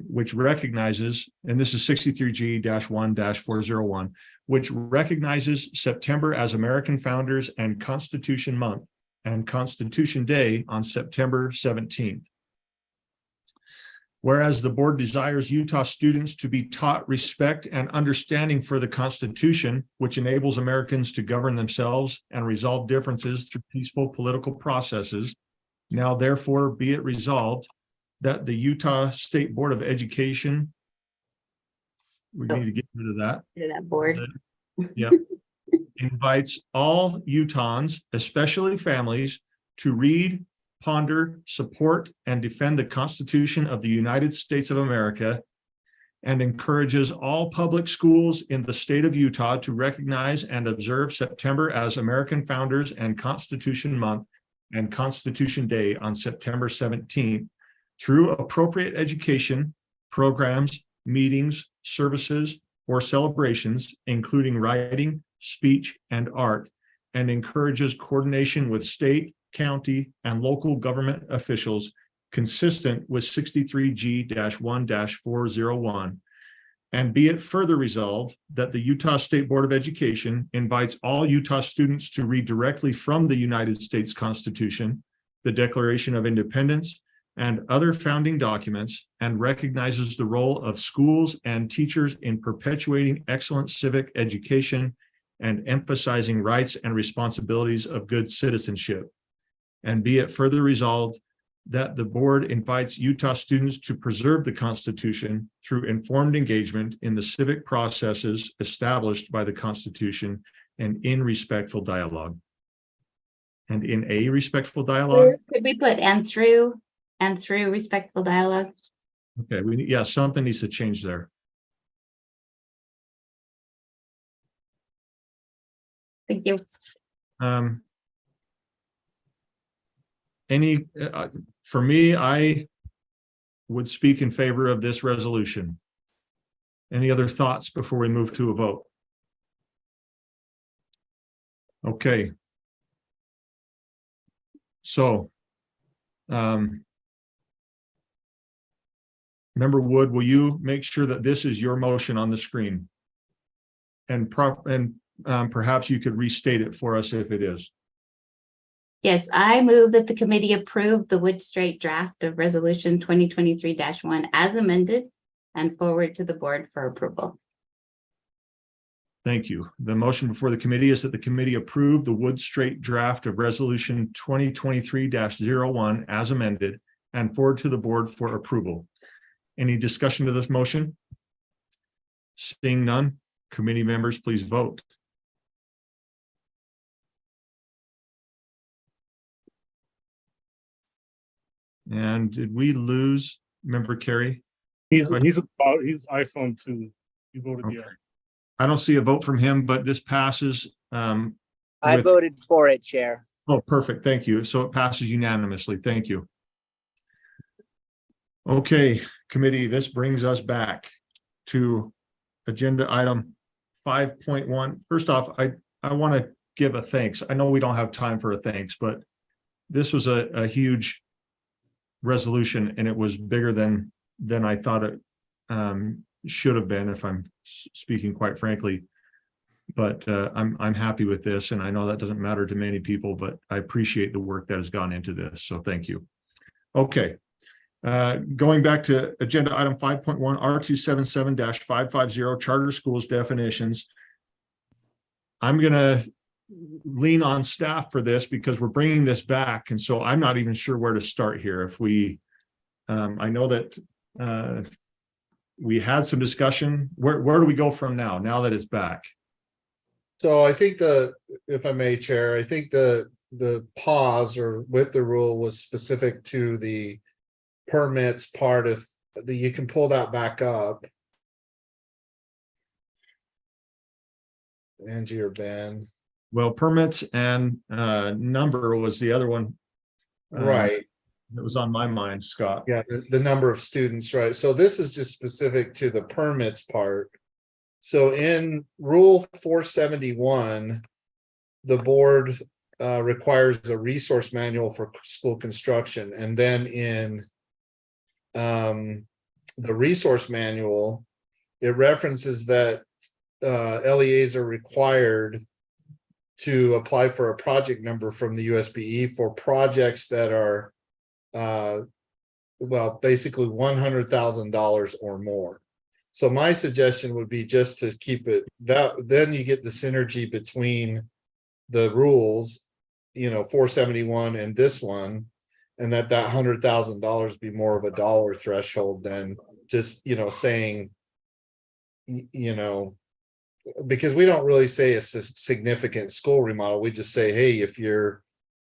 which recognizes, and this is 63G-1-401, which recognizes September as American Founders and Constitution Month and Constitution Day on September 17th. Whereas the board desires Utah students to be taught respect and understanding for the Constitution, which enables Americans to govern themselves and resolve differences through peaceful political processes. Now therefore be it resolved that the Utah State Board of Education, we need to get rid of that. To that board. Yep. Invites all Utahns, especially families, to read, ponder, support, and defend the Constitution of the United States of America, and encourages all public schools in the state of Utah to recognize and observe September as American Founders and Constitution Month and Constitution Day on September 17th through appropriate education, programs, meetings, services, or celebrations, including writing, speech, and art, and encourages coordination with state, county, and local government officials consistent with 63G-1-401. And be it further resolved that the Utah State Board of Education invites all Utah students to read directly from the United States Constitution, the Declaration of Independence, and other founding documents, and recognizes the role of schools and teachers in perpetuating excellent civic education and emphasizing rights and responsibilities of good citizenship. And be it further resolved that the board invites Utah students to preserve the Constitution through informed engagement in the civic processes established by the Constitution and in respectful dialogue. And in a respectful dialogue? Could we put and through respectful dialogue? Okay, yeah, something needs to change there. Thank you. For me, I would speak in favor of this resolution. Any other thoughts before we move to a vote? Okay. So, Member Wood, will you make sure that this is your motion on the screen? And perhaps you could restate it for us if it is. Yes, I move that the committee approve the Wood Strait draft of resolution 2023-1 as amended and forward to the board for approval. Thank you. The motion before the committee is that the committee approve the Wood Strait draft of resolution 2023-01 as amended and forward to the board for approval. Any discussion to this motion? Seeing none, committee members, please vote. And did we lose Member Carey? He's iPhone 2. You voted Okay. yes. I don't see a vote from him, but this passes. I with- voted for it, Chair. Oh, perfect. Thank you. So it passes unanimously. Thank you. Okay, committee, this brings us back to agenda item 5.1. First off, I want to give a thanks. I know we don't have time for a thanks, but this was a huge resolution and it was bigger than I thought it should have been, if I'm speaking quite frankly. But I'm happy with this, and I know that doesn't matter to many people, but I appreciate the work that has gone into this. So thank you. Okay. Going back to agenda item 5.1, R277-550 charter schools definitions. I'm going to lean on staff for this because we're bringing this back. And so I'm not even sure where to start here. If we, I know that we had some discussion. Where do we go from now that it's back? So I think if I may, Chair, I think the pause or with the rule was specific to the permits part of you can pull that back up. Angie or Ben. Well, permits and number was the other one. Right. It was on my mind, Scott. Yeah, the number of students, right? So this is just specific to the permits part. So in Rule 471, the board requires a resource manual for school construction. And then in the resource manual, it references that LEAs are required to apply for a project number from the USBE for projects that are well, basically $100,000 or more. So my suggestion would be just to keep it that, then you get the synergy between the rules, 471 and this one, and that $100,000 be more of a dollar threshold than just, saying, because we don't really say a significant school remodel. We just say, hey, if your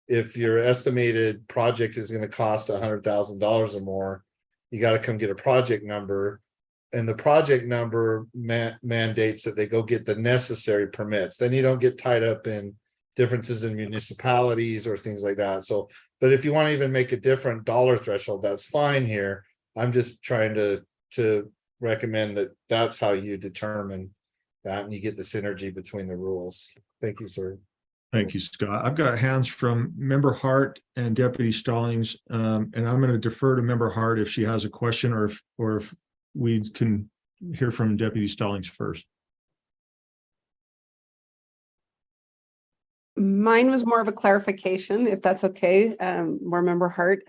estimated project is going to cost $100,000 or more, you got to come get a project number. And the project number mandates that they go get the necessary permits. Then you don't get tied up in differences in municipalities or things like that. So, but if you want to even make a different dollar threshold, that's fine here. I'm just trying to recommend that that's how you determine that, and you get the synergy between the rules. Thank you, sir. Thank you, Scott. I've got hands from Member Hart and Deputy Stallings, and I'm going to defer to Member Hart if she has a question, or if we can hear from Deputy Stallings first. Mine was more of a clarification, if that's okay. More Member Hart.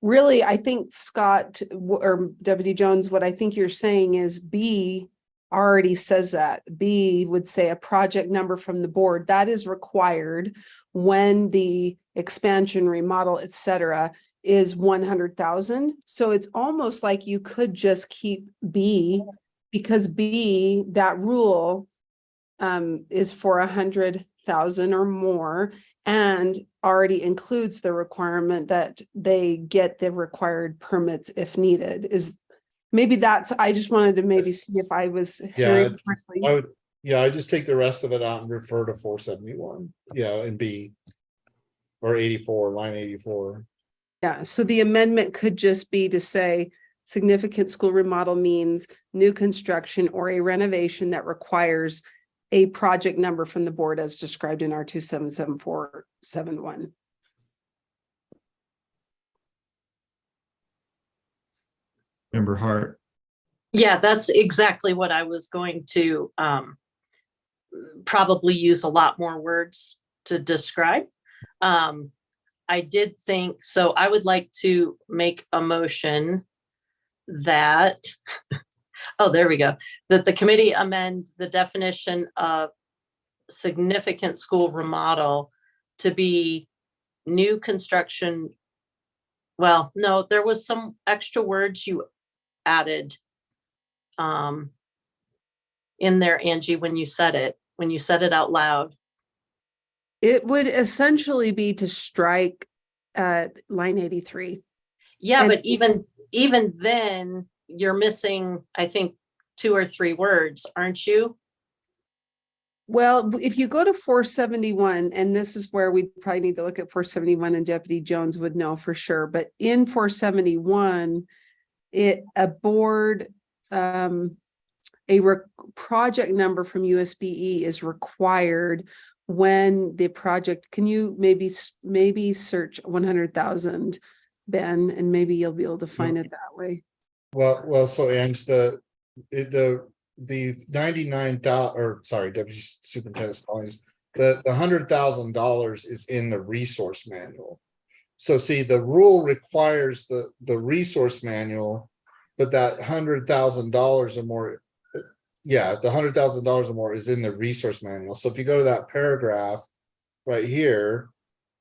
Really, I think Scott or Deputy Jones, what I think you're saying is B already says that. B would say a project number from the board. That is required when the expansion, remodel, etc. is 100,000. So it's almost like you could just keep B, because B, that rule is for 100,000 or more, and already includes the requirement that they get the required permits if needed. Is maybe that's, I just wanted to maybe see if I was hearing correctly. I just take the rest of it out and refer to 471. And B, or 84, line 84. Yeah, so the amendment could just be to say significant school remodel means new construction or a renovation that requires a project number from the board as described in our 277471. Member Hart. Yeah, that's exactly what I was going to probably use a lot more words to describe. I did think, so I would like to make a motion that, oh, there we go, that the committee amend the definition of significant school remodel to be new construction. Well, no, there was some extra words you added in there, Angie, when you said it out loud. It would essentially be to strike at line 83. Yeah, And- but even then you're missing, I think, 2 or 3 words, aren't you? Well, if you go to 471, and this is where we probably need to look at 471, and Deputy Jones would know for sure, but in 471, a board, project number from USBE is required when the project, can you maybe search 100,000, Ben, and maybe you'll be able to find it that way. Well, so Ange, the 99,000, or sorry, Deputy Superintendent Stallings, the $100,000 is in the resource manual. So see, the rule requires the resource manual, but that $100,000 or more, the $100,000 or more is in the resource manual. So if you go to that paragraph right here,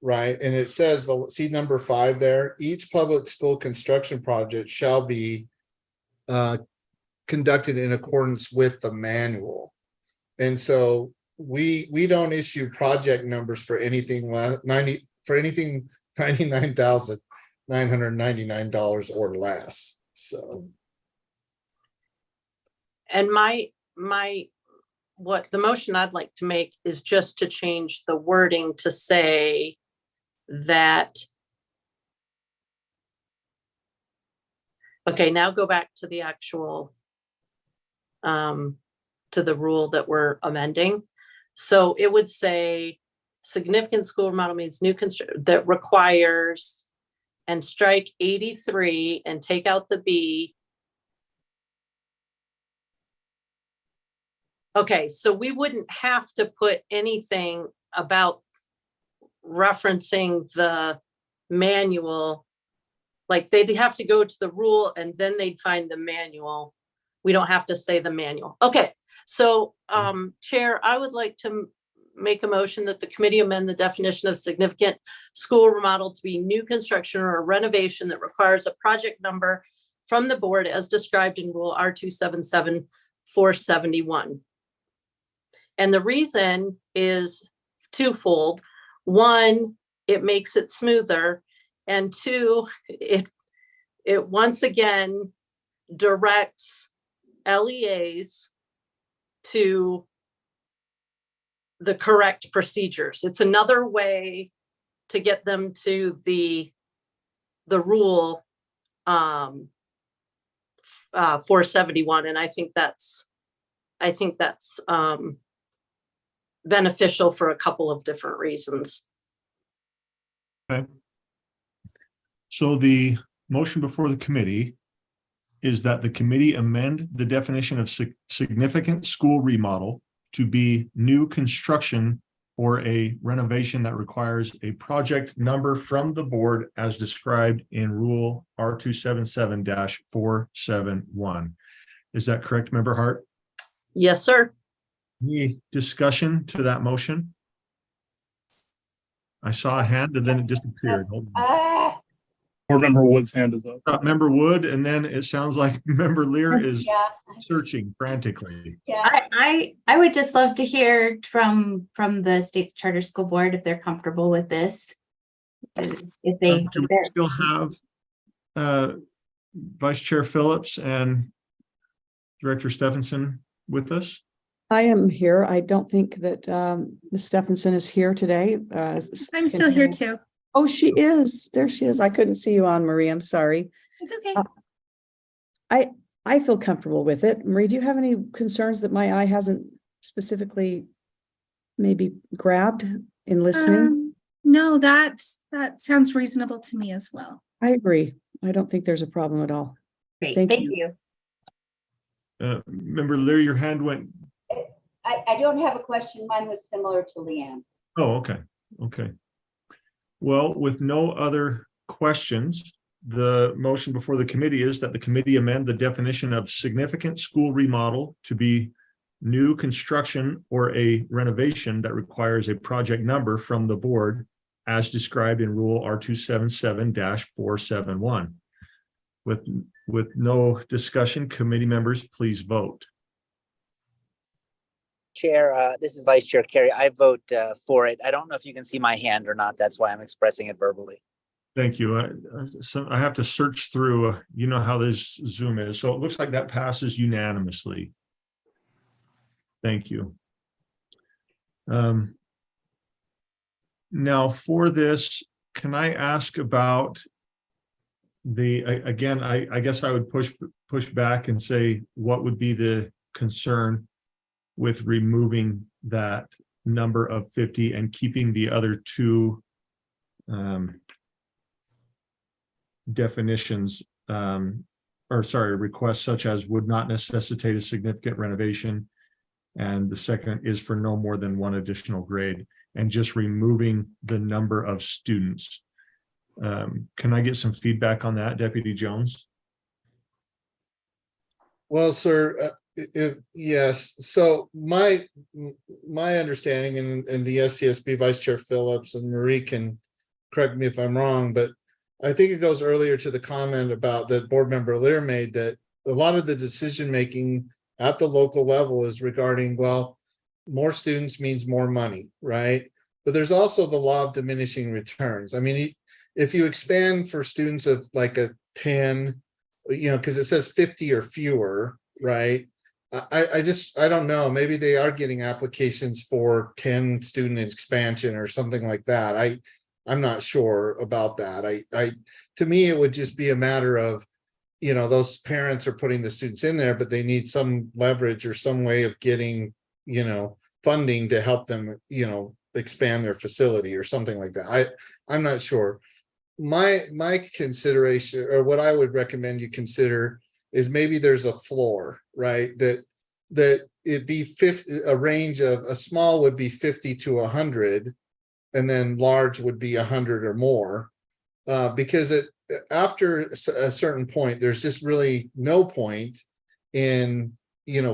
right, and it says, see number 5 there, each public school construction project shall be conducted in accordance with the manual. And so we don't issue project numbers for anything $99,999 or less. So, And what the motion I'd like to make is just to change the wording to say that. Okay, now go back to the actual, to the rule that we're amending. So it would say significant school remodel means new construction that requires, and strike 83 and take out the B. Okay, so we wouldn't have to put anything about referencing the manual. Like they'd have to go to the rule and then they'd find the manual. We don't have to say the manual. Okay, so Chair, I would like to make a motion that the committee amend the definition of significant school remodel to be new construction or renovation that requires a project number from the board as described in Rule R277471. And the reason is twofold. One, it makes it smoother. And two, it once again directs LEAs to the correct procedures. It's another way to get them to the rule 471. And I think that's beneficial for a couple of different reasons. Okay. So the motion before the committee is that the committee amend the definition of significant school remodel to be new construction or a renovation that requires a project number from the board as described in Rule R277-471. Is that correct, Member Hart? Yes, sir. Any discussion to that motion? I saw a hand and then it disappeared. Hold on. Board Member Wood's hand is up. Member Wood, and then it sounds like Member Lear is Yeah, searching frantically. yeah. I would just love to hear from the state's charter school board if they're comfortable with this. If they, Do we still have Vice Chair Phillips and Director Stephenson with us? I am here. I don't think that Ms. Stephenson is here today. I'm still here too. Oh, she is. There she is. I couldn't see you on, Marie. I'm sorry. It's okay. I feel comfortable with it. Marie, do you have any concerns that my eye hasn't specifically maybe grabbed in listening? No, that sounds reasonable to me as well. I agree. I don't think there's a problem at all. great, Thank thank you. you. Member Lear, your hand went. I don't have a question. Mine was similar to Leanne's. Oh, okay. Okay. Well, with no other questions, the motion before the committee is that the committee amend the definition of significant school remodel to be new construction or a renovation that requires a project number from the board as described in Rule R277-471. With no discussion, committee members, please vote. Chair, this is Vice Chair Carey. I vote for it. I don't know if you can see my hand or not. That's why I'm expressing it verbally. Thank you. So I have to search through, you know how this Zoom is. So it looks like that passes unanimously. Thank you. Now for this, can I ask about again, I guess I would push back and say, what would be the concern with removing that number of 50 and keeping the other two definitions, requests such as would not necessitate a significant renovation. And the second is for no more than one additional grade, and just removing the number of students. Can I get some feedback on that, Deputy Jones? Well, sir, yes. So my understanding, and the SCSB Vice Chair Phillips and Marie can correct me if I'm wrong, but I think it goes earlier to the comment about that Board Member Lear made, that a lot of the decision making at the local level is regarding, well, more students means more money, right? But there's also the law of diminishing returns. I mean, if you expand for students of like a 10, because it says 50 or fewer, right? I don't know, maybe they are getting applications for 10 student expansion or something like that. I'm not sure about that. To me, it would just be a matter of, those parents are putting the students in there, but they need some leverage or some way of getting, funding to help them, expand their facility or something like that. I'm not sure. My consideration, or what I would recommend you consider, is maybe there's a floor, right? That it'd be 50, a range of, a small would be 50 to 100, and then large would be 100 or more. Because after a certain point, there's just really no point in,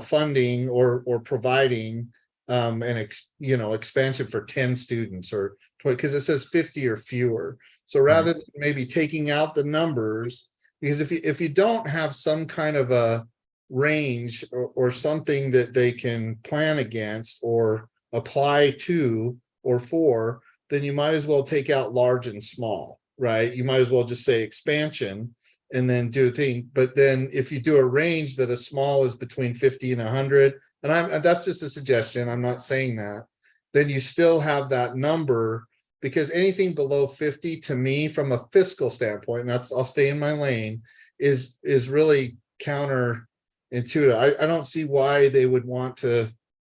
funding or providing expansion for 10 students or 20, because it says 50 or fewer. So rather than maybe taking out the numbers, because if you don't have some kind of a range or something that they can plan against or apply to or for, then you might as well take out large and small, right? You might as well just say expansion and then do a thing. But then if you do a range that a small is between 50 and 100, and that's just a suggestion, I'm not saying that, then you still have that number, because anything below 50 to me from a fiscal standpoint, and I'll stay in my lane, is really counterintuitive. I don't see why they would want to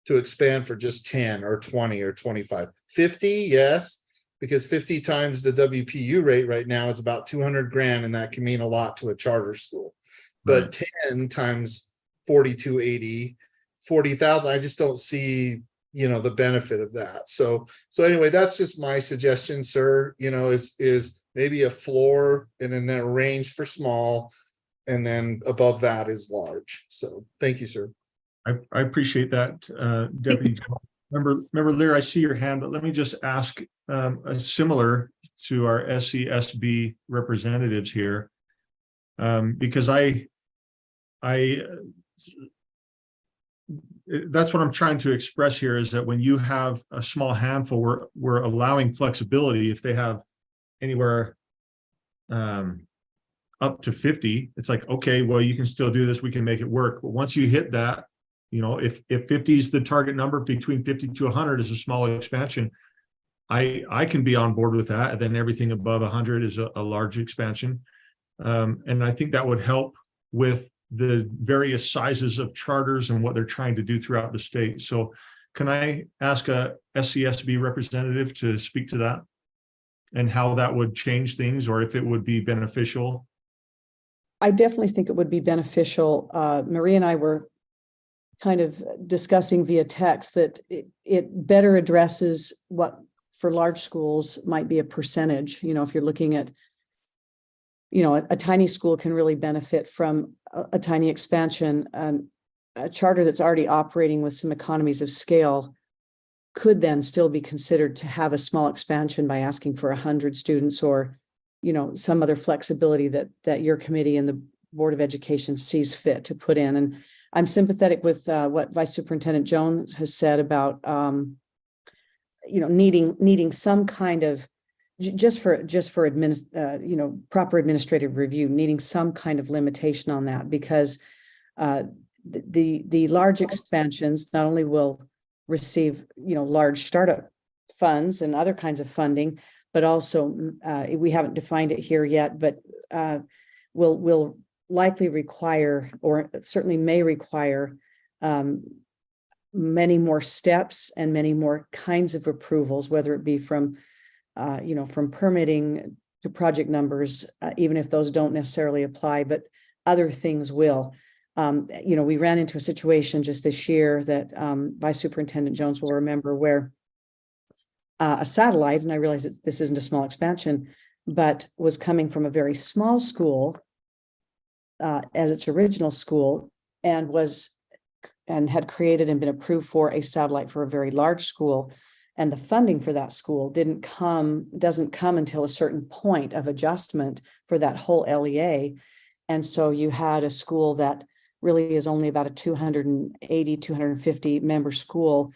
expand for just 10 or 20 or 25. 50, yes, because 50 times the WPU rate right now is about 200 grand, and that can mean a lot to a charter school. But 10 times 4280, 40,000, I just don't see, the benefit of that. So anyway, that's just my suggestion, sir, is maybe a floor and then a range for small, and then above that is large. So thank you, sir. I appreciate that, Deputy. Member Lear, I see your hand, but let me just ask similar to our SCSB representatives here, because that's what I'm trying to express here, is that when you have a small handful, we're allowing flexibility. If they have anywhere up to 50, it's like, okay, well, you can still do this, we can make it work. But once you hit that, if 50 is the target number, between 50 to 100 is a small expansion, I can be on board with that. And then everything above 100 is a large expansion. And I think that would help with the various sizes of charters and what they're trying to do throughout the state. So can I ask a SCSB representative to speak to that and how that would change things, or if it would be beneficial? I definitely think it would be beneficial. Marie and I were kind of discussing via text that it better addresses what for large schools might be a percentage. If you're looking at, a tiny school can really benefit from a tiny expansion. A charter that's already operating with some economies of scale could then still be considered to have a small expansion by asking for 100 students, or, some other flexibility that your committee and the Board of Education sees fit to put in. And I'm sympathetic with what Vice Superintendent Jones has said about, needing some kind of, just for proper administrative review, needing some kind of limitation on that, because the large expansions not only will receive, large startup funds and other kinds of funding, but also we haven't defined it here yet, but will likely require, or certainly may require, many more steps and many more kinds of approvals, whether it be from permitting to project numbers, even if those don't necessarily apply, but other things will. We ran into a situation just this year that Vice Superintendent Jones will remember, where a satellite, and I realize that this isn't a small expansion, but was coming from a very small school as its original school, and had created and been approved for a satellite for a very large school. And the funding for that school doesn't come until a certain point of adjustment for that whole LEA. And so you had a school that really is only about a 280, 250 member school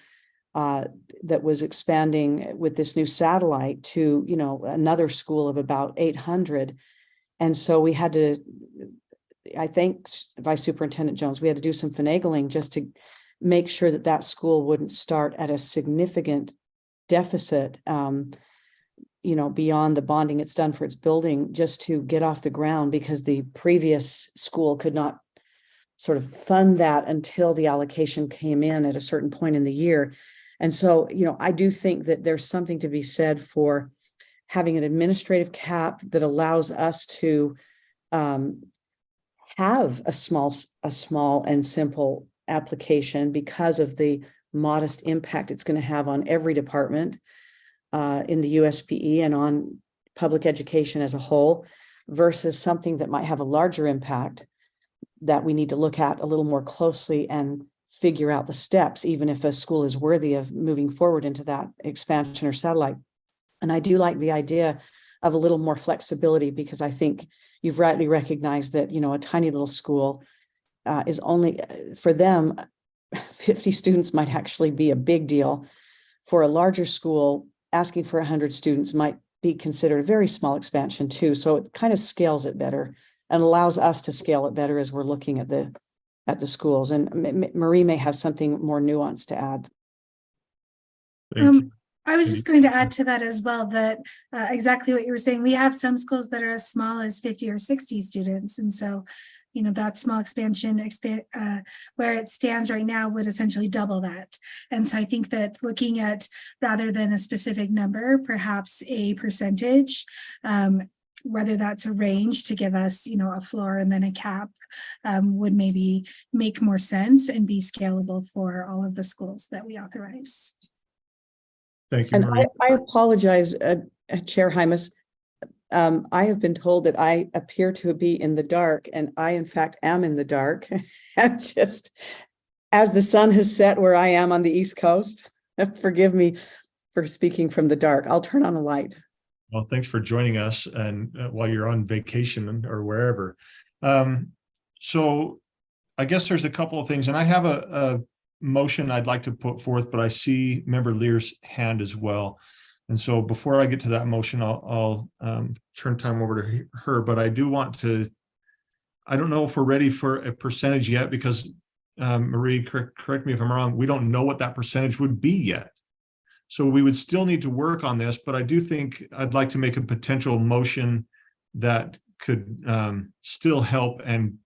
that was expanding with this new satellite to, another school of about 800. And so we had to, I think, Vice Superintendent Jones, we had to do some finagling just to make sure that that school wouldn't start at a significant deficit, beyond the bonding it's done for its building, just to get off the ground, because the previous school could not sort of fund that until the allocation came in at a certain point in the year. And so, I do think that there's something to be said for having an administrative cap that allows us to have a small and simple application, because of the modest impact it's going to have on every department in the USPE and on public education as a whole. versus something that might have a larger impact that we need to look at a little more closely and figure out the steps, even if a school is worthy of moving forward into that expansion or satellite. And I do like the idea of a little more flexibility, because I think you've rightly recognized that, you know, a tiny little school is only, for them, 50 students might actually be a big deal. For a larger school, asking for 100 students might be considered a very small expansion too. So it kind of scales it better and allows us to scale it better as we're looking at the schools. And Marie may have something more nuanced to add. Thank you. I was just going to add to that as well, that exactly what you were saying. We have some schools that are as small as 50 or 60 students. And so, you know, that small expansion where it stands right now would essentially double that. And so I think that looking at, rather than a specific number, perhaps a percentage, whether that's a range to give us, you know, a floor and then a cap, would maybe make more sense and be scalable for all of the schools that we authorize. Thank you, And Marie. I apologize, Chair Hymas. I have been told that I appear to be in the dark, and I in fact am in the dark. And just as the sun has set where I am on the East Coast, forgive me for speaking from the dark. I'll turn on a light. Well, thanks for joining us, and while you're on vacation or wherever. So I guess there's a couple of things, and I have a motion I'd like to put forth, but I see Member Lear's hand as well. And so before I get to that motion, I'll turn time over to her, but I do want to, I don't know if we're ready for a percentage yet, because Marie, correct me if I'm wrong, we don't know what that percentage would be yet. So we would still need to work on this, but I do think I'd like to make a potential motion that could still help and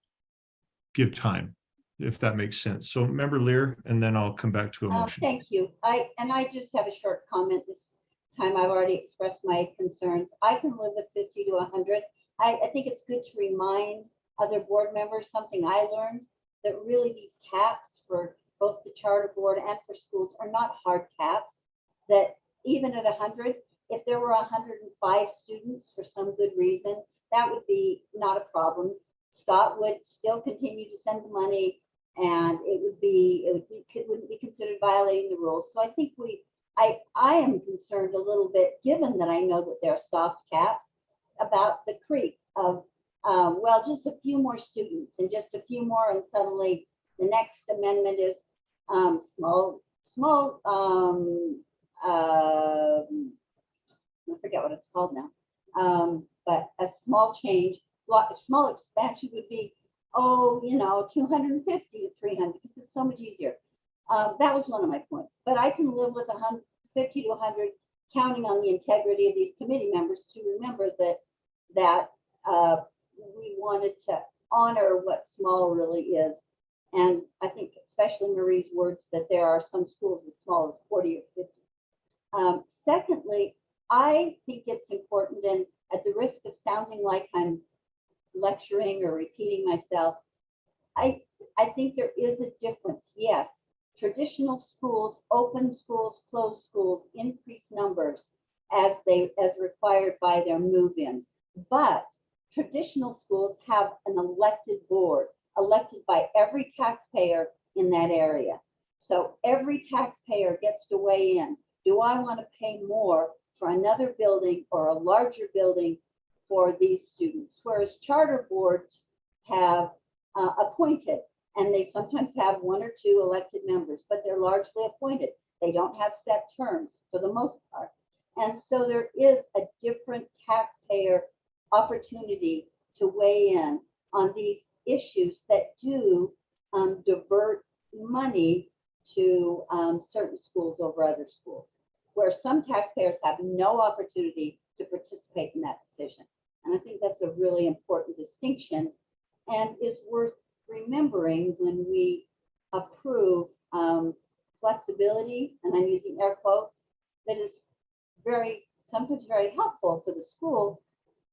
give time, if that makes sense. So Member Lear, and then I'll come back to a motion. Thank you. I just have a short comment. This time I've already expressed my concerns. I can live with 50 to 100. I think it's good to remind other board members something I learned, that really these caps for both the charter board and for schools are not hard caps, that even at 100, if there were 105 students for some good reason, that would be not a problem. Scott would still continue to send the money, and it wouldn't be considered violating the rules. So I think I am concerned a little bit, given that I know that there are soft caps, about the creep of, well, just a few more students and just a few more, and suddenly the next amendment is small, I forget what it's called now, but a small change, small expansion would be, 250 to 300, because it's so much easier. That was one of my points, but I can live with 150 to 100, counting on the integrity of these committee members to remember that we wanted to honor what small really is. And I think especially Marie's words, that there are some schools as small as 40 or 50. Secondly, I think it's important, and at the risk of sounding like I'm lecturing or repeating myself, I think there is a difference. Yes, traditional schools, open schools, closed schools, increase numbers as required by their move-ins. But traditional schools have an elected board, elected by every taxpayer in that area. So every taxpayer gets to weigh in. Do I want to pay more for another building or a larger building for these students? Whereas charter boards have appointed, and they sometimes have 1 or 2 elected members, but they're largely appointed. They don't have set terms for the most part. And so there is a different taxpayer opportunity to weigh in on these issues that do divert money to certain schools over other schools, where some taxpayers have no opportunity to participate in that decision. And I think that's a really important distinction, and is worth remembering when we approve flexibility, and I'm using air quotes, that is sometimes very helpful for the school,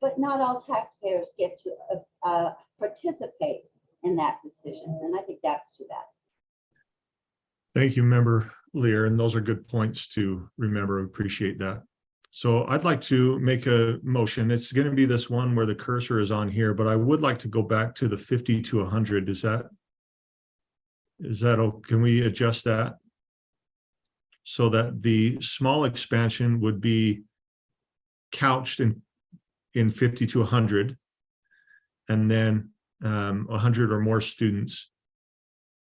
but not all taxpayers get to participate in that decision. And I think that's too bad. Thank you, Member Lear, and those are good points to remember. Appreciate that. So I'd like to make a motion. It's going to be this one where the cursor is on here, but I would like to go back to the 50 to 100. Is that, can we adjust that? So that the small expansion would be couched in 50 to 100. And then 100 or more students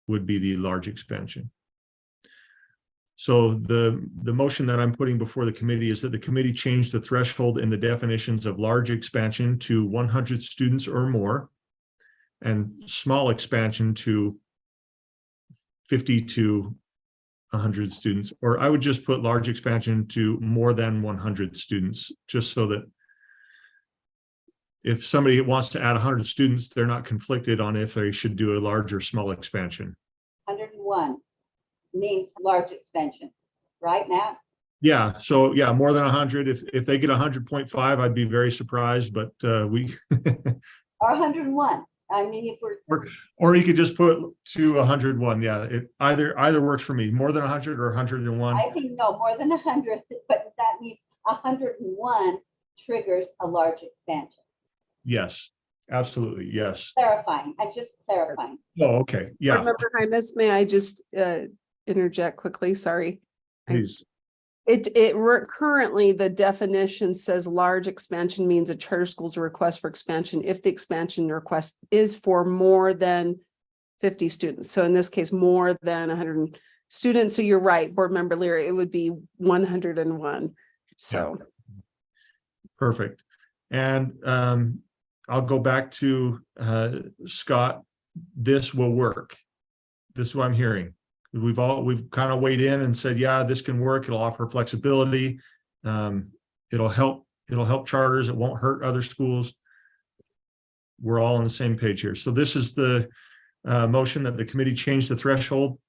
would be the large expansion. So the motion that I'm putting before the committee is that the committee change the threshold in the definitions of large expansion to 100 students or more, and small expansion to 50 to 100 students, or I would just put large expansion to more than 100 students, just so that if somebody wants to add 100 students, they're not conflicted on if they should do a large or small expansion. 101 means large expansion, right, Matt? Yeah, so yeah, more than 100. If they get 100.5, I'd be very surprised, but we Or 101. I mean, if we're or you could just put to 101. Yeah, it either works for me. More than 100 or 101. I think no, more than 100, but that means 101 triggers a large expansion. Yes, absolutely. Yes. Clarifying. I'm just clarifying. Oh, okay. Yeah, Board Member Hymas, may I just interject quickly? Sorry. please. Currently, the definition says large expansion means a charter school's request for expansion if the expansion request is for more than 50 students. So in this case, more than 100 students. So you're right, Board Member Leary, it would be 101. So Perfect. And I'll go back to Scott. This will work. This is what I'm hearing. We've kind of weighed in and said, yeah, this can work. It'll offer flexibility. It'll help charters. It won't hurt other schools. We're all on the same page here. So this is the motion that the committee change the threshold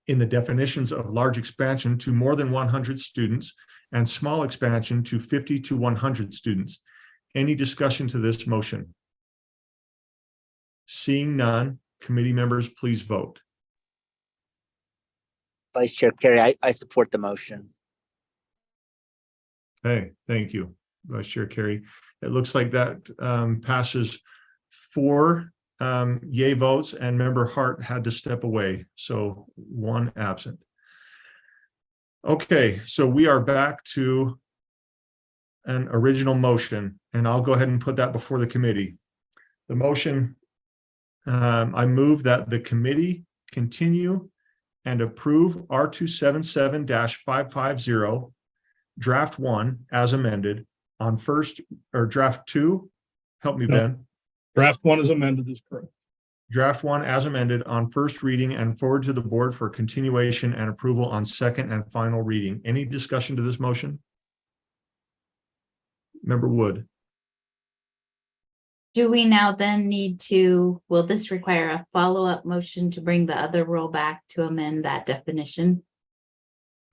in the definitions of large expansion to more than 100 students and small expansion to 50 to 100 students. Any discussion to this motion? Seeing none, committee members, please vote. Vice Chair Carey, I support the motion. Okay, thank you, Vice Chair Carey. It looks like that passes 4 yay votes, and Member Hart had to step away, so 1 absent. Okay, so we are back to an original motion, and I'll go ahead and put that before the committee. The motion, I move that the committee continue and approve R277-550 draft 1 as amended on first, or draft 2, help me, No. Ben. Draft 1 is amended is correct. Draft 1 as amended on first reading and forward to the board for continuation and approval on second and final reading. Any discussion to this motion? Member Wood. Do we now then need to, will this require a follow-up motion to bring the other rule back to amend that definition?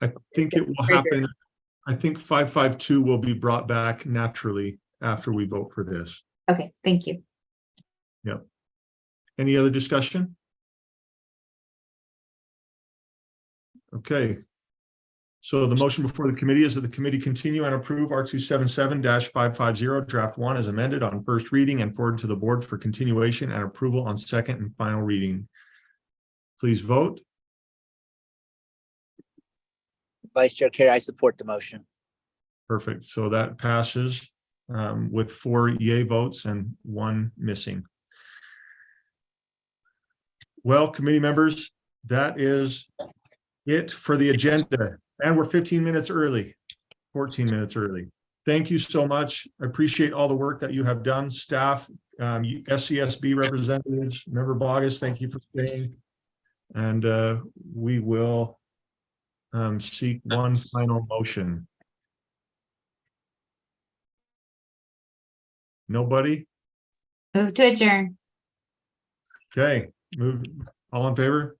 I think it will happen. I think 552 will be brought back naturally after we vote for this. Okay, thank you. Yep. Any other discussion? Okay. So the motion before the committee is that the committee continue and approve R277-550 draft 1 as amended on first reading and forward to the board for continuation and approval on second and final reading. Please vote. Vice Chair Carey, I support the motion. Perfect. So that passes with 4 yay votes and 1 missing. Well, committee members, that is it for the agenda. And we're 15 minutes early, 14 minutes early. Thank you so much. I appreciate all the work that you have done, staff, SCSB representatives, Member Bogus, thank you for staying. And we will seek one final motion. Nobody? Move to adjourn. Okay, move. All in favor?